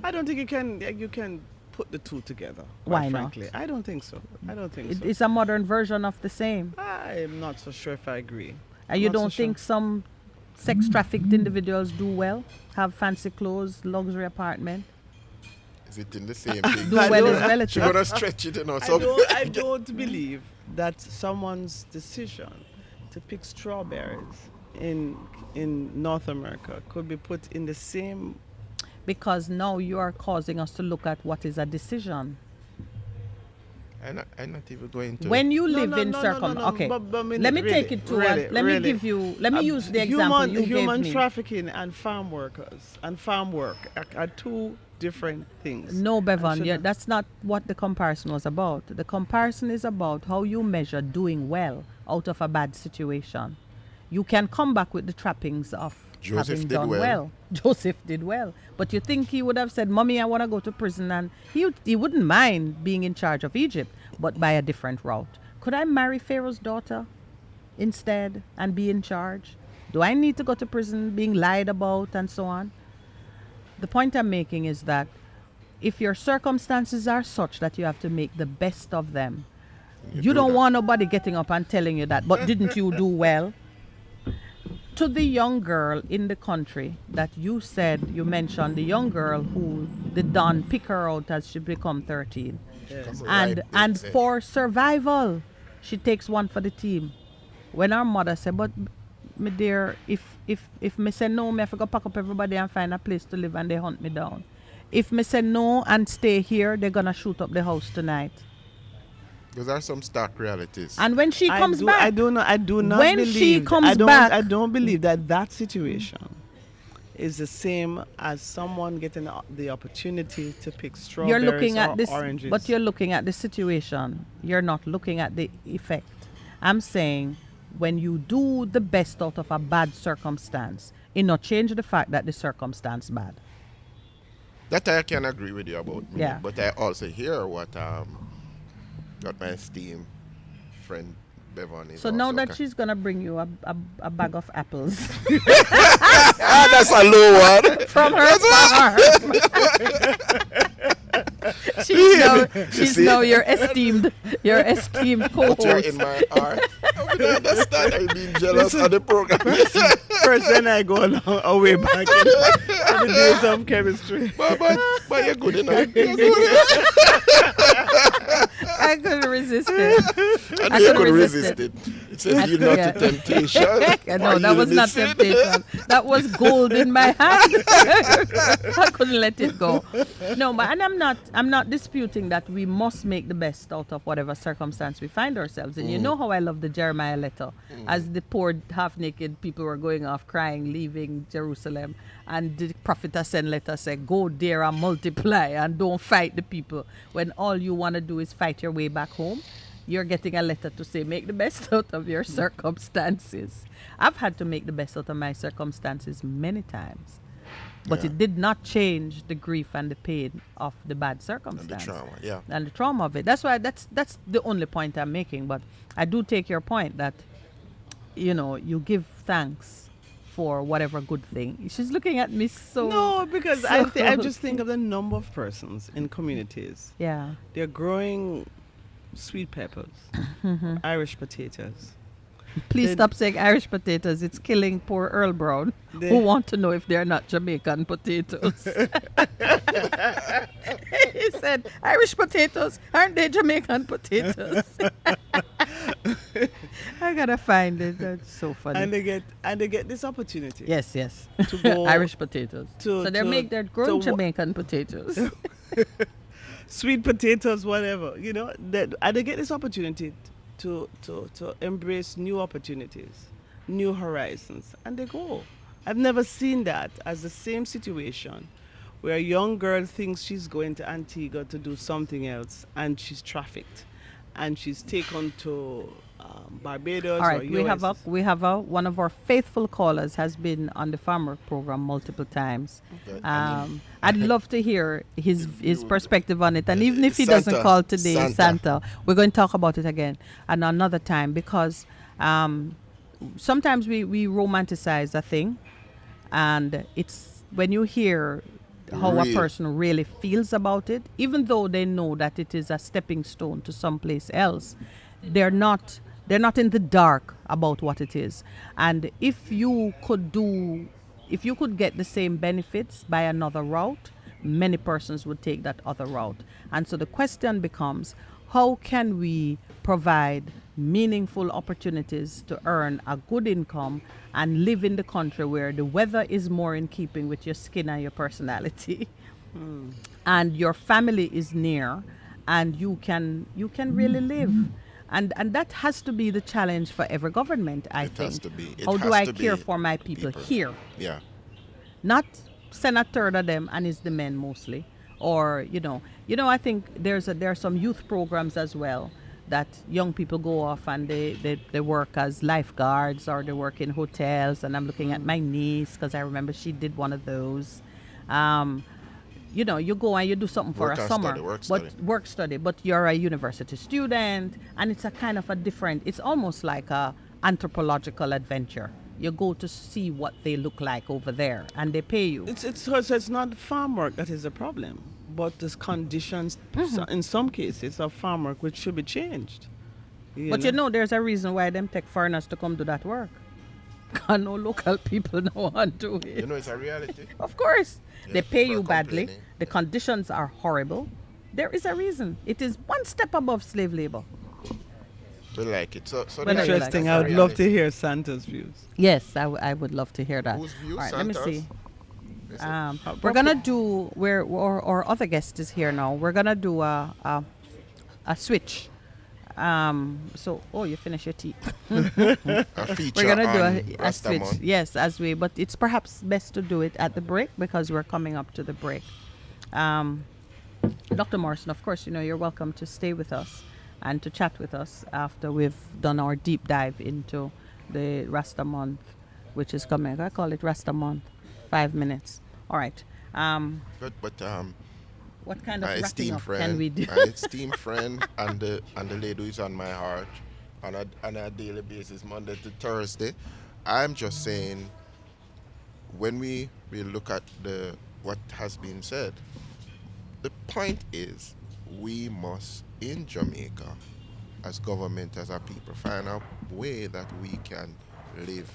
Speaker 3: I don't think you can put the two together.
Speaker 1: Why
Speaker 3: quite
Speaker 1: not?
Speaker 3: frankly. I don't think so. I don't think so.
Speaker 1: It's a modern version of the same.
Speaker 3: I'm not so sure if I agree.
Speaker 1: And you
Speaker 3: Not so
Speaker 1: don't think some sex trafficked individuals do well? Have fancy clothes, luxury apartment?
Speaker 2: Is it in the same thing?
Speaker 1: Do well
Speaker 3: don't-
Speaker 1: is
Speaker 2: She's
Speaker 1: relative.
Speaker 2: gonna stretch it, So
Speaker 3: I don't believe that someone's decision to pick strawberries in North America could be put in the same.
Speaker 1: Because now you are causing us to look at what is a decision.
Speaker 2: I'm not even going to.
Speaker 1: When you
Speaker 3: No,
Speaker 1: live
Speaker 3: no,
Speaker 1: in
Speaker 3: no,
Speaker 1: circum,
Speaker 3: no, no,
Speaker 1: okay.
Speaker 3: but I mean,
Speaker 1: Let me
Speaker 3: really,
Speaker 1: take it to
Speaker 3: really,
Speaker 1: let me
Speaker 3: really.
Speaker 1: give you. Let me use the example you
Speaker 3: human
Speaker 1: gave me.
Speaker 3: trafficking and farm workers and farm work are two different things.
Speaker 1: No,
Speaker 3: And
Speaker 1: Bevan,
Speaker 3: shouldn't-
Speaker 1: that's not what the comparison was about. The comparison is about how you measure doing well out of a bad situation. You can come back with the trappings of
Speaker 2: Joseph
Speaker 1: having
Speaker 2: did
Speaker 1: done
Speaker 2: well.
Speaker 1: well. Joseph did well. But you think he would have said, "Mommy, I want to go to prison," and he wouldn't mind being in charge of Egypt, but by a different route. Could I marry Pharaoh's daughter instead and be in charge? Do I need to go to prison being lied about and so on? The point I'm making is that if your circumstances are such that you have to make the best of them,
Speaker 2: You
Speaker 1: you
Speaker 2: do
Speaker 1: don't
Speaker 2: that.
Speaker 1: want nobody getting up and telling you that, but didn't you do well? To the young girl in the country that you said, you mentioned the young girl who the Don pick her out as she become 13.
Speaker 2: Come
Speaker 1: And
Speaker 2: right
Speaker 1: and
Speaker 2: there.
Speaker 1: for survival, she takes one for the team. When her mother said, but me dear, if me say no, me have to go pack up everybody and find a place to live and they hunt me down. If me say no and stay here, they're gonna shoot up the house tonight.
Speaker 2: Those are some stark realities.
Speaker 1: And when she comes back,
Speaker 3: I do not
Speaker 1: When
Speaker 3: believe.
Speaker 1: she comes
Speaker 3: I
Speaker 1: back-
Speaker 3: don't believe that situation is the same as someone getting the opportunity to pick
Speaker 1: you're
Speaker 3: strawberries
Speaker 1: looking
Speaker 3: or
Speaker 1: at this,
Speaker 3: oranges.
Speaker 1: but you're looking at the situation. You're not looking at the effect. I'm saying when you do the best out of a bad circumstance, it not change the fact that the circumstance bad.
Speaker 2: That I can agree with you about. Me.
Speaker 1: Yeah.
Speaker 2: But I also hear what my esteemed friend Bevan is.
Speaker 1: So now
Speaker 2: also
Speaker 1: that she's gonna bring you a bag of apples
Speaker 2: that's a low one.
Speaker 1: from her farm. she's
Speaker 2: see?
Speaker 1: now your esteemed
Speaker 2: But you're
Speaker 1: co-host.
Speaker 2: in my heart. I don't understand. I'm being jealous of the program.
Speaker 3: First, then I go away back in the days of chemistry.
Speaker 2: but you're good enough. You're good.
Speaker 1: I couldn't resist it.
Speaker 2: I
Speaker 1: I
Speaker 2: knew you
Speaker 1: couldn't
Speaker 2: could
Speaker 1: resist
Speaker 2: resist it. It says you're not
Speaker 1: Yeah.
Speaker 2: a temptation.
Speaker 1: No,
Speaker 2: or
Speaker 1: that was not
Speaker 2: illicit.
Speaker 1: temptation. That was gold in my hand. I couldn't let it go. No, but and I'm not disputing that we must make the best out of whatever circumstance we find ourselves in. You know how I love the Jeremiah letter, as the poor half-naked people were going off crying, leaving Jerusalem, and the prophet sent letter say, "Go there and multiply, and don't fight the people." When all you want to do is fight your way back home, you're getting a letter to say, make the best out of your circumstances. I've had to make the best out of my circumstances many times, but
Speaker 2: Yeah.
Speaker 1: it did not change the grief and the pain of the bad
Speaker 2: And the
Speaker 1: circumstance
Speaker 2: trauma, yeah.
Speaker 1: and the trauma of it. That's why that's the only point I'm making. But I do take your point that you give thanks for whatever good thing. She's looking at me so.
Speaker 3: No, because
Speaker 1: so
Speaker 3: I just think of the number of persons in communities.
Speaker 1: Yeah.
Speaker 3: They're growing sweet peppers, Irish potatoes.
Speaker 1: Please
Speaker 3: Then-
Speaker 1: stop saying Irish potatoes. It's killing poor Earl Brown, who
Speaker 3: Then-
Speaker 1: want to know if they're not Jamaican potatoes. He said, Irish potatoes, aren't they Jamaican potatoes? I gotta find it. That's so funny.
Speaker 3: And they get this opportunity.
Speaker 1: yes, yes.
Speaker 3: To go
Speaker 1: Irish potatoes.
Speaker 3: to-
Speaker 1: So they're
Speaker 3: to
Speaker 1: growing
Speaker 3: wa-
Speaker 1: Jamaican potatoes.
Speaker 3: sweet potatoes, whatever, and they get this opportunity to embrace new opportunities, new horizons, and they go. I've never seen that as the same situation where a young girl thinks she's going to Antigua to do something else, and she's trafficked, and she's taken to Barbados.
Speaker 1: All right,
Speaker 3: or
Speaker 1: we have one of our faithful callers has been on the farmer program multiple times.
Speaker 2: Okay.
Speaker 1: I'd love to hear his perspective on it, and even if he doesn't
Speaker 2: Santa.
Speaker 1: call today,
Speaker 2: Santa.
Speaker 1: Santa, we're going to talk about it again and another time, because sometimes we romanticize a thing, and it's when you hear how a
Speaker 2: Real.
Speaker 1: person really feels about it, even though they know that it is a stepping stone to someplace else, they're not in the dark about what it is. And if you could get the same benefits by another route, many persons would take that other route. And so the question becomes, how can we provide meaningful opportunities to earn a good income and live in the country where the weather is more in keeping with your skin and your personality, and your family is near, and you can really live. And that has to be the challenge for every government, I
Speaker 2: It
Speaker 1: think.
Speaker 2: has to be. It
Speaker 1: How do
Speaker 2: has
Speaker 1: I
Speaker 2: to
Speaker 1: care
Speaker 2: be
Speaker 1: for my
Speaker 2: the
Speaker 1: people
Speaker 2: people.
Speaker 1: here?
Speaker 2: Yeah.
Speaker 1: Not send a third of them and it's the men mostly. Or, I think there are some youth programs as well that young people go off and they work as lifeguards, or they work in hotels. And I'm looking at my niece because I remember she did one of those. You go and you do something for
Speaker 2: Work
Speaker 1: a
Speaker 2: and
Speaker 1: summer,
Speaker 2: study, work
Speaker 1: but
Speaker 2: study.
Speaker 1: work study, but you're a university student, and it's a kind of a different. It's almost like a anthropological adventure. You go to see what they look like over there, and they pay you.
Speaker 3: So it's not farm work that is the problem, about these conditions in some cases of farm work which should be changed.
Speaker 1: But you know, there's a reason why them take foreigners to come do that work. Cause no local people know how to do it.
Speaker 2: You know, it's a reality.
Speaker 1: Of course,
Speaker 2: Yeah,
Speaker 1: they pay
Speaker 2: people
Speaker 1: you
Speaker 2: are
Speaker 1: badly.
Speaker 2: complaining.
Speaker 1: The conditions are horrible. There is a reason. It is one step above slave labor.
Speaker 2: We like it. So
Speaker 1: Well,
Speaker 2: that's-
Speaker 3: Interesting.
Speaker 2: that's
Speaker 3: I
Speaker 2: the
Speaker 3: would love to
Speaker 2: reality.
Speaker 3: hear Santa's views.
Speaker 1: Yes, I would love to hear that.
Speaker 2: Whose view?
Speaker 1: All right, let me
Speaker 2: Santa's?
Speaker 1: see.
Speaker 2: Is it?
Speaker 1: We're gonna do where our other guest is here now. We're gonna do a switch. So you finish your tea.
Speaker 2: A feature
Speaker 1: We're gonna do
Speaker 2: on
Speaker 1: a switch.
Speaker 2: Rastaman.
Speaker 1: Yes, but it's perhaps best to do it at the break because we're coming up to the break. Dr. Morrison, of course, you know you're welcome to stay with us and to chat with us after we've done our deep dive into the Rasta month, which is coming. I call it Rasta month. 5 minutes. All right.
Speaker 2: But
Speaker 1: What kind
Speaker 2: my
Speaker 1: of wrapping
Speaker 2: esteemed
Speaker 1: up
Speaker 2: friend,
Speaker 1: can we do?
Speaker 2: my esteemed friend, and the lady who is on my heart on a daily basis, Monday to Thursday. I'm just saying, when we look at what has been said, the point is we must in Jamaica, as government, as a people, find a way that we can live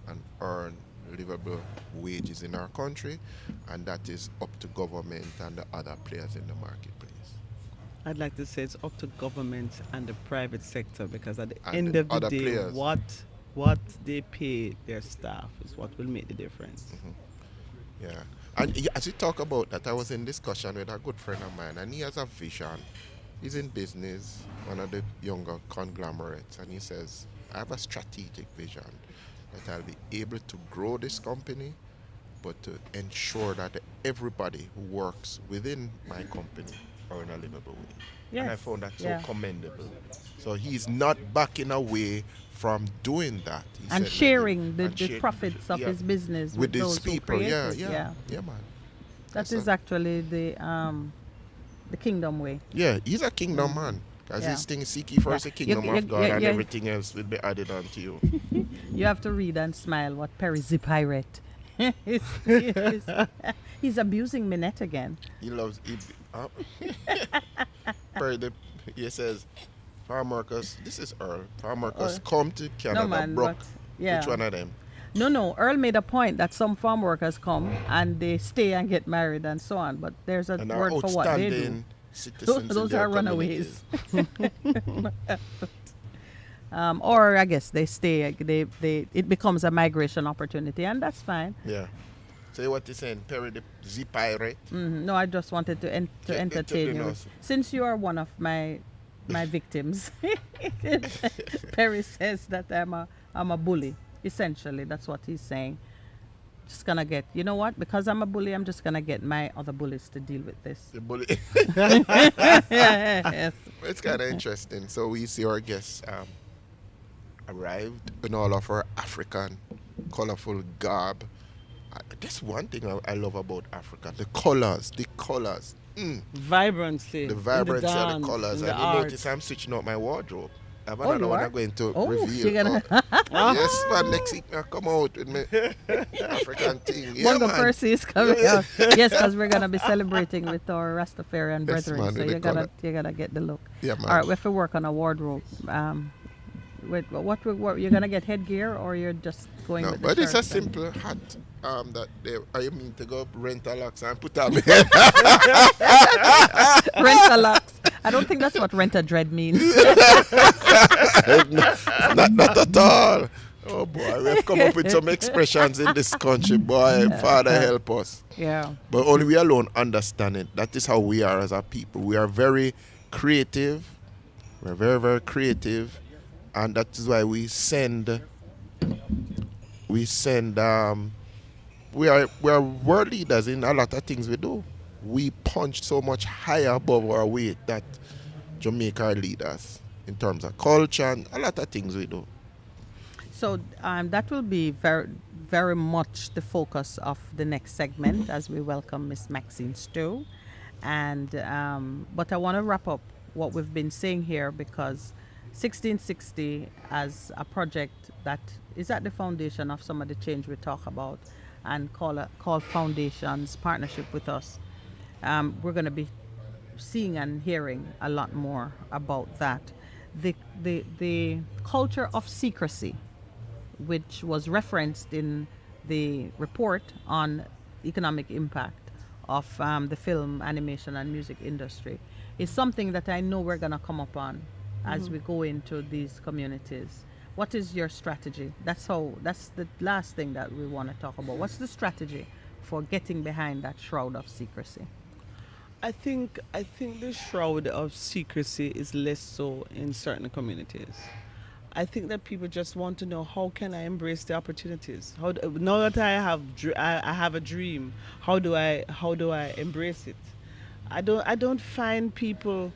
Speaker 2: and earn livable wages in our country, and that is up to government and the other players in the marketplace.
Speaker 3: I'd like to say it's up to government and the private sector because at the
Speaker 2: And
Speaker 3: end
Speaker 2: the
Speaker 3: of the
Speaker 2: other
Speaker 3: day,
Speaker 2: players.
Speaker 3: what they pay their staff is what will make the difference.
Speaker 2: Yeah. And as we talk about that, I was in discussion with a good friend of mine, and he has a vision. He's in business, one of the younger conglomerates, and he says, I have a strategic vision that I'll be able to grow this company, but to ensure that everybody who works within my company are in a livable way. And I
Speaker 1: Yes,
Speaker 2: found that so
Speaker 1: yeah.
Speaker 2: commendable. So he's not backing away from doing that. He
Speaker 1: And
Speaker 2: said,
Speaker 1: sharing the
Speaker 2: share-
Speaker 1: profits of
Speaker 2: yeah,
Speaker 1: his business
Speaker 2: with
Speaker 1: those
Speaker 2: these
Speaker 1: who
Speaker 2: people.
Speaker 1: create
Speaker 2: Yeah,
Speaker 1: it.
Speaker 2: yeah, man.
Speaker 1: That
Speaker 2: That's
Speaker 1: is
Speaker 2: a-
Speaker 1: actually the kingdom way.
Speaker 2: Yeah, he's a kingdom man. Because
Speaker 1: Yeah.
Speaker 2: his thing is seek ye first
Speaker 1: Yeah.
Speaker 2: the kingdom
Speaker 1: You-
Speaker 2: of God,
Speaker 1: you-
Speaker 2: and
Speaker 1: you-
Speaker 2: everything else will be added unto you.
Speaker 1: You have to read and smile what Perry the pirate. He's abusing Minette again.
Speaker 2: He loves he says, farm workers, this is Earl. Farm workers come to Canada,
Speaker 1: No man,
Speaker 2: Brock.
Speaker 1: but yeah.
Speaker 2: Which one of them?
Speaker 1: No. Earl made a point that some farm workers come and they stay and get married and so on. But there's a
Speaker 2: And our
Speaker 1: word for what they do.
Speaker 2: outstanding citizens in
Speaker 1: Those
Speaker 2: their
Speaker 1: are runaways.
Speaker 2: communities.
Speaker 1: Or I guess they stay. It becomes a migration opportunity, and that's fine.
Speaker 2: Yeah. Say what you're saying, Perry the pirate.
Speaker 1: No, I just wanted to entertain you.
Speaker 2: entertain us.
Speaker 1: Since you are one of my victims, Perry says that I'm a bully. Essentially, that's what he's saying. Just gonna get, you know what? Because I'm a bully, I'm just gonna get my other bullies to deal with this.
Speaker 2: The bully.
Speaker 1: Yes.
Speaker 2: It's kind of interesting. So we see our guests arrived in all of our African colorful garb. That's one thing I love about Africa. The colors.
Speaker 3: Vibrancy.
Speaker 2: The
Speaker 3: in
Speaker 2: vibrancy of
Speaker 3: dance,
Speaker 2: the colors.
Speaker 3: in
Speaker 2: And
Speaker 3: the
Speaker 2: you
Speaker 3: art.
Speaker 2: notice I'm switching out my wardrobe. I have
Speaker 1: Oh,
Speaker 2: another
Speaker 1: you
Speaker 2: one
Speaker 1: are?
Speaker 2: I'm going to
Speaker 1: Oh,
Speaker 2: reveal.
Speaker 1: you're gonna-
Speaker 2: Yes, man. Next week I come out with my African thing. Yeah,
Speaker 1: Bongo
Speaker 2: man.
Speaker 1: Percy is coming out. Yes, because we're gonna be celebrating with our Rastafarian
Speaker 2: Yes,
Speaker 1: brethren.
Speaker 2: man,
Speaker 1: So
Speaker 2: with the
Speaker 1: you gotta get the look.
Speaker 2: Yeah, man.
Speaker 1: All right, we have to work on a wardrobe. Wait, what you're gonna get headgear or you're just going
Speaker 2: No,
Speaker 1: with the
Speaker 2: but it's a
Speaker 1: shirt and-
Speaker 2: simple hat that I mean to go rent a locks and put on me.
Speaker 1: Rent-a-locks. I don't think that's what rent-a-dread means.
Speaker 2: not at all. Oh boy, we've come up with some expressions in this country, boy. Father help us.
Speaker 1: Yeah.
Speaker 2: But only we alone understand it. That is how we are as a people. We are very creative. We're very, very creative. And that is why we are world leaders in a lot of things we do. We punch so much higher above our weight that Jamaica lead us in terms of culture and a lot of things we do.
Speaker 1: So that will be very, very much the focus of the next segment as we welcome Miss Maxine Stowe. And but I want to wrap up what we've been saying here because 1660 as a project that is at the foundation of some of the change we talk about and call Foundations partnership with us. we're going to be seeing and hearing a lot more about that. The culture of secrecy, which was referenced in the report on economic impact of the film, animation, and music industry, is something that I know we're going to come up on as we go into these communities. What is your strategy? That's the last thing that we want to talk about. What's the strategy for getting behind that shroud of secrecy?
Speaker 3: I think the shroud of secrecy is less so in certain communities. I think that people just want to know, how can I embrace the opportunities? Now that I have a dream, how do I embrace it? I don't find people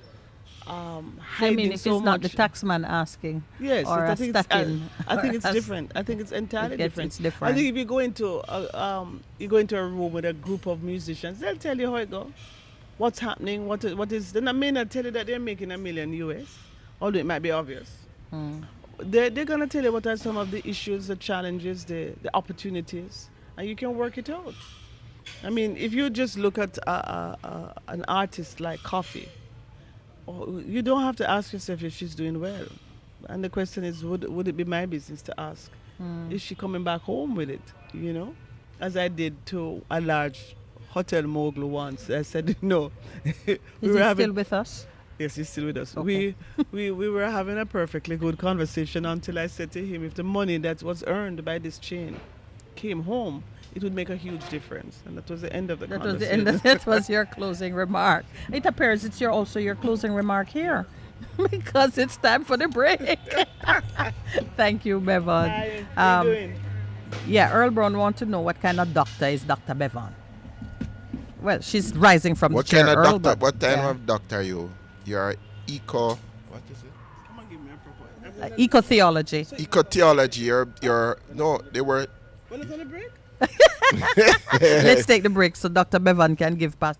Speaker 1: I
Speaker 3: hiding
Speaker 1: mean, if
Speaker 3: so
Speaker 1: it's not
Speaker 3: much.
Speaker 1: the taxman asking,
Speaker 3: Yes,
Speaker 1: or
Speaker 3: I
Speaker 1: a
Speaker 3: think it's,
Speaker 1: statin,
Speaker 3: I think
Speaker 1: or
Speaker 3: it's
Speaker 1: a-
Speaker 3: different. I think it's entirely different.
Speaker 1: It's different.
Speaker 3: I think if you go into a room with a group of musicians, they'll tell you how it goes, what's happening, what is. Then I may not tell you that they're making $1 million US, although it might be obvious. They're gonna tell you what are some of the issues, the challenges, the opportunities, and you can work it out. I mean, if you just look at an artist like Coffee, you don't have to ask yourself if she's doing well. And the question is, would it be my business to ask? Is she coming back home with it? You know, as I did to a large hotel mogul once. I said, no.
Speaker 1: Is he still with us?
Speaker 3: Yes, he's still with us.
Speaker 1: Okay.
Speaker 3: We were having a perfectly good conversation until I said to him, if the money that was earned by this chain came home, it would make a huge difference. And that was the end of the
Speaker 1: That was the
Speaker 3: conversation.
Speaker 1: end. That was your closing remark. It appears it's also your closing remark here, because it's time for the break. Thank you, Bevan.
Speaker 3: Hi, how you doing?
Speaker 1: Yeah, Earl Brown wants to know what kind of doctor is Dr. Bevan. Well, she's rising from
Speaker 2: What
Speaker 1: the chair,
Speaker 2: kind of
Speaker 1: Earl,
Speaker 2: doctor?
Speaker 1: but-
Speaker 2: What kind
Speaker 1: yeah.
Speaker 2: of doctor are you? You're eco. What is it?
Speaker 3: Come on, give me a proper.
Speaker 1: Eco-theology.
Speaker 2: Ecotheology. You're no. They were.
Speaker 3: Well, it's on a break?
Speaker 1: Let's take the break so Dr. Bevan can give past.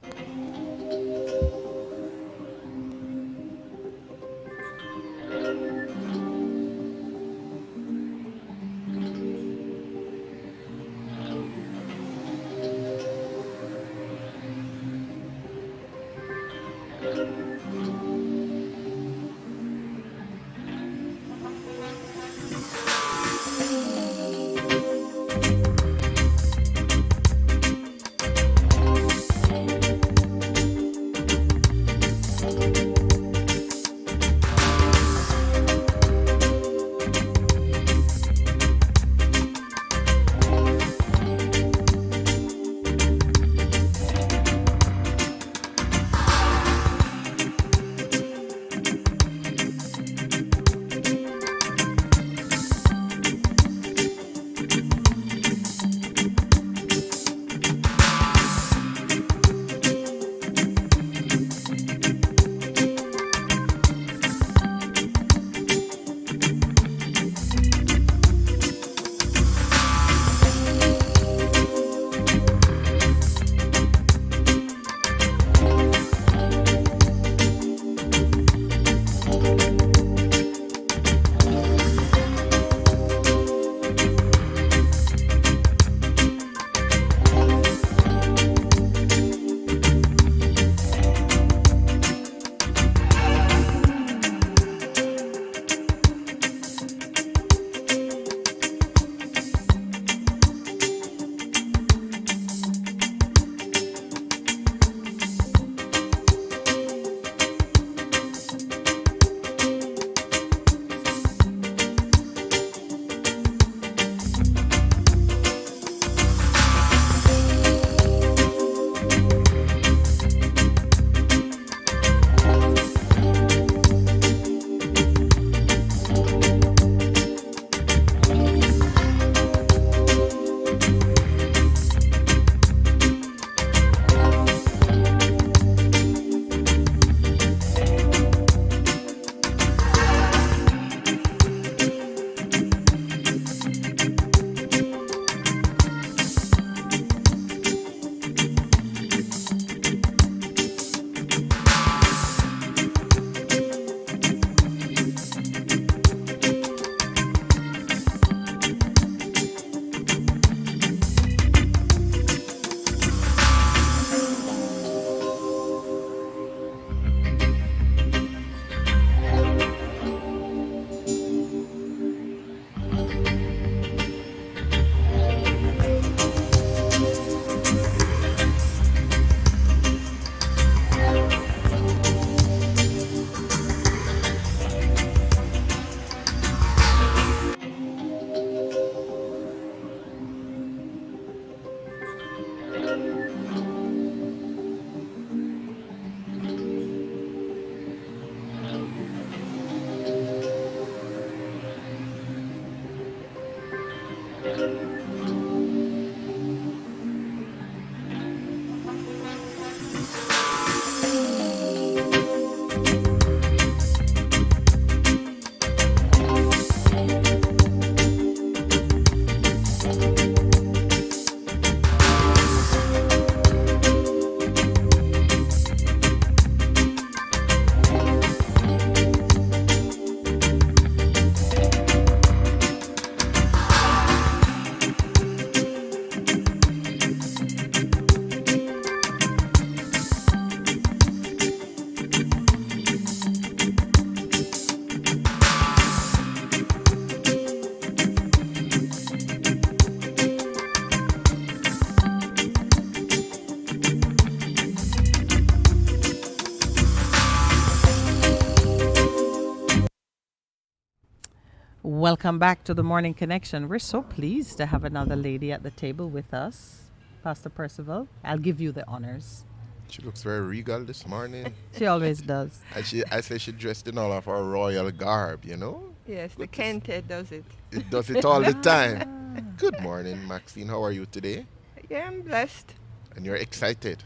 Speaker 1: Welcome back to the Morning Connection. We're so pleased to have another lady at the table with us, Pastor Percival. I'll give you the honors.
Speaker 2: She looks very regal this morning.
Speaker 1: She always does.
Speaker 2: And I say she dressed in all of her royal garb, you know?
Speaker 5: Yes, the
Speaker 2: Good to see-
Speaker 5: Kente does it.
Speaker 2: It does it all the time. Good morning, Maxine. How are you today?
Speaker 5: Yeah, I'm blessed.
Speaker 2: And you're excited.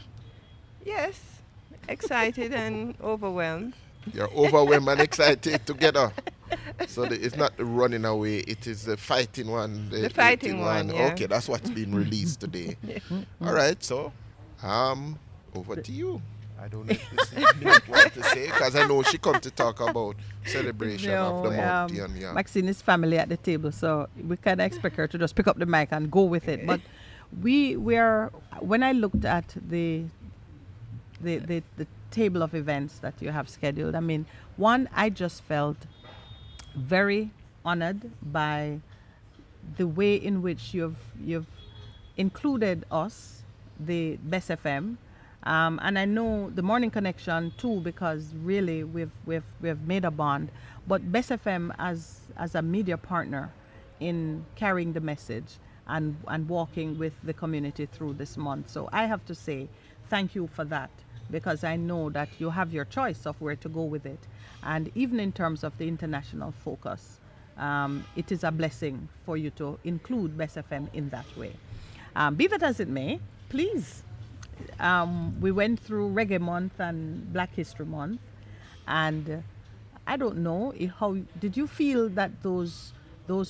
Speaker 5: Yes, excited and overwhelmed.
Speaker 2: You're overwhelmed and excited together. So it's not the running away, it is the fighting one.
Speaker 5: The fighting one, yeah.
Speaker 2: Okay, that's what's been released today. All right, so over to you. I don't know if this is what you want to say, because I know she come to talk about celebration of the month. Yeah.
Speaker 1: Maxine is family at the table, so we can expect her to just pick up the mic and go with it. But when I looked at the table of events that you have scheduled, I mean, one, I just felt very honored by the way in which you've included us, the Best FM, and I know the Morning Connection too, because really we've made a bond. But Best FM as a media partner in carrying the message and walking with the community through this month. So I have to say thank you for that, because I know that you have your choice of where to go with it. And even in terms of the international focus, it is a blessing for you to include Best FM in that way. Be that as it may, please. We went through Reggae Month and Black History Month, and I don't know how did you feel that those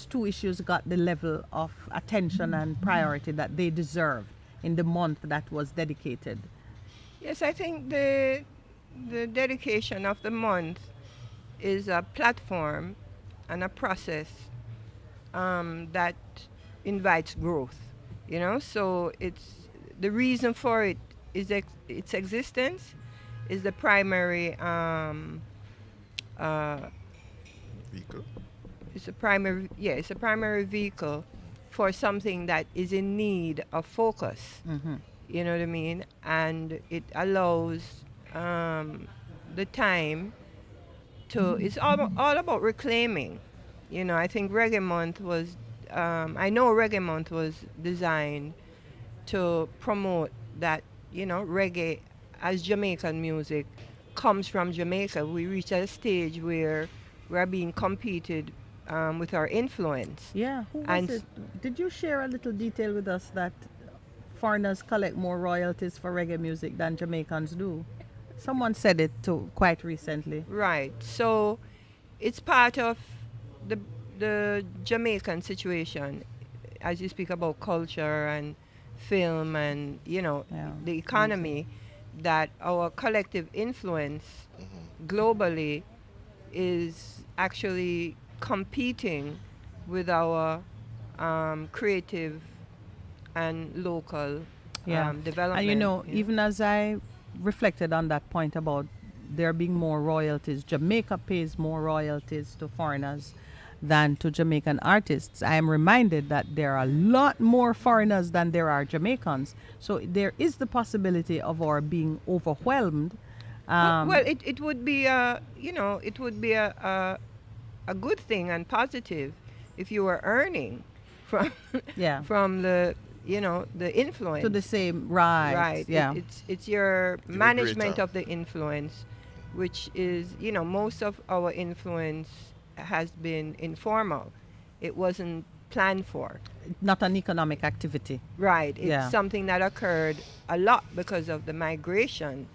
Speaker 1: two issues got the level of attention and priority that they deserved in the month that was dedicated?
Speaker 5: Yes, I think the dedication of the month is a platform and a process that invites growth, you know. So it's the reason for it is its existence is the primary
Speaker 2: Vehicle.
Speaker 5: it's a primary vehicle for something that is in need of focus.
Speaker 1: Mm-hmm.
Speaker 5: You know what I mean? And it allows the time to, it's all about reclaiming. You know, I think Reggae Month was, I know Reggae Month was designed to promote that, you know, reggae as Jamaican music comes from Jamaica. We reach a stage where we're being competed with our influence.
Speaker 1: Yeah, who was
Speaker 5: And
Speaker 1: it? Did you share a little detail with us that foreigners collect more royalties for reggae music than Jamaicans do? Someone said it too quite recently.
Speaker 5: Right. So it's part of the Jamaican situation as you speak about culture and film and, you know, the economy, that our collective influence globally is actually competing with our creative and local development.
Speaker 1: And you know, even as I reflected on that point about there being more royalties, Jamaica pays more royalties to foreigners than to Jamaican artists. I am reminded that there are a lot more foreigners than there are Jamaicans. So there is the possibility of our being overwhelmed.
Speaker 5: Well, it would be it would be a good thing and positive if you were earning from from the the influence
Speaker 1: to the same right. Yeah.
Speaker 5: It's your management of the influence, which is, most of our influence has been informal. It wasn't planned for.
Speaker 1: Not an economic activity.
Speaker 5: Right. It's
Speaker 1: Yeah.
Speaker 5: something that occurred a lot because of the migration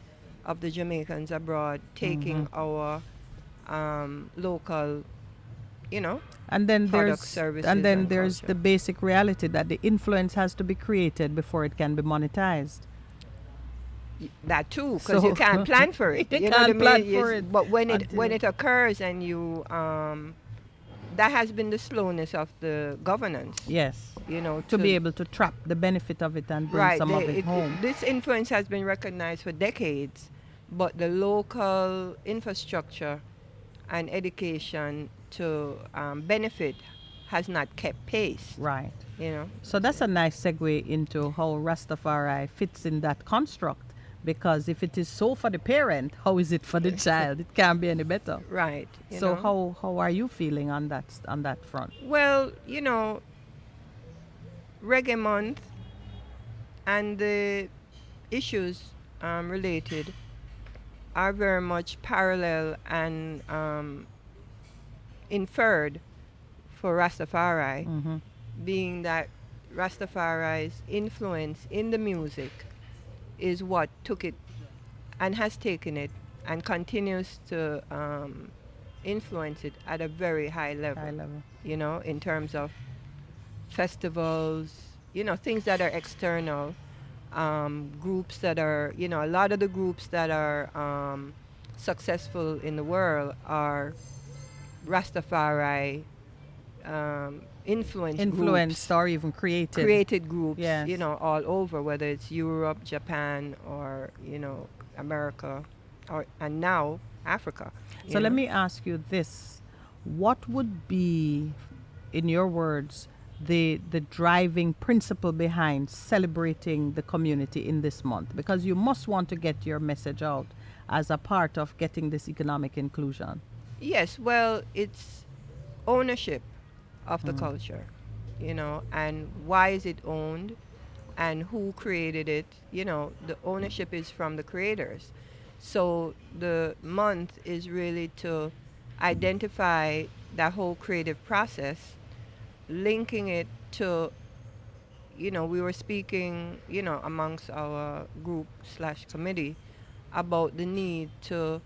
Speaker 5: of the Jamaicans abroad, taking our local, you know,
Speaker 1: And then
Speaker 5: product,
Speaker 1: there's
Speaker 5: services,
Speaker 1: and then
Speaker 5: and
Speaker 1: there's
Speaker 5: culture.
Speaker 1: the basic reality that the influence has to be created before it can be monetized.
Speaker 5: that too, because
Speaker 1: So-
Speaker 5: you can't plan for it.
Speaker 1: You
Speaker 5: know
Speaker 1: can't
Speaker 5: what I mean?
Speaker 1: plan
Speaker 5: Yes,
Speaker 1: for it
Speaker 5: But when
Speaker 1: until-
Speaker 5: it occurs and you, that has been the slowness of the governance.
Speaker 1: Yes.
Speaker 5: You know,
Speaker 1: To be able to trap the benefit of it and bring
Speaker 5: right,
Speaker 1: some of it
Speaker 5: it-
Speaker 1: home.
Speaker 5: this influence has been recognized for decades, but the local infrastructure and education to benefit has not kept pace.
Speaker 1: Right.
Speaker 5: You know,
Speaker 1: So that's a nice segue into how Rastafari fits in that construct. Because if it is so for the parent, how is it for the child? It can't be any better.
Speaker 5: right. you
Speaker 1: So
Speaker 5: know.
Speaker 1: how are you feeling on that front?
Speaker 5: Well, you know, Reggae Month and the issues related are very much parallel and inferred for Rastafari,
Speaker 1: Mm-hmm.
Speaker 5: being that Rastafari's influence in the music is what took it and has taken it and continues to influence it at a very high level.
Speaker 1: High level.
Speaker 5: You know, in terms of festivals, you know, things that are external, groups that are, you know, a lot of the groups that are successful in the world are Rastafari influenced
Speaker 1: Influenced
Speaker 5: groups,
Speaker 1: or even created.
Speaker 5: created groups,
Speaker 1: Yes.
Speaker 5: you know, all over, whether it's Europe, Japan, or, you know, America, and now Africa.
Speaker 1: So
Speaker 5: you
Speaker 1: let
Speaker 5: know.
Speaker 1: me ask you this. What would be, in your words, the driving principle behind celebrating the community in this month? Because you must want to get your message out as a part of getting this economic inclusion.
Speaker 5: Yes, well, it's ownership of the culture, you know, and why is it owned and who created it? You know, the ownership is from the creators. So the month is really to identify that whole creative process, linking it to, you know, we were speaking, you know, amongst our group / committee about the need to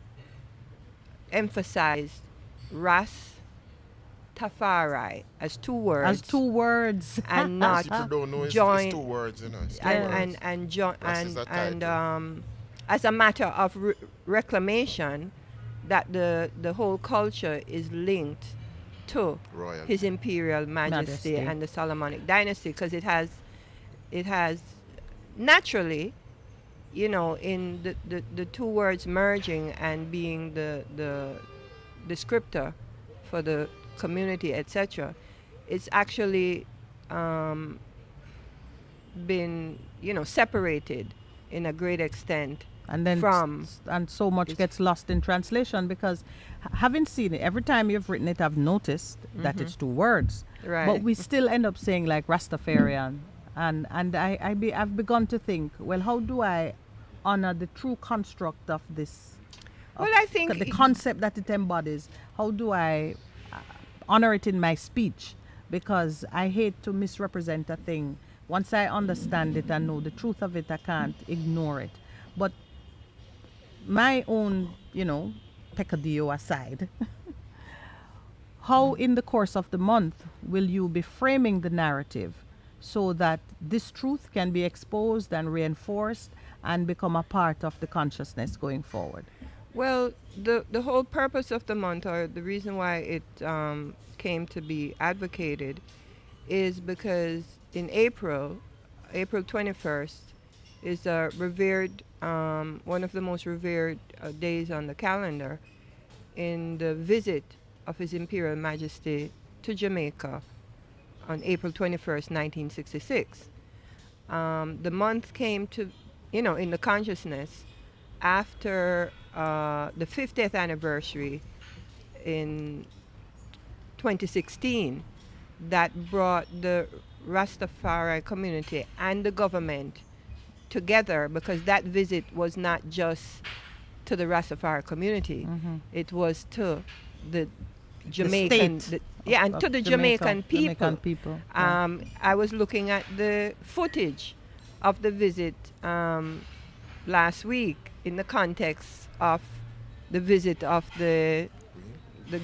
Speaker 5: emphasize Rastafari as two words.
Speaker 1: As two words.
Speaker 5: And not
Speaker 2: People don't know it's
Speaker 5: join
Speaker 2: two words, you know. It's two
Speaker 5: and
Speaker 2: words. Ras is a title.
Speaker 5: as a matter of reclamation, that the whole culture is linked to
Speaker 2: Royal.
Speaker 5: His Imperial Majesty
Speaker 1: Majesty.
Speaker 5: and the Solomonic dynasty, because it has naturally, you know, in the two words merging and being the descriptor for the community, etc. It's actually been, you know, separated in a great extent
Speaker 1: And then
Speaker 5: from
Speaker 1: and so much
Speaker 5: It's-
Speaker 1: gets lost in translation because having seen it, every time you've written it, I've noticed that it's two words.
Speaker 5: Right.
Speaker 1: But we still end up saying like Rastafarian. And I've begun to think, well, how do I honor the true construct of this? of
Speaker 5: Well, I think
Speaker 1: the concept that it embodies. How do I honor it in my speech? Because I hate to misrepresent a thing. Once I understand it and know the truth of it, I can't ignore it. But my own, you know, peccadillo aside, how in the course of the month will you be framing the narrative so that this truth can be exposed and reinforced and become a part of the consciousness going forward?
Speaker 5: Well, the whole purpose of the month, or the reason why it came to be advocated, is because in April 21st, is a revered, one of the most revered days on the calendar, in the visit of His Imperial Majesty to Jamaica on April 21st, 1966. The month came to, you know, in the consciousness after the 50th anniversary in 2016 that brought the Rastafari community and the government together, because that visit was not just to the Rastafari community, it was to the Jamaican,
Speaker 6: state
Speaker 5: and to the Jamaican
Speaker 6: Jamaican people. Yeah.
Speaker 5: I was looking at the footage of the visit last week in the context of the visit of the the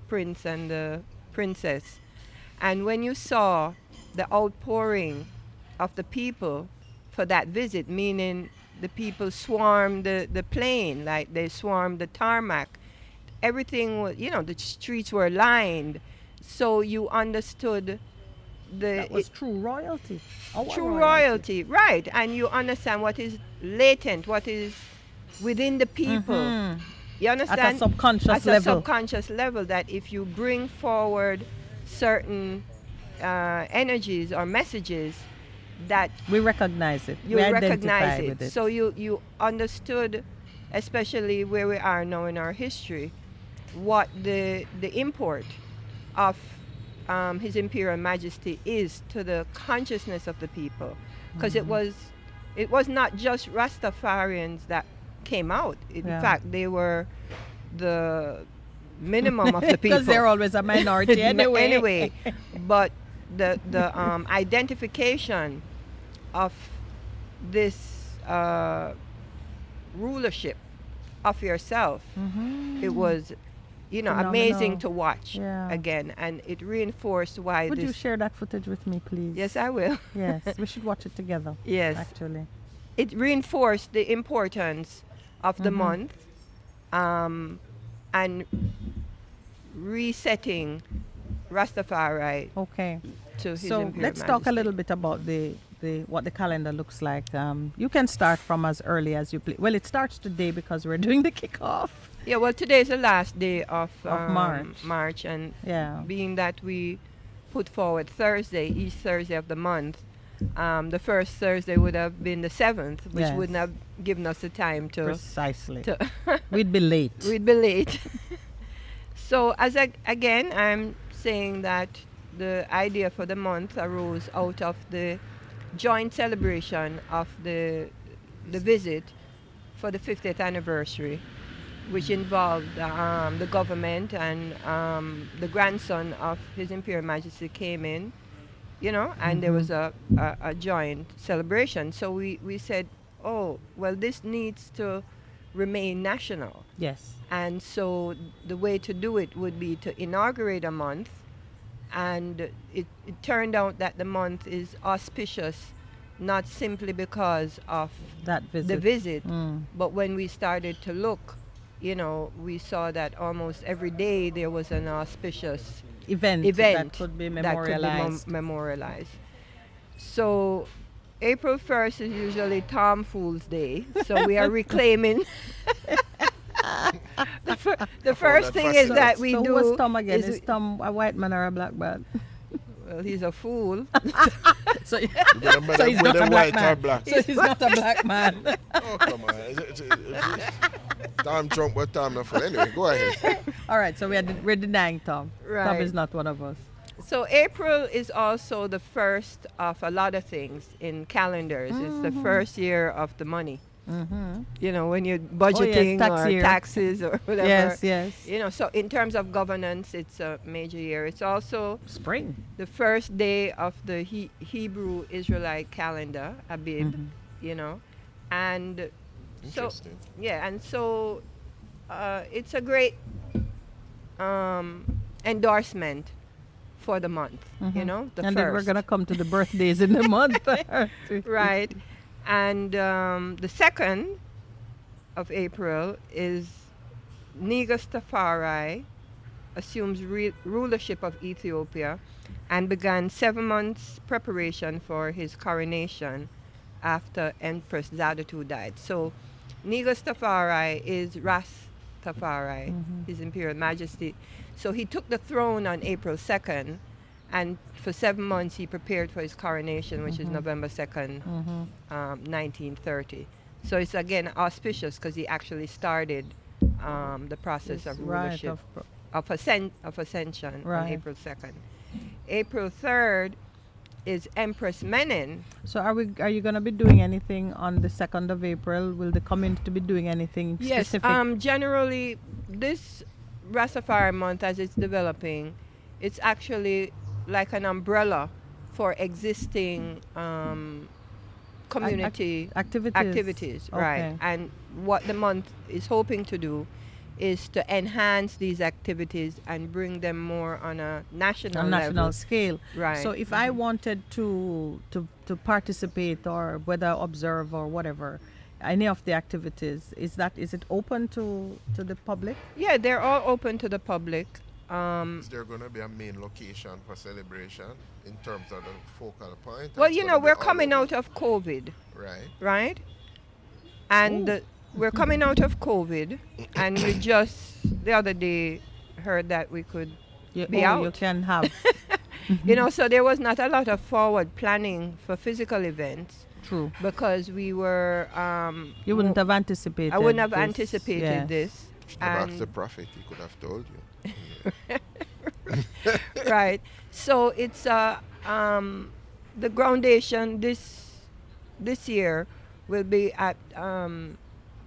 Speaker 5: prince and the princess. And when you saw the outpouring of the people for that visit, meaning the people swarmed the plane, like they swarmed the tarmac, everything was, the streets were lined. So you understood
Speaker 6: That was true royalty. Our
Speaker 5: true royalty, right? And you understand what is latent, what is within the people. You understand?
Speaker 6: At a subconscious
Speaker 5: At a
Speaker 6: level.
Speaker 5: subconscious level, that if you bring forward certain energies or messages, that
Speaker 6: We recognize it.
Speaker 5: you
Speaker 6: we
Speaker 5: recognize
Speaker 6: identify
Speaker 5: it.
Speaker 6: with it.
Speaker 5: So you understood, especially where we are now in our history, what the import of His Imperial Majesty is to the consciousness of the people, because it was not just Rastafarians that came out. In
Speaker 6: Yeah.
Speaker 5: fact, they were the minimum of the people.
Speaker 6: Because they're always a minority anyway.
Speaker 5: Anyway, but the identification of this rulership of yourself, it was, amazing
Speaker 6: Phenomenal.
Speaker 5: to watch
Speaker 6: Yeah.
Speaker 5: again, and it reinforced why
Speaker 6: Would you
Speaker 5: this.
Speaker 6: share that footage with me, please?
Speaker 5: Yes, I will.
Speaker 6: Yes, we should watch it together.
Speaker 5: Yes.
Speaker 6: Actually.
Speaker 5: It reinforced the importance of the month, and resetting Rastafari
Speaker 6: Okay.
Speaker 5: to His
Speaker 6: So
Speaker 5: Imperial
Speaker 6: let's talk a
Speaker 5: Majesty.
Speaker 6: little bit about the what the calendar looks like. You can start from as early as you please. Well, it starts today because we're doing the kickoff.
Speaker 5: Yeah, well, today is the last day of
Speaker 6: March.
Speaker 5: March, and
Speaker 6: Yeah.
Speaker 5: being that we put forward Thursday, each Thursday of the month, the first Thursday would have been the 7th, which
Speaker 6: Yes.
Speaker 5: wouldn't have given us the time to
Speaker 6: Precisely.
Speaker 5: to
Speaker 6: We'd be late.
Speaker 5: we'd be late. So again, I'm saying that the idea for the month arose out of the joint celebration of the visit for the 50th anniversary, which involved the government, and the grandson of His Imperial Majesty came in, and there was a joint celebration. So we said, oh, well, this needs to remain national.
Speaker 6: Yes.
Speaker 5: And so the way to do it would be to inaugurate a month. And it turned out that the month is auspicious, not simply because of
Speaker 6: That visit.
Speaker 5: the visit,
Speaker 6: Mm.
Speaker 5: but when we started to look, we saw that almost every day there was an auspicious
Speaker 6: Event that could be memorialized.
Speaker 5: memorialized. So April 1st is usually Tom Fool's Day, so we are reclaiming. The first thing is that we
Speaker 6: so
Speaker 5: do.
Speaker 6: what's Tom again?
Speaker 5: is
Speaker 6: Is Tom a white man or a black man?
Speaker 5: well, he's a fool.
Speaker 6: So,
Speaker 2: You got a
Speaker 6: so he's not
Speaker 2: whether
Speaker 6: a black
Speaker 2: white or
Speaker 6: man.
Speaker 2: black.
Speaker 6: So he's not a black man.
Speaker 2: Oh, come on. Tom Trump, but Tom not for. Anyway, go ahead.
Speaker 6: All right, so we're denying Tom. Tom
Speaker 5: Right.
Speaker 6: is not one of us.
Speaker 5: So April is also the first of a lot of things in calendars. It's the first year of the money.
Speaker 6: Mm-hmm.
Speaker 5: When you're budgeting
Speaker 6: tax
Speaker 5: or
Speaker 6: year.
Speaker 5: taxes or whatever.
Speaker 6: Yes, yes.
Speaker 5: So in terms of governance, it's a major year. It's also
Speaker 6: Spring.
Speaker 5: the first day of the Hebrew Israelite calendar, Abib, and so
Speaker 2: Interesting.
Speaker 5: and so it's a great endorsement for the month, the
Speaker 6: And
Speaker 5: first.
Speaker 6: then we're gonna come to the birthdays in the month.
Speaker 5: Right. And the 2nd of April is Negus Tafari assumes rulership of Ethiopia and began 7 months preparation for his coronation after Empress Zadatu died. So Negus Tafari is Rastafari, His Imperial Majesty. So he took the throne on April 2nd, and for 7 months he prepared for his coronation, which is November 2nd, 1930. So it's again auspicious because he actually started the process of rulership, of ascension on
Speaker 6: Right.
Speaker 5: April 2nd. April 3rd is Empress Menen.
Speaker 6: So are you gonna be doing anything on the 2nd of April? Will the community be doing anything
Speaker 5: Yes,
Speaker 6: specific?
Speaker 5: generally this Rastafari Month, as it's developing, it's actually like an umbrella for existing community
Speaker 6: activities.
Speaker 5: right?
Speaker 6: Okay.
Speaker 5: And what the month is hoping to do is to enhance these activities and bring them more on a national
Speaker 6: On national
Speaker 5: level.
Speaker 6: scale.
Speaker 5: Right.
Speaker 6: So if I wanted to participate or whether observe or whatever, any of the activities, is it open to the public?
Speaker 5: Yeah, they're all open to the public.
Speaker 2: Is there going to be a main location for celebration in terms of the focal point?
Speaker 5: Well,
Speaker 2: It's
Speaker 5: you
Speaker 2: gonna
Speaker 5: know,
Speaker 2: be
Speaker 5: we're
Speaker 2: all
Speaker 5: coming
Speaker 2: over?
Speaker 5: out of COVID,
Speaker 2: Right.
Speaker 5: right? And we're coming out of COVID, and we just the other day heard that we could
Speaker 6: You,
Speaker 5: be
Speaker 6: oh, you
Speaker 5: out.
Speaker 6: can have.
Speaker 5: You know, so there was not a lot of forward planning for physical events
Speaker 6: True.
Speaker 5: because we were.
Speaker 6: You wouldn't have anticipated.
Speaker 5: I wouldn't have
Speaker 6: this,
Speaker 5: anticipated
Speaker 6: yes.
Speaker 5: this.
Speaker 2: Should have asked the
Speaker 5: And,
Speaker 2: prophet, he could have told you.
Speaker 5: right. So it's the groundation this year will be at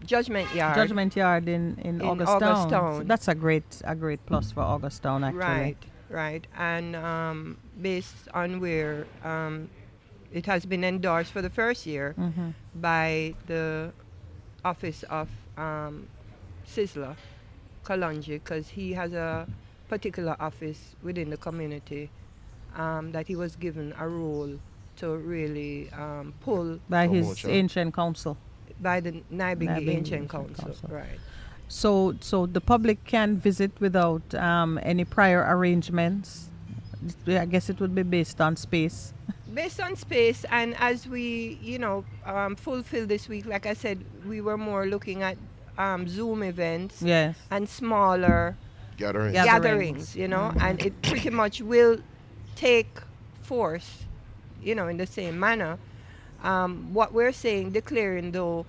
Speaker 5: Judgment Yard.
Speaker 6: Judgment Yard in Augustown.
Speaker 5: Augustown.
Speaker 6: So that's a great plus for Augustown actually.
Speaker 5: Right. And based on where it has been endorsed for the first year by the office of Sizzler Kalonji, because he has a particular office within the community that he was given a role to really pull
Speaker 6: By his
Speaker 2: Promotion.
Speaker 6: ancient council.
Speaker 5: by the Naibingi
Speaker 6: Naibingi
Speaker 5: Ancient
Speaker 6: Ancient
Speaker 5: Council.
Speaker 6: Council.
Speaker 5: Right.
Speaker 6: So the public can visit without any prior arrangements. I guess it would be based on space.
Speaker 5: Based on space, and as we, fulfill this week, like I said, we were more looking at Zoom events
Speaker 6: Yes.
Speaker 5: and smaller
Speaker 2: Gathering.
Speaker 6: Yeah.
Speaker 5: gatherings, and it pretty much will take force, in the same manner. What we're saying, declaring though,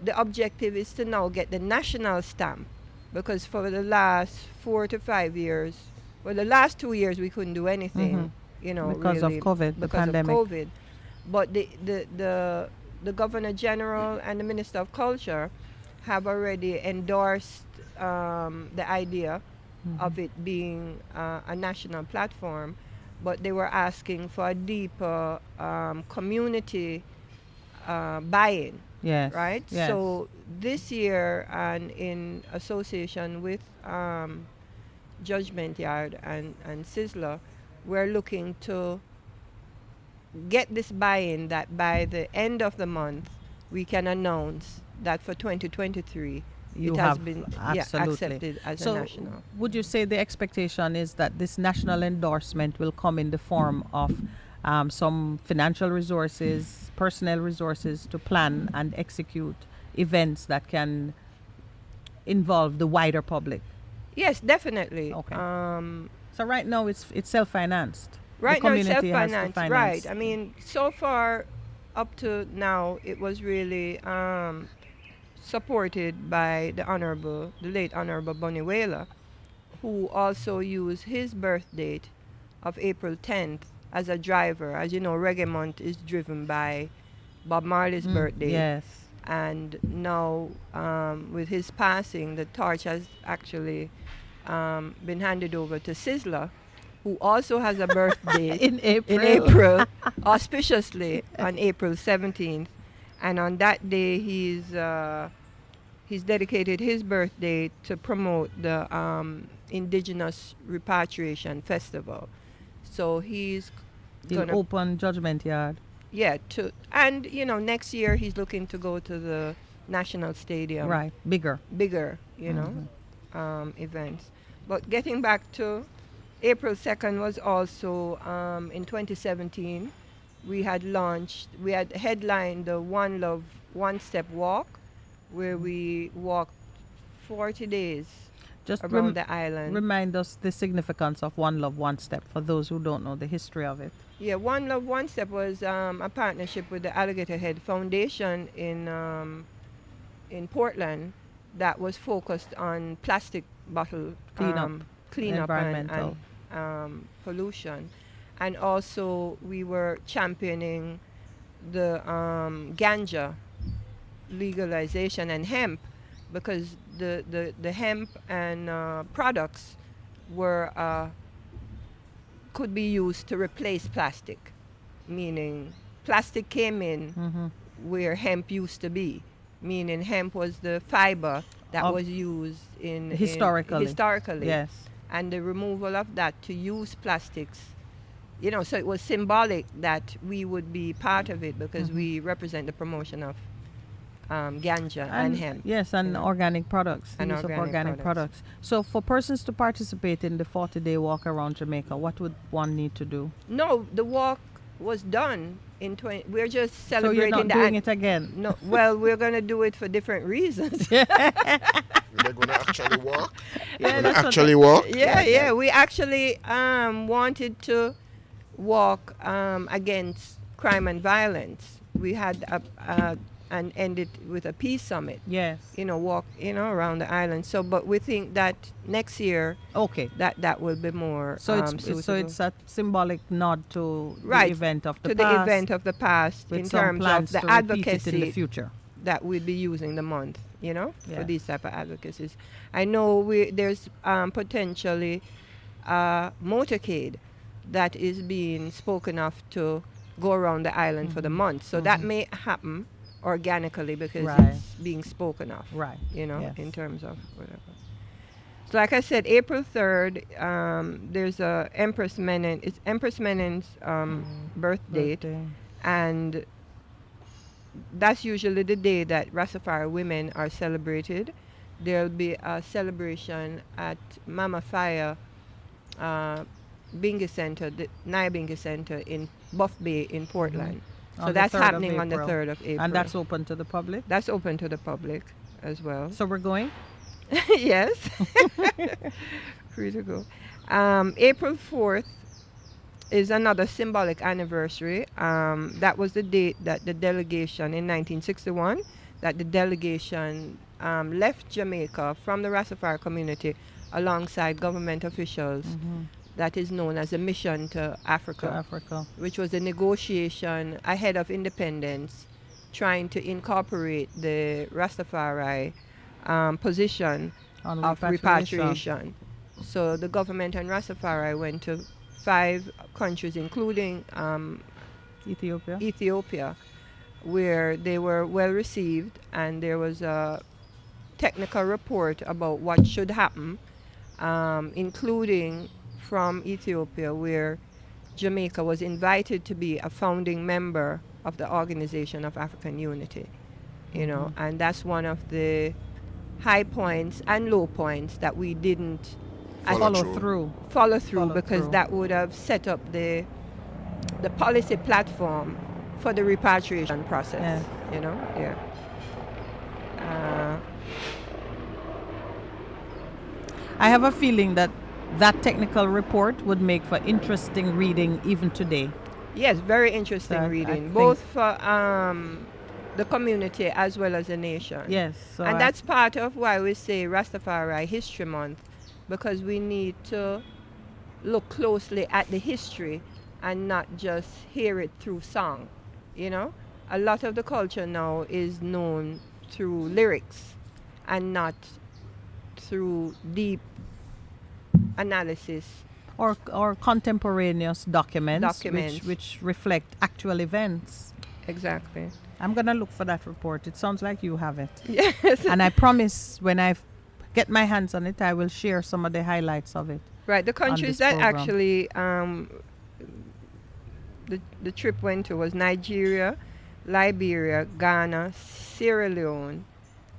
Speaker 5: the objective is to now get the national stamp, because for the last 4 to 5 years, well, the last 2 years we couldn't do anything,
Speaker 6: Because of
Speaker 5: really,
Speaker 6: COVID, the
Speaker 5: because
Speaker 6: pandemic.
Speaker 5: of COVID. But the Governor General and the Minister of Culture have already endorsed the idea of it being a national platform, but they were asking for a deeper community buy-in,
Speaker 6: Yes.
Speaker 5: right?
Speaker 6: Yes.
Speaker 5: So this year, and in association with Judgment Yard and Sizzler, we're looking to get this buy-in that by the end of the month we can announce that for 2023
Speaker 6: You
Speaker 5: it has
Speaker 6: have
Speaker 5: been
Speaker 6: absolutely.
Speaker 5: accepted as
Speaker 6: So
Speaker 5: a national.
Speaker 6: would you say the expectation is that this national endorsement will come in the form of some financial resources, personnel resources to plan and execute events that can involve the wider public?
Speaker 5: Yes, definitely.
Speaker 6: Okay.
Speaker 5: Um,
Speaker 6: So right now it's self-financed.
Speaker 5: right
Speaker 6: The
Speaker 5: now it's
Speaker 6: community has to
Speaker 5: self-financed.
Speaker 6: finance.
Speaker 5: Right. I mean, so far up to now, it was really supported by the late Honorable Bonnie Whaler, who also used his birth date of April 10th as a driver. As you know, Reggae Month is driven by Bob Marley's birthday.
Speaker 6: Yes.
Speaker 5: And now, with his passing, the torch has actually been handed over to Sizzler, who also has a birthday
Speaker 6: In April.
Speaker 5: in April, auspiciously on April 17th. And on that day, he's dedicated his birthday to promote the Indigenous Repatriation Festival. So he's
Speaker 6: He'll
Speaker 5: gonna
Speaker 6: open Judgment Yard.
Speaker 5: and next year he's looking to go to the National Stadium,
Speaker 6: Right. Bigger.
Speaker 5: bigger, events. But getting back to April 2nd was also in 2017. We had headlined the One Love, One Step Walk, where we walked 40 days
Speaker 6: Just
Speaker 5: around the island.
Speaker 6: remind us the significance of One Love, One Step for those who don't know the history of it.
Speaker 5: Yeah, One Love, One Step was a partnership with the Alligator Head Foundation in Portland that was focused on plastic bottle
Speaker 6: Cleanup,
Speaker 5: cleanup
Speaker 6: environmental.
Speaker 5: and pollution. And also we were championing the ganja legalization and hemp, because the hemp and products were could be used to replace plastic, meaning plastic came in where hemp used to be, meaning hemp was the fiber that
Speaker 6: Of-
Speaker 5: was used in
Speaker 6: Historically. Yes.
Speaker 5: and the removal of that to use plastics, so it was symbolic that we would be part of it because we represent the promotion of ganja and hemp.
Speaker 6: Yes, and
Speaker 5: know.
Speaker 6: organic products, the
Speaker 5: And
Speaker 6: use of
Speaker 5: organic
Speaker 6: organic products. So for persons to participate in the 40-day walk around Jamaica, what would one need to do?
Speaker 5: No, the walk was done in 20. We're just
Speaker 6: So
Speaker 5: celebrating
Speaker 6: you're not
Speaker 5: the
Speaker 6: doing it again?
Speaker 5: No, well, we're going to do it for different reasons.
Speaker 2: They're going to actually walk.
Speaker 6: Yeah,
Speaker 2: Gonna
Speaker 6: that's what
Speaker 2: actually walk.
Speaker 5: Yeah. We actually wanted to walk against crime and violence. We had and ended with a peace summit.
Speaker 6: Yes.
Speaker 5: Walk around the island. So, but we think that next year
Speaker 6: Okay.
Speaker 5: that will be more.
Speaker 6: So it's a symbolic nod to
Speaker 5: Right,
Speaker 6: the event of the
Speaker 5: to
Speaker 6: past.
Speaker 5: the event of the past
Speaker 6: with
Speaker 5: in
Speaker 6: some
Speaker 5: terms of
Speaker 6: plans
Speaker 5: the
Speaker 6: to repeat it in the
Speaker 5: advocacy
Speaker 6: future.
Speaker 5: that we'll be using the month,
Speaker 6: Yeah.
Speaker 5: for these type of advocacies. I know there's potentially a motorcade that is being spoken of to go around the island for the month. So that may happen organically because
Speaker 6: Right.
Speaker 5: it's being spoken of,
Speaker 6: Right. Yes.
Speaker 5: in terms of whatever. So like I said, April 3rd, there's a Empress Menen. It's Empress Menen's birth date. And that's usually the day that Rastafari women are celebrated. There'll be a celebration at Mama Fire Bingi Center, the Naya Bingi Center in Buff Bay in Portland. So
Speaker 6: On the
Speaker 5: that's
Speaker 6: 3rd of
Speaker 5: happening on the
Speaker 6: April.
Speaker 5: 3rd of April.
Speaker 6: And that's open to the public?
Speaker 5: That's open to the public as well.
Speaker 6: So we're going?
Speaker 5: Yes. Free to go. April 4th is another symbolic anniversary. That was the date that the delegation in 1961, that the delegation left Jamaica from the Rastafari community alongside government officials. That is known as a mission to Africa, which was a negotiation ahead of independence, trying to incorporate the Rastafari position
Speaker 6: On
Speaker 5: of repatriation. So the government and Rastafari went to 5 countries, including
Speaker 6: Ethiopia.
Speaker 5: where they were well received, and there was a technical report about what should happen, including from Ethiopia, where Jamaica was invited to be a founding member of the Organization of African Unity, and that's one of the high points and low points that we didn't
Speaker 2: Follow
Speaker 5: follow through
Speaker 6: Follow
Speaker 5: because
Speaker 6: through.
Speaker 5: that would have set up the policy platform for the repatriation process.
Speaker 6: Yeah. I have a feeling that technical report would make for interesting reading even today.
Speaker 5: Yes, very interesting
Speaker 6: That I
Speaker 5: reading,
Speaker 6: think-
Speaker 5: both for the community as well as the nation.
Speaker 6: Yes. So
Speaker 5: And that's part of why we say Rastafari History Month, because we need to look closely at the history and not just hear it through song. A lot of the culture now is known through lyrics and not through deep analysis.
Speaker 6: or contemporaneous documents.
Speaker 5: Documents.
Speaker 6: Which reflect actual events.
Speaker 5: Exactly.
Speaker 6: I'm gonna look for that report. It sounds like you have it.
Speaker 5: Yes.
Speaker 6: And I promise when I get my hands on it, I will share some of the highlights of it.
Speaker 5: Right. The countries
Speaker 6: this
Speaker 5: that
Speaker 6: program.
Speaker 5: actually the trip went to was Nigeria, Liberia, Ghana, Sierra Leone,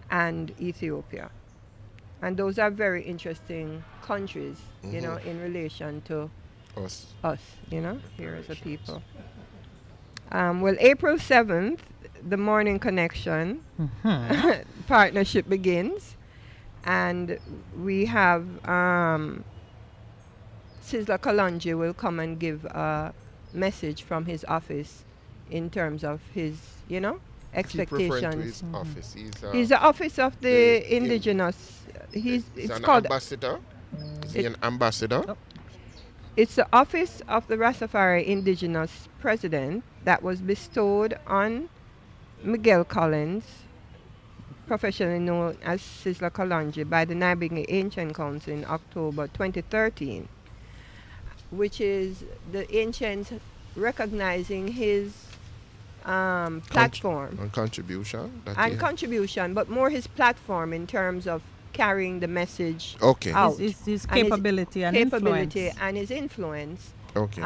Speaker 5: and Ethiopia. And those are very interesting countries, in relation to
Speaker 2: Us.
Speaker 5: us, here as a people. Well, April 7th, the Morning Connection partnership begins. And we have Sizzla Kalonji will come and give a message from his office in terms of his,
Speaker 2: Keep referring to
Speaker 5: expectations.
Speaker 2: his office.
Speaker 5: He's the office of the
Speaker 2: the in-
Speaker 5: indigenous.
Speaker 2: He's
Speaker 5: It's
Speaker 2: an
Speaker 5: called.
Speaker 2: ambassador. Is he an ambassador?
Speaker 5: It's the office of the Rastafari Indigenous President that was bestowed on Miguel Collins professionally known as Sizzla Kalonji, by the Nyabingi Ancient Council in October 2013, which is the ancients recognizing his platform
Speaker 2: And contribution. That
Speaker 5: and
Speaker 2: he-
Speaker 5: contribution, but more his platform in terms of carrying the message
Speaker 2: Okay.
Speaker 5: out.
Speaker 6: His
Speaker 5: And his
Speaker 6: capability and
Speaker 5: capability
Speaker 6: influence.
Speaker 5: and his influence
Speaker 2: Okay.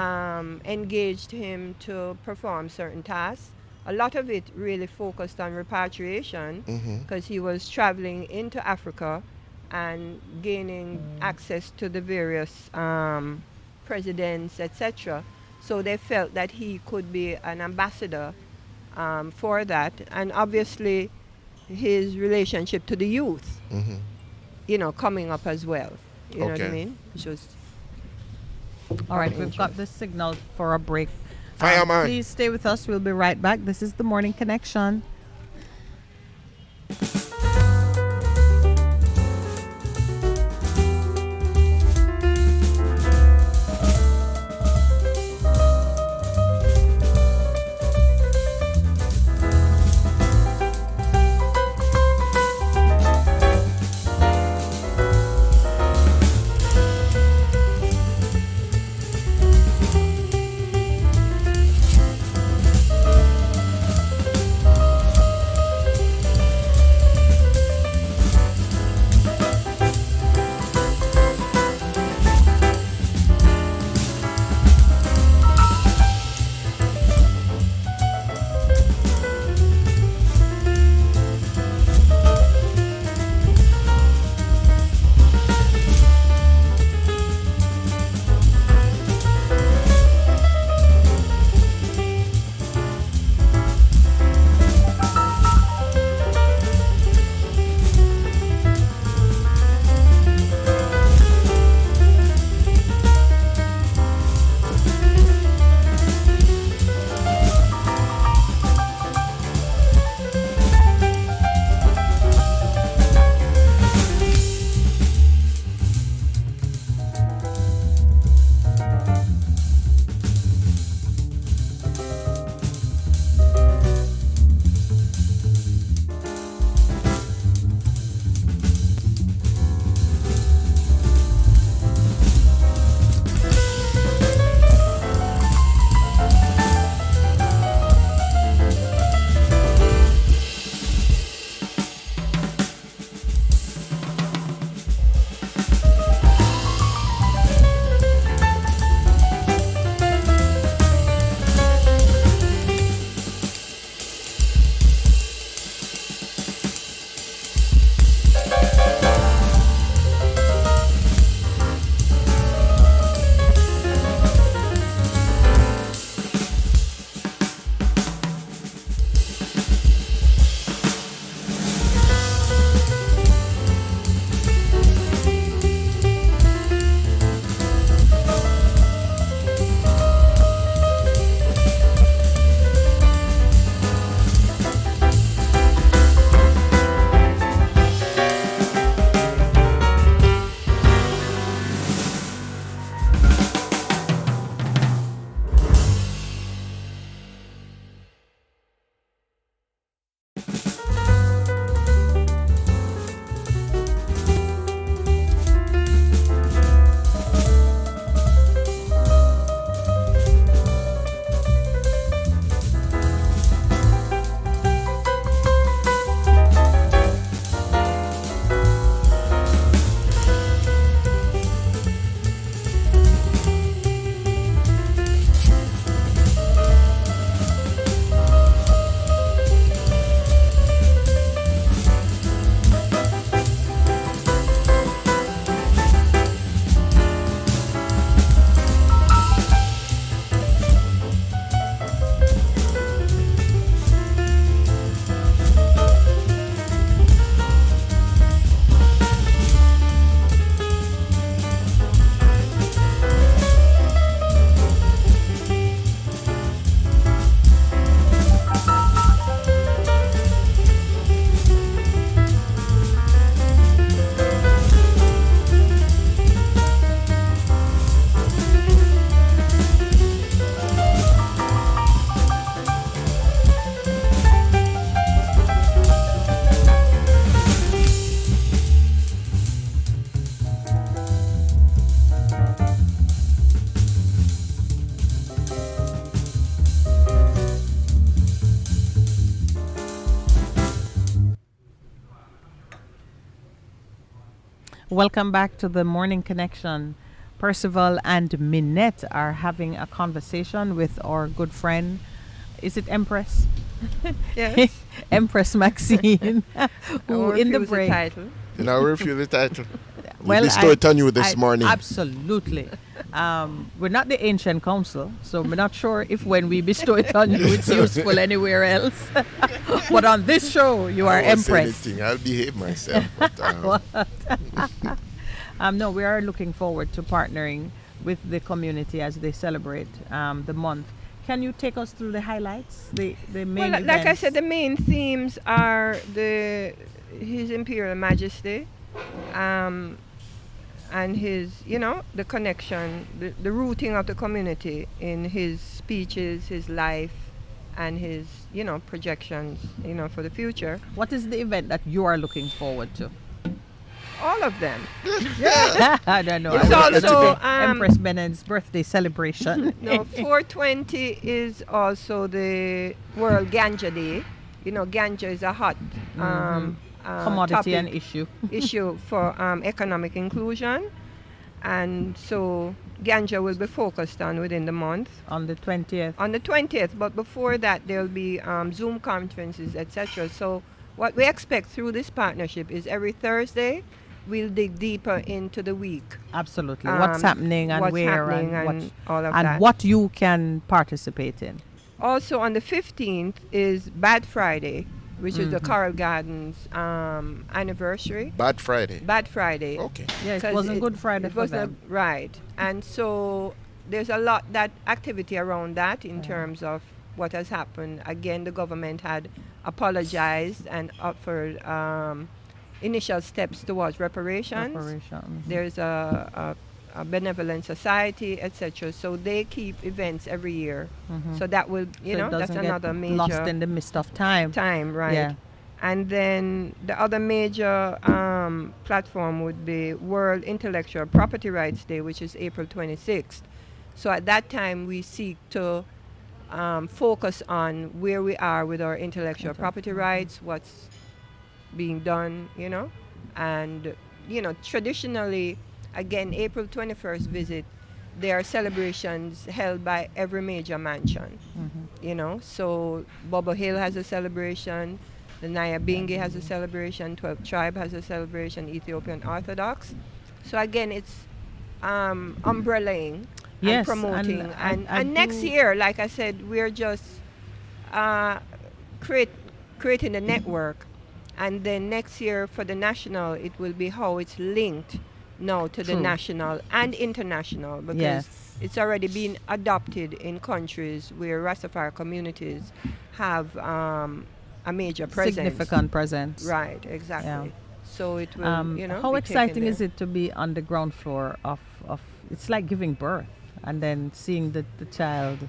Speaker 5: engaged him to perform certain tasks. A lot of it really focused on repatriation
Speaker 2: Mm-hmm.
Speaker 5: because he was traveling into Africa and gaining access to the various presidents, etc. So they felt that he could be an ambassador for that, and obviously his relationship to the youth,
Speaker 2: Mm-hmm.
Speaker 5: you know, coming up as well. You know what I
Speaker 2: Okay.
Speaker 5: mean? Which was
Speaker 6: All right,
Speaker 5: of
Speaker 6: we've got
Speaker 5: interest.
Speaker 6: the signal for a break.
Speaker 2: Fireman.
Speaker 6: Please stay with us. We'll be right back. This is the Morning Connection. Welcome back to the Morning Connection. Percival and Minette are having a conversation with our good friend. Is it Empress?
Speaker 5: Yes.
Speaker 6: Empress Maxine, who in the break.
Speaker 5: title.
Speaker 2: You know, refuse the title.
Speaker 6: Well,
Speaker 2: we bestow it on you this morning.
Speaker 6: Absolutely. We're not the ancient council, so we're not sure if when we bestow it on you, it's useful anywhere else. But on this show, you are
Speaker 2: I won't say
Speaker 6: Empress.
Speaker 2: anything. I'll behave myself. But,
Speaker 6: No, we are looking forward to partnering with the community as they celebrate the month. Can you take us through the highlights, the main
Speaker 5: Well,
Speaker 6: events?
Speaker 5: like I said, the main themes are His Imperial Majesty, and his, the connection, the rooting of the community in his speeches, his life, and his, projections, for the future.
Speaker 6: What is the event that you are looking forward to?
Speaker 5: All of them.
Speaker 6: I don't know.
Speaker 5: It's
Speaker 6: I was
Speaker 5: also,
Speaker 6: gonna say Empress Benen's birthday celebration.
Speaker 5: No, 420 is also the World Ganja Day. Ganja is a hot
Speaker 6: Commodity
Speaker 5: topic,
Speaker 6: and issue.
Speaker 5: for economic inclusion. And so Ganja will be focused on within the month.
Speaker 6: On the 20th.
Speaker 5: On the 20th, but before that there will be Zoom conferences, etc. So what we expect through this partnership is every Thursday we'll dig deeper into the week.
Speaker 6: Absolutely. What's happening and
Speaker 5: what's
Speaker 6: where
Speaker 5: happening
Speaker 6: and
Speaker 5: all of
Speaker 6: and
Speaker 5: that.
Speaker 6: what you can participate in.
Speaker 5: Also on the 15th is Bad Friday, which is the Coral Gardens anniversary.
Speaker 2: Bad Friday.
Speaker 5: Bad Friday.
Speaker 2: Okay.
Speaker 6: Yeah, it
Speaker 5: 'Cause
Speaker 6: wasn't Good Friday
Speaker 5: it
Speaker 6: for
Speaker 5: wasn't
Speaker 6: them.
Speaker 5: right. And so there's a lot that activity around that in terms of what has happened. Again, the government had apologized and offered initial steps towards reparations. There's a benevolent society, etc. So they keep events every year. So that will,
Speaker 6: So it
Speaker 5: that's
Speaker 6: doesn't get
Speaker 5: another major
Speaker 6: lost in the mist of time.
Speaker 5: right?
Speaker 6: Yeah.
Speaker 5: And then the other major platform would be World Intellectual Property Rights Day, which is April 26th. So at that time, we seek to focus on where we are with our intellectual property rights, what's being done, and, traditionally, again, April 21st visit, there are celebrations held by every major mansion, so Bobo Hill has a celebration, the Nyabingi has a celebration, 12 Tribe has a celebration, Ethiopian Orthodox. So again, it's umbrellaing and promoting. And next year, like I said, we're just creating a network. And then next year for the national, it will be how it's linked now to the national and international, because it's already been adopted in countries where Rastafari communities have a major presence.
Speaker 6: Significant presence.
Speaker 5: Right, exactly.
Speaker 6: Yeah.
Speaker 5: So it will,
Speaker 6: how
Speaker 5: be
Speaker 6: exciting
Speaker 5: taken
Speaker 6: is
Speaker 5: there.
Speaker 6: it to be on the ground floor of it's like giving birth and then seeing the child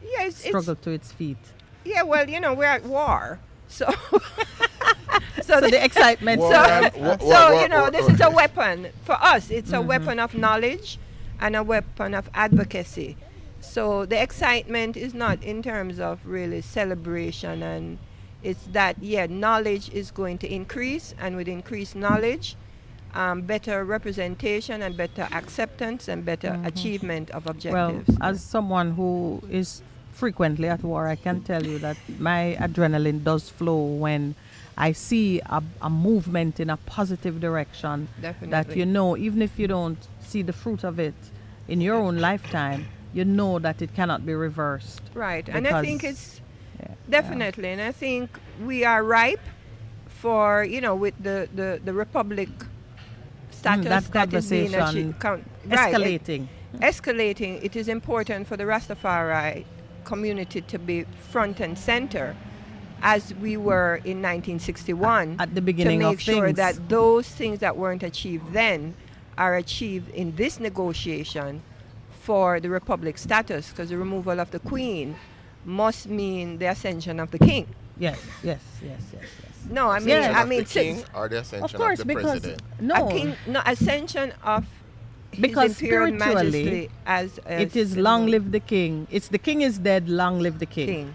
Speaker 5: Yeah, it's
Speaker 6: struggle to its feet.
Speaker 5: yeah. Well, we're at war, so
Speaker 6: So the excitement.
Speaker 2: War
Speaker 5: So,
Speaker 2: and-
Speaker 5: this is a weapon for us. It's a weapon of knowledge and a weapon of advocacy. So the excitement is not in terms of really celebration, and it's that knowledge is going to increase, and with increased knowledge, better representation and better acceptance and better achievement of
Speaker 6: Well,
Speaker 5: objectives.
Speaker 6: as someone who is frequently at war, I can tell you that my adrenaline does flow when I see a movement in a positive direction.
Speaker 5: Definitely.
Speaker 6: That even if you don't see the fruit of it in your own lifetime, you know that it cannot be reversed.
Speaker 5: Right, and I think
Speaker 6: because-
Speaker 5: it's definitely, and I think we are ripe for with the republic status
Speaker 6: that
Speaker 5: is being
Speaker 6: conversation escalating.
Speaker 5: escalating. It is important for the Rastafari community to be front and center, as we were in 1961,
Speaker 6: At the beginning
Speaker 5: to
Speaker 6: of
Speaker 5: make sure
Speaker 6: things.
Speaker 5: that those things that weren't achieved then are achieved in this negotiation for the republic status, because the removal of the queen must mean the ascension of the king.
Speaker 6: Yes.
Speaker 5: No, I mean,
Speaker 6: Yes.
Speaker 2: Ascension
Speaker 5: I
Speaker 2: of
Speaker 5: mean,
Speaker 2: the king
Speaker 5: since
Speaker 2: or the ascension
Speaker 6: Of course,
Speaker 2: of the
Speaker 6: because
Speaker 2: president?
Speaker 6: no,
Speaker 5: a king, no ascension of His
Speaker 6: Because
Speaker 5: Imperial
Speaker 6: spiritually,
Speaker 5: Majesty as
Speaker 6: it is long live the king. It's the king is dead, long live the king.
Speaker 5: king.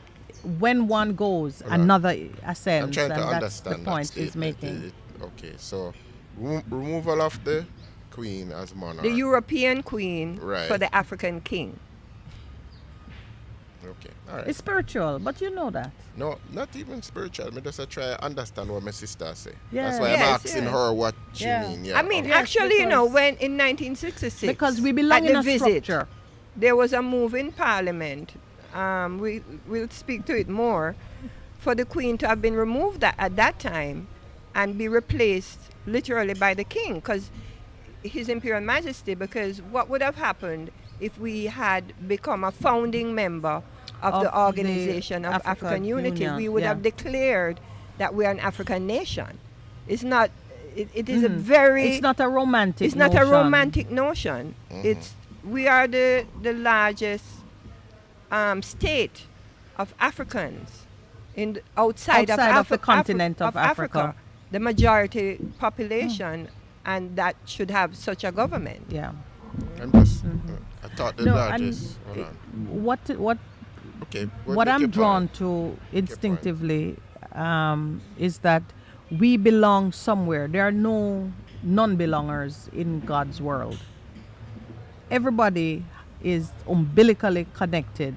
Speaker 6: When one goes,
Speaker 2: Hold on.
Speaker 6: another
Speaker 2: I'm
Speaker 6: ascends,
Speaker 2: trying
Speaker 6: and
Speaker 2: to
Speaker 6: that's
Speaker 2: understand
Speaker 6: the
Speaker 2: that
Speaker 6: point he's
Speaker 2: statement.
Speaker 6: making.
Speaker 2: Okay, so Removal of the queen as monarch.
Speaker 5: The European queen
Speaker 2: Right.
Speaker 5: for the African king.
Speaker 2: Okay, all right.
Speaker 6: It's spiritual, but you know that.
Speaker 2: No, not even spiritual. Me just a try to understand what my sister say.
Speaker 6: Yeah.
Speaker 2: That's why I'm
Speaker 5: Yes,
Speaker 2: asking
Speaker 5: yeah.
Speaker 2: her what she
Speaker 6: Yeah.
Speaker 2: mean. Yeah.
Speaker 5: I mean,
Speaker 2: okay.
Speaker 5: actually, you know,
Speaker 6: because-
Speaker 5: when in 1966,
Speaker 6: Because we
Speaker 5: at
Speaker 6: belong
Speaker 5: the
Speaker 6: in a
Speaker 5: visit,
Speaker 6: structure.
Speaker 5: there was a move in Parliament. We'll speak to it more, for the Queen to have been removed at that time and be replaced literally by the King, because His Imperial Majesty. Because what would have happened if we had become a founding member of the
Speaker 6: Of
Speaker 5: Organization
Speaker 6: the
Speaker 5: of
Speaker 6: African
Speaker 5: African Unity?
Speaker 6: Union,
Speaker 5: We would
Speaker 6: yeah.
Speaker 5: have declared that we are an African nation. It's not. It is a very.
Speaker 6: It's not a romantic.
Speaker 5: It's not a
Speaker 6: notion.
Speaker 5: romantic notion. It's we are the largest state of Africans outside
Speaker 6: Outside of the continent of Africa.
Speaker 5: the majority population, and that should have such a government.
Speaker 6: Yeah.
Speaker 2: I'm just. I thought the
Speaker 6: No,
Speaker 2: largest.
Speaker 6: and
Speaker 2: Hold on.
Speaker 6: what
Speaker 2: Okay.
Speaker 6: what I'm drawn to instinctively is that we belong somewhere. There are no non-belongers in God's world. Everybody is umbilically connected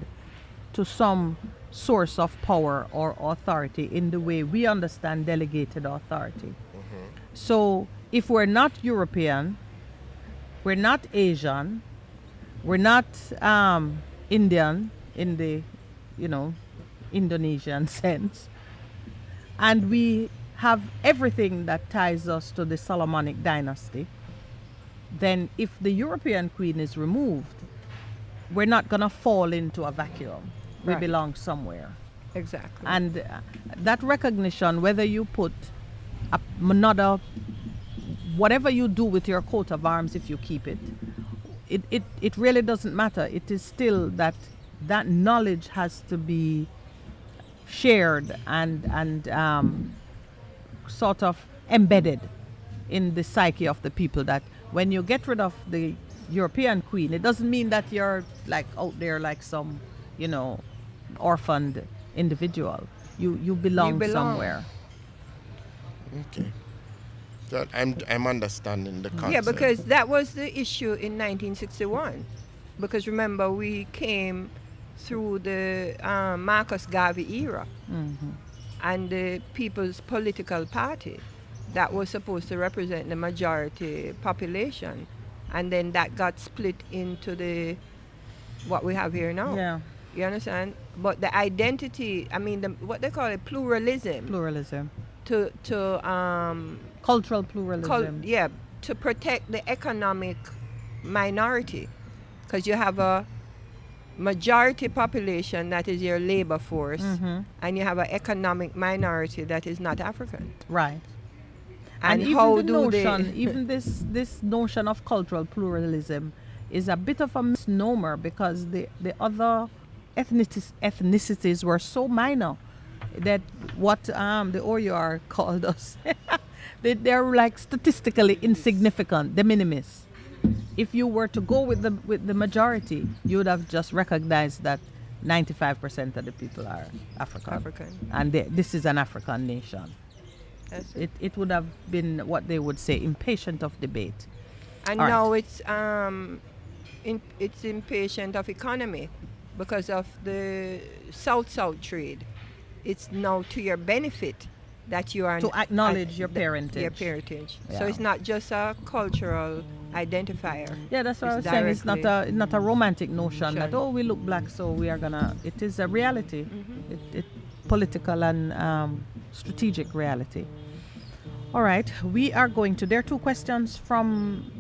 Speaker 6: to some source of power or authority in the way we understand delegated authority. So if we're not European, we're not Asian, we're not Indian in the, Indonesian sense, and we have everything that ties us to the Solomonic dynasty, then if the European queen is removed, we're not going to fall into a vacuum. We
Speaker 5: Right.
Speaker 6: belong somewhere.
Speaker 5: Exactly.
Speaker 6: And that recognition, whether you put another, whatever you do with your coat of arms, if you keep it, it really doesn't matter. It is still that knowledge has to be shared and sort of embedded in the psyche of the people, that when you get rid of the European queen, it doesn't mean that you're like out there like some, orphaned individual. You belong
Speaker 5: belong.
Speaker 6: somewhere.
Speaker 2: Okay. So I'm understanding the concept.
Speaker 5: Yeah, because that was the issue in 1961. Because remember, we came through the Marcus Garvey era, and the People's Political Party that was supposed to represent the majority population, and then that got split into what we have here now.
Speaker 6: Yeah,
Speaker 5: You understand? But the identity, I mean, what they call it, pluralism,
Speaker 6: pluralism,
Speaker 5: to
Speaker 6: cultural pluralism.
Speaker 5: to protect the economic minority, because you have a majority population that is your labor force, and you have an economic minority that is not African.
Speaker 6: Right.
Speaker 5: And
Speaker 6: even
Speaker 5: how
Speaker 6: the
Speaker 5: do they?
Speaker 6: notion, even this notion of cultural pluralism is a bit of a misnomer, because the other ethnicities were so minor that what the OUR called us, they're like statistically insignificant, de minimis. If you were to go with the majority, you would have just recognized that 95% of the people are African. And this is an African nation.
Speaker 5: That's it.
Speaker 6: It would have been what they would say impatient of debate.
Speaker 5: And
Speaker 6: All right.
Speaker 5: now it's impatient of economy because of the South-South trade. It's now to your benefit that you are
Speaker 6: To acknowledge your
Speaker 5: Your
Speaker 6: parentage.
Speaker 5: parentage. So
Speaker 6: Yeah.
Speaker 5: it's not just a cultural identifier.
Speaker 6: Yeah, that's what I was
Speaker 5: It's
Speaker 6: saying. It's not a romantic notion that,
Speaker 5: Notion.
Speaker 6: we look black, so we are gonna. It is a reality, it political and strategic reality. All right, we are going to. There are two questions from.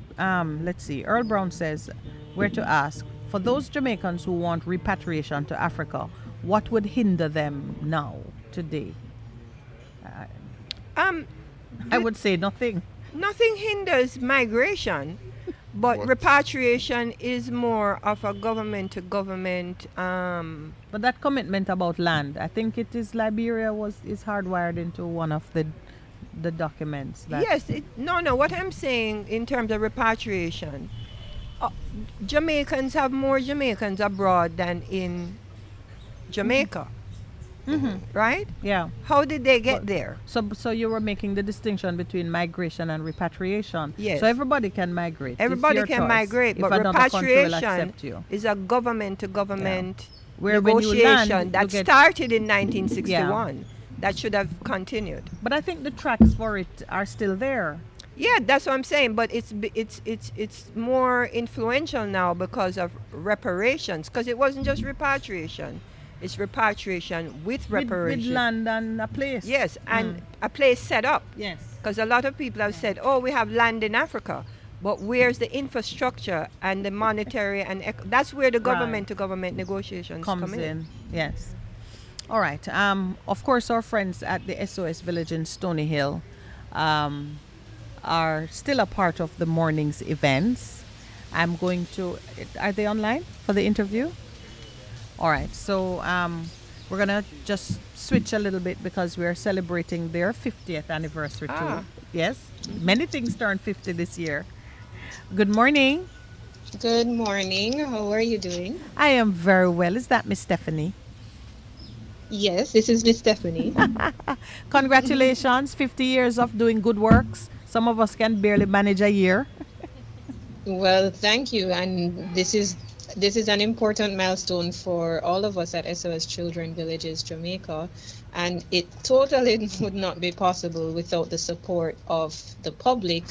Speaker 6: Let's see. Earl Brown says, where to ask for those Jamaicans who want repatriation to Africa. What would hinder them now, today? I would say nothing.
Speaker 5: Nothing hinders migration, but
Speaker 2: What?
Speaker 5: repatriation is more of a government-to-government.
Speaker 6: But that commitment about land, I think it is Liberia is hardwired into one of the documents. That
Speaker 5: Yes, no. What I'm saying in terms of repatriation, Jamaicans have more Jamaicans abroad than in Jamaica. right?
Speaker 6: Yeah.
Speaker 5: How did they get
Speaker 6: But-
Speaker 5: there?
Speaker 6: So you were making the distinction between migration and repatriation.
Speaker 5: Yes.
Speaker 6: So everybody can migrate. It's
Speaker 5: Everybody
Speaker 6: your
Speaker 5: can
Speaker 6: choice
Speaker 5: migrate,
Speaker 6: if
Speaker 5: but
Speaker 6: another country will
Speaker 5: repatriation
Speaker 6: accept you.
Speaker 5: is a government to government
Speaker 6: Where when you land,
Speaker 5: negotiation
Speaker 6: you
Speaker 5: that
Speaker 6: get-
Speaker 5: started in 1961. That should have continued.
Speaker 6: But I think the tracks for it are still there.
Speaker 5: Yeah, that's what I'm saying. But it's more influential now because of reparations. Because it wasn't just repatriation; it's repatriation with
Speaker 6: With
Speaker 5: reparation.
Speaker 6: land and a place.
Speaker 5: Yes, and a place set up.
Speaker 6: Yes.
Speaker 5: Because a lot of people have said, "Oh, we have land in Africa," but where's the infrastructure and the monetary and that's where the government to government negotiations
Speaker 6: Comes
Speaker 5: come
Speaker 6: in. Yes. All right. Of course, our friends at the SOS Village in Stony Hill are still a part of the morning's events. I'm going to. Are they online for the interview? All right. So we're gonna just switch a little bit because we're celebrating their 50th anniversary too. Yes. Many things turned 50 this year. Good morning.
Speaker 7: Good morning. How are you doing?
Speaker 6: I am very well. Is that Miss Stephanie?
Speaker 7: Yes, this is Miss Stephanie.
Speaker 6: Congratulations, 50 years of doing good works. Some of us can barely manage a year.
Speaker 7: Well, thank you. And this is an important milestone for all of us at SOS Children Villages Jamaica. And it totally would not be possible without the support of the public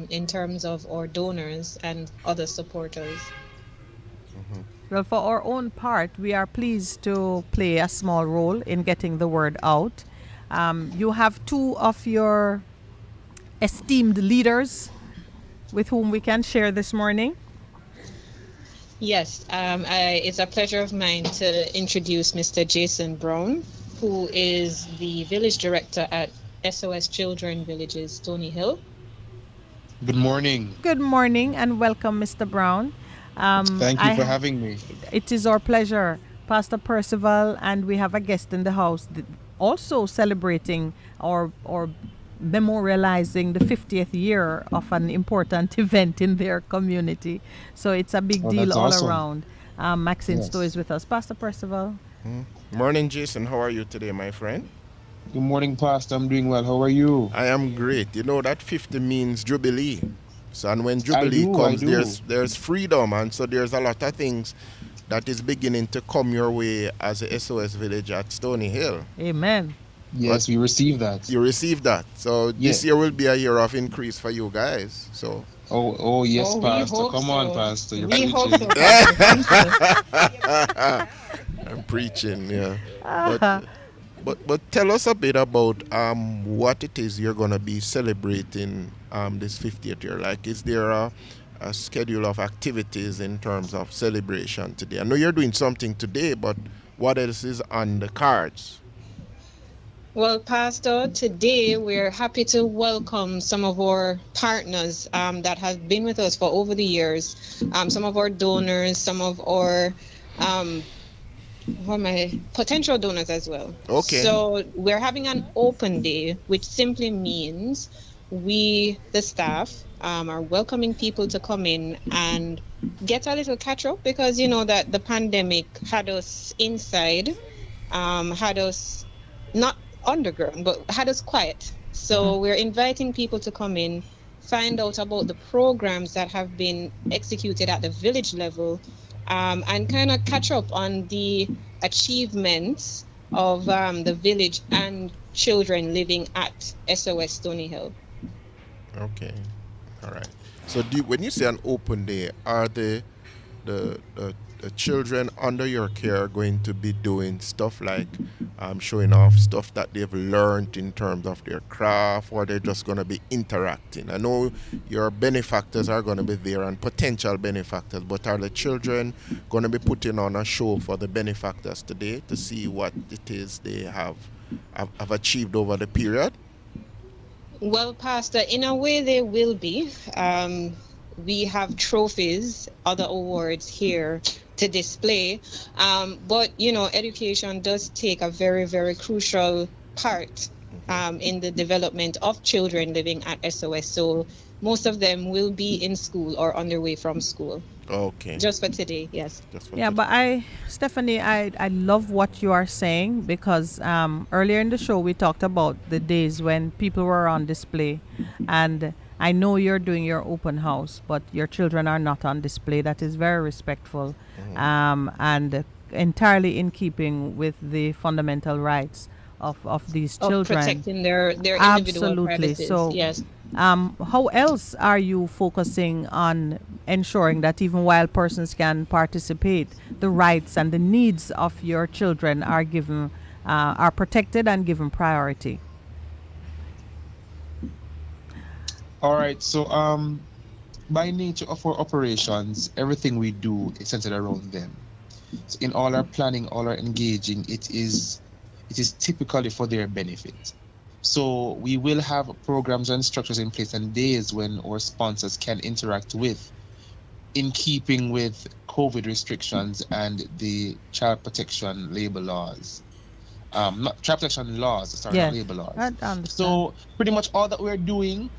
Speaker 7: in terms of our donors and other supporters.
Speaker 6: Well, for our own part, we are pleased to play a small role in getting the word out. You have two of your esteemed leaders with whom we can share this morning.
Speaker 7: Yes, it's a pleasure of mine to introduce Mr. Jason Brown, who is the village director at SOS Children Villages Stony Hill.
Speaker 8: Good morning.
Speaker 6: Good morning and welcome, Mr. Brown.
Speaker 8: Thank you for having me.
Speaker 6: It is our pleasure, Pastor Percival, and we have a guest in the house also celebrating or memorializing the 50th year of an important event in their community. So it's a big deal
Speaker 8: that's
Speaker 6: all
Speaker 8: awesome.
Speaker 6: around. Maxine
Speaker 8: Yes.
Speaker 6: Stowe is with us. Pastor Percival.
Speaker 2: Morning, Jason. How are you today, my friend?
Speaker 8: Good morning, Pastor. I'm doing well. How are you?
Speaker 2: I am great. You know that 50 means Jubilee. So, and when Jubilee comes, there's freedom, and so there's a lot of things that is beginning to come your way as a SOS Village at Stony Hill.
Speaker 6: Amen.
Speaker 8: Yes, we received that.
Speaker 2: You received that. So this year will be a year of increase for you guys. So
Speaker 8: Oh yes,
Speaker 7: Oh, we
Speaker 8: Pastor.
Speaker 7: hope
Speaker 8: Come on,
Speaker 7: so.
Speaker 8: Pastor. You're
Speaker 7: We hope
Speaker 8: preaching.
Speaker 7: so. Pastor. Thank you.
Speaker 2: I'm preaching, yeah. But tell us a bit about what it is you're gonna be celebrating this 50th year. Like, is there a schedule of activities in terms of celebration today? I know you're doing something today, but what else is on the cards?
Speaker 7: Well, Pastor, today we're happy to welcome some of our partners that have been with us for over the years, some of our donors, some of our potential donors as well.
Speaker 2: Okay.
Speaker 7: So we're having an open day, which simply means we, the staff, are welcoming people to come in and get a little catch up because you know that the pandemic had us inside, had us not underground, but had us quiet. So we're inviting people to come in, find out about the programs that have been executed at the village level, and kind of catch up on the achievements of the village and children living at SOS Stony Hill.
Speaker 2: Okay, all right. So when you say an open day, are the children under your care going to be doing stuff like showing off stuff that they've learned in terms of their craft, or they're just going to be interacting? I know your benefactors are going to be there and potential benefactors, but are the children going to be putting on a show for the benefactors today to see what it is they have achieved over the period?
Speaker 7: Well, Pastor, in a way they will be. We have trophies, other awards here to display. But, you know, education does take a very, very crucial part in the development of children living at SOS. So most of them will be in school or on their way from school.
Speaker 2: Okay.
Speaker 7: Just for today, yes.
Speaker 6: Yeah, but Stephanie, I love what you are saying, because earlier in the show we talked about the days when people were on display, and I know you're doing your open house, but your children are not on display. That is very respectful, and entirely in keeping with the fundamental rights of these children.
Speaker 7: Of protecting their individual privacies.
Speaker 6: So,
Speaker 7: yes.
Speaker 6: How else are you focusing on ensuring that even while persons can participate, the rights and the needs of your children are given, are protected and given priority?
Speaker 8: All right. So, by nature of our operations, everything we do is centered around them. So in all our planning, all our engaging, it is typically for their benefit. So we will have programs and structures in place and days when our sponsors can interact with, in keeping with COVID restrictions and the child protection labor laws. Not child protection laws, sorry, not labor laws.
Speaker 6: I understand.
Speaker 8: So pretty much all that we're doing,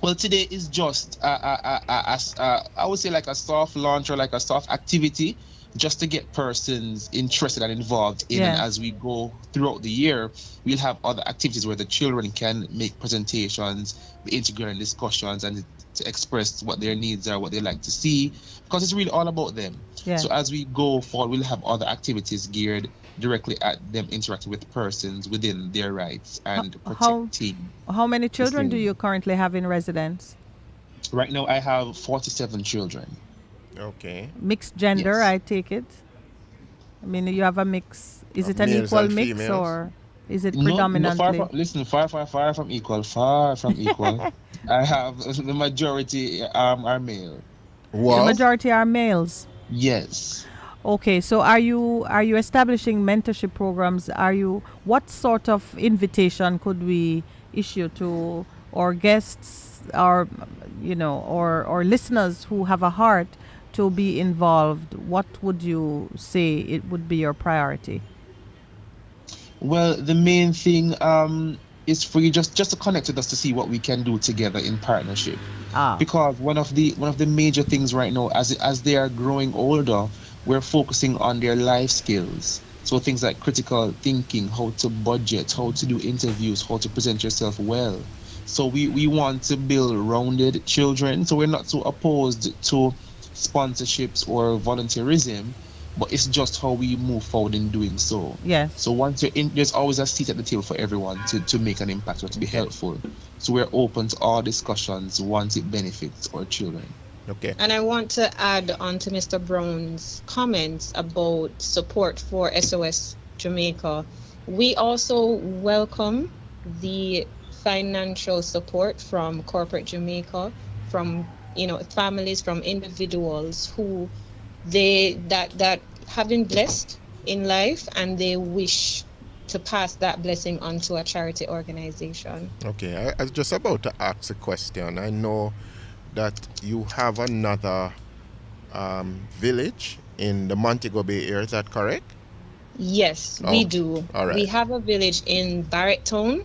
Speaker 8: well, today is just I would say like a soft launch or like a soft activity, just to get persons interested and involved in. And as we go throughout the year, we'll have other activities where the children can make presentations, be integrated in discussions, and to express what their needs are, what they like to see, because it's really all about them. So as we go forward, we'll have other activities geared directly at them interacting with persons within their rights and protecting.
Speaker 6: How many children do you currently have in residence?
Speaker 8: Right now I have 47 children.
Speaker 2: Okay.
Speaker 6: Mixed gender,
Speaker 8: Yes.
Speaker 6: I take it. I mean, you have a mix. Is it an
Speaker 2: males
Speaker 6: equal
Speaker 2: and
Speaker 6: mix,
Speaker 2: females?
Speaker 6: or is it
Speaker 8: No,
Speaker 6: predominantly?
Speaker 8: far from equal. Far from equal. I have the majority are male.
Speaker 6: The
Speaker 2: Wow.
Speaker 6: majority are males.
Speaker 8: Yes.
Speaker 6: Okay, so are you establishing mentorship programs? What sort of invitation could we issue to our guests, or or listeners who have a heart to be involved? What would you say it would be your priority?
Speaker 8: Well, the main thing is for you just to connect with us to see what we can do together in partnership. Because one of the major things right now, as they are growing older, we're focusing on their life skills. So things like critical thinking, how to budget, how to do interviews, how to present yourself well. So we want to build rounded children. So we're not so opposed to sponsorships or volunteerism, but it's just how we move forward in doing so.
Speaker 6: Yes.
Speaker 8: So once you're in, there's always a seat at the table for everyone to make an impact or to be helpful. So we're open to all discussions once it benefits our children.
Speaker 2: Okay.
Speaker 7: And I want to add on to Mr. Brown's comments about support for SOS Jamaica. We also welcome the financial support from corporate Jamaica, from families, from individuals who that have been blessed in life, and they wish to pass that blessing on to a charity organization.
Speaker 2: Okay, I was just about to ask a question. I know that you have another village in the Montego Bay area, is that correct?
Speaker 7: Yes, we do.
Speaker 2: All right.
Speaker 7: We have a village in Barretttown,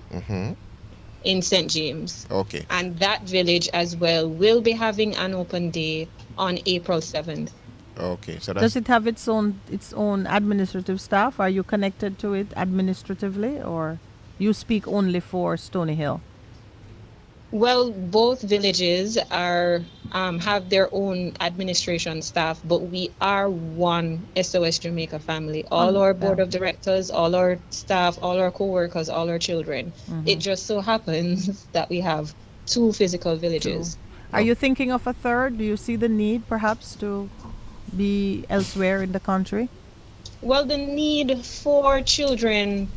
Speaker 7: in St. James.
Speaker 2: Okay.
Speaker 7: And that village as well will be having an open day on April 7th.
Speaker 2: Okay, so
Speaker 6: does it have its own administrative staff? Are you connected to it administratively, or you speak only for Stony Hill?
Speaker 7: Well, both villages are have their own administration staff, but we are one SOS Jamaica family. All our board of directors, all our staff, all our co-workers, all our children. It just so happens that we have 2 physical villages.
Speaker 6: Are you thinking of a third? Do you see the need perhaps to be elsewhere in the country?
Speaker 7: Well, the need for children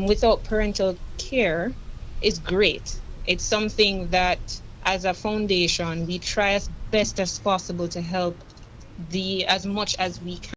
Speaker 7: without parental care is great. It's something that, as a foundation, we try as best as possible to help as much as we can.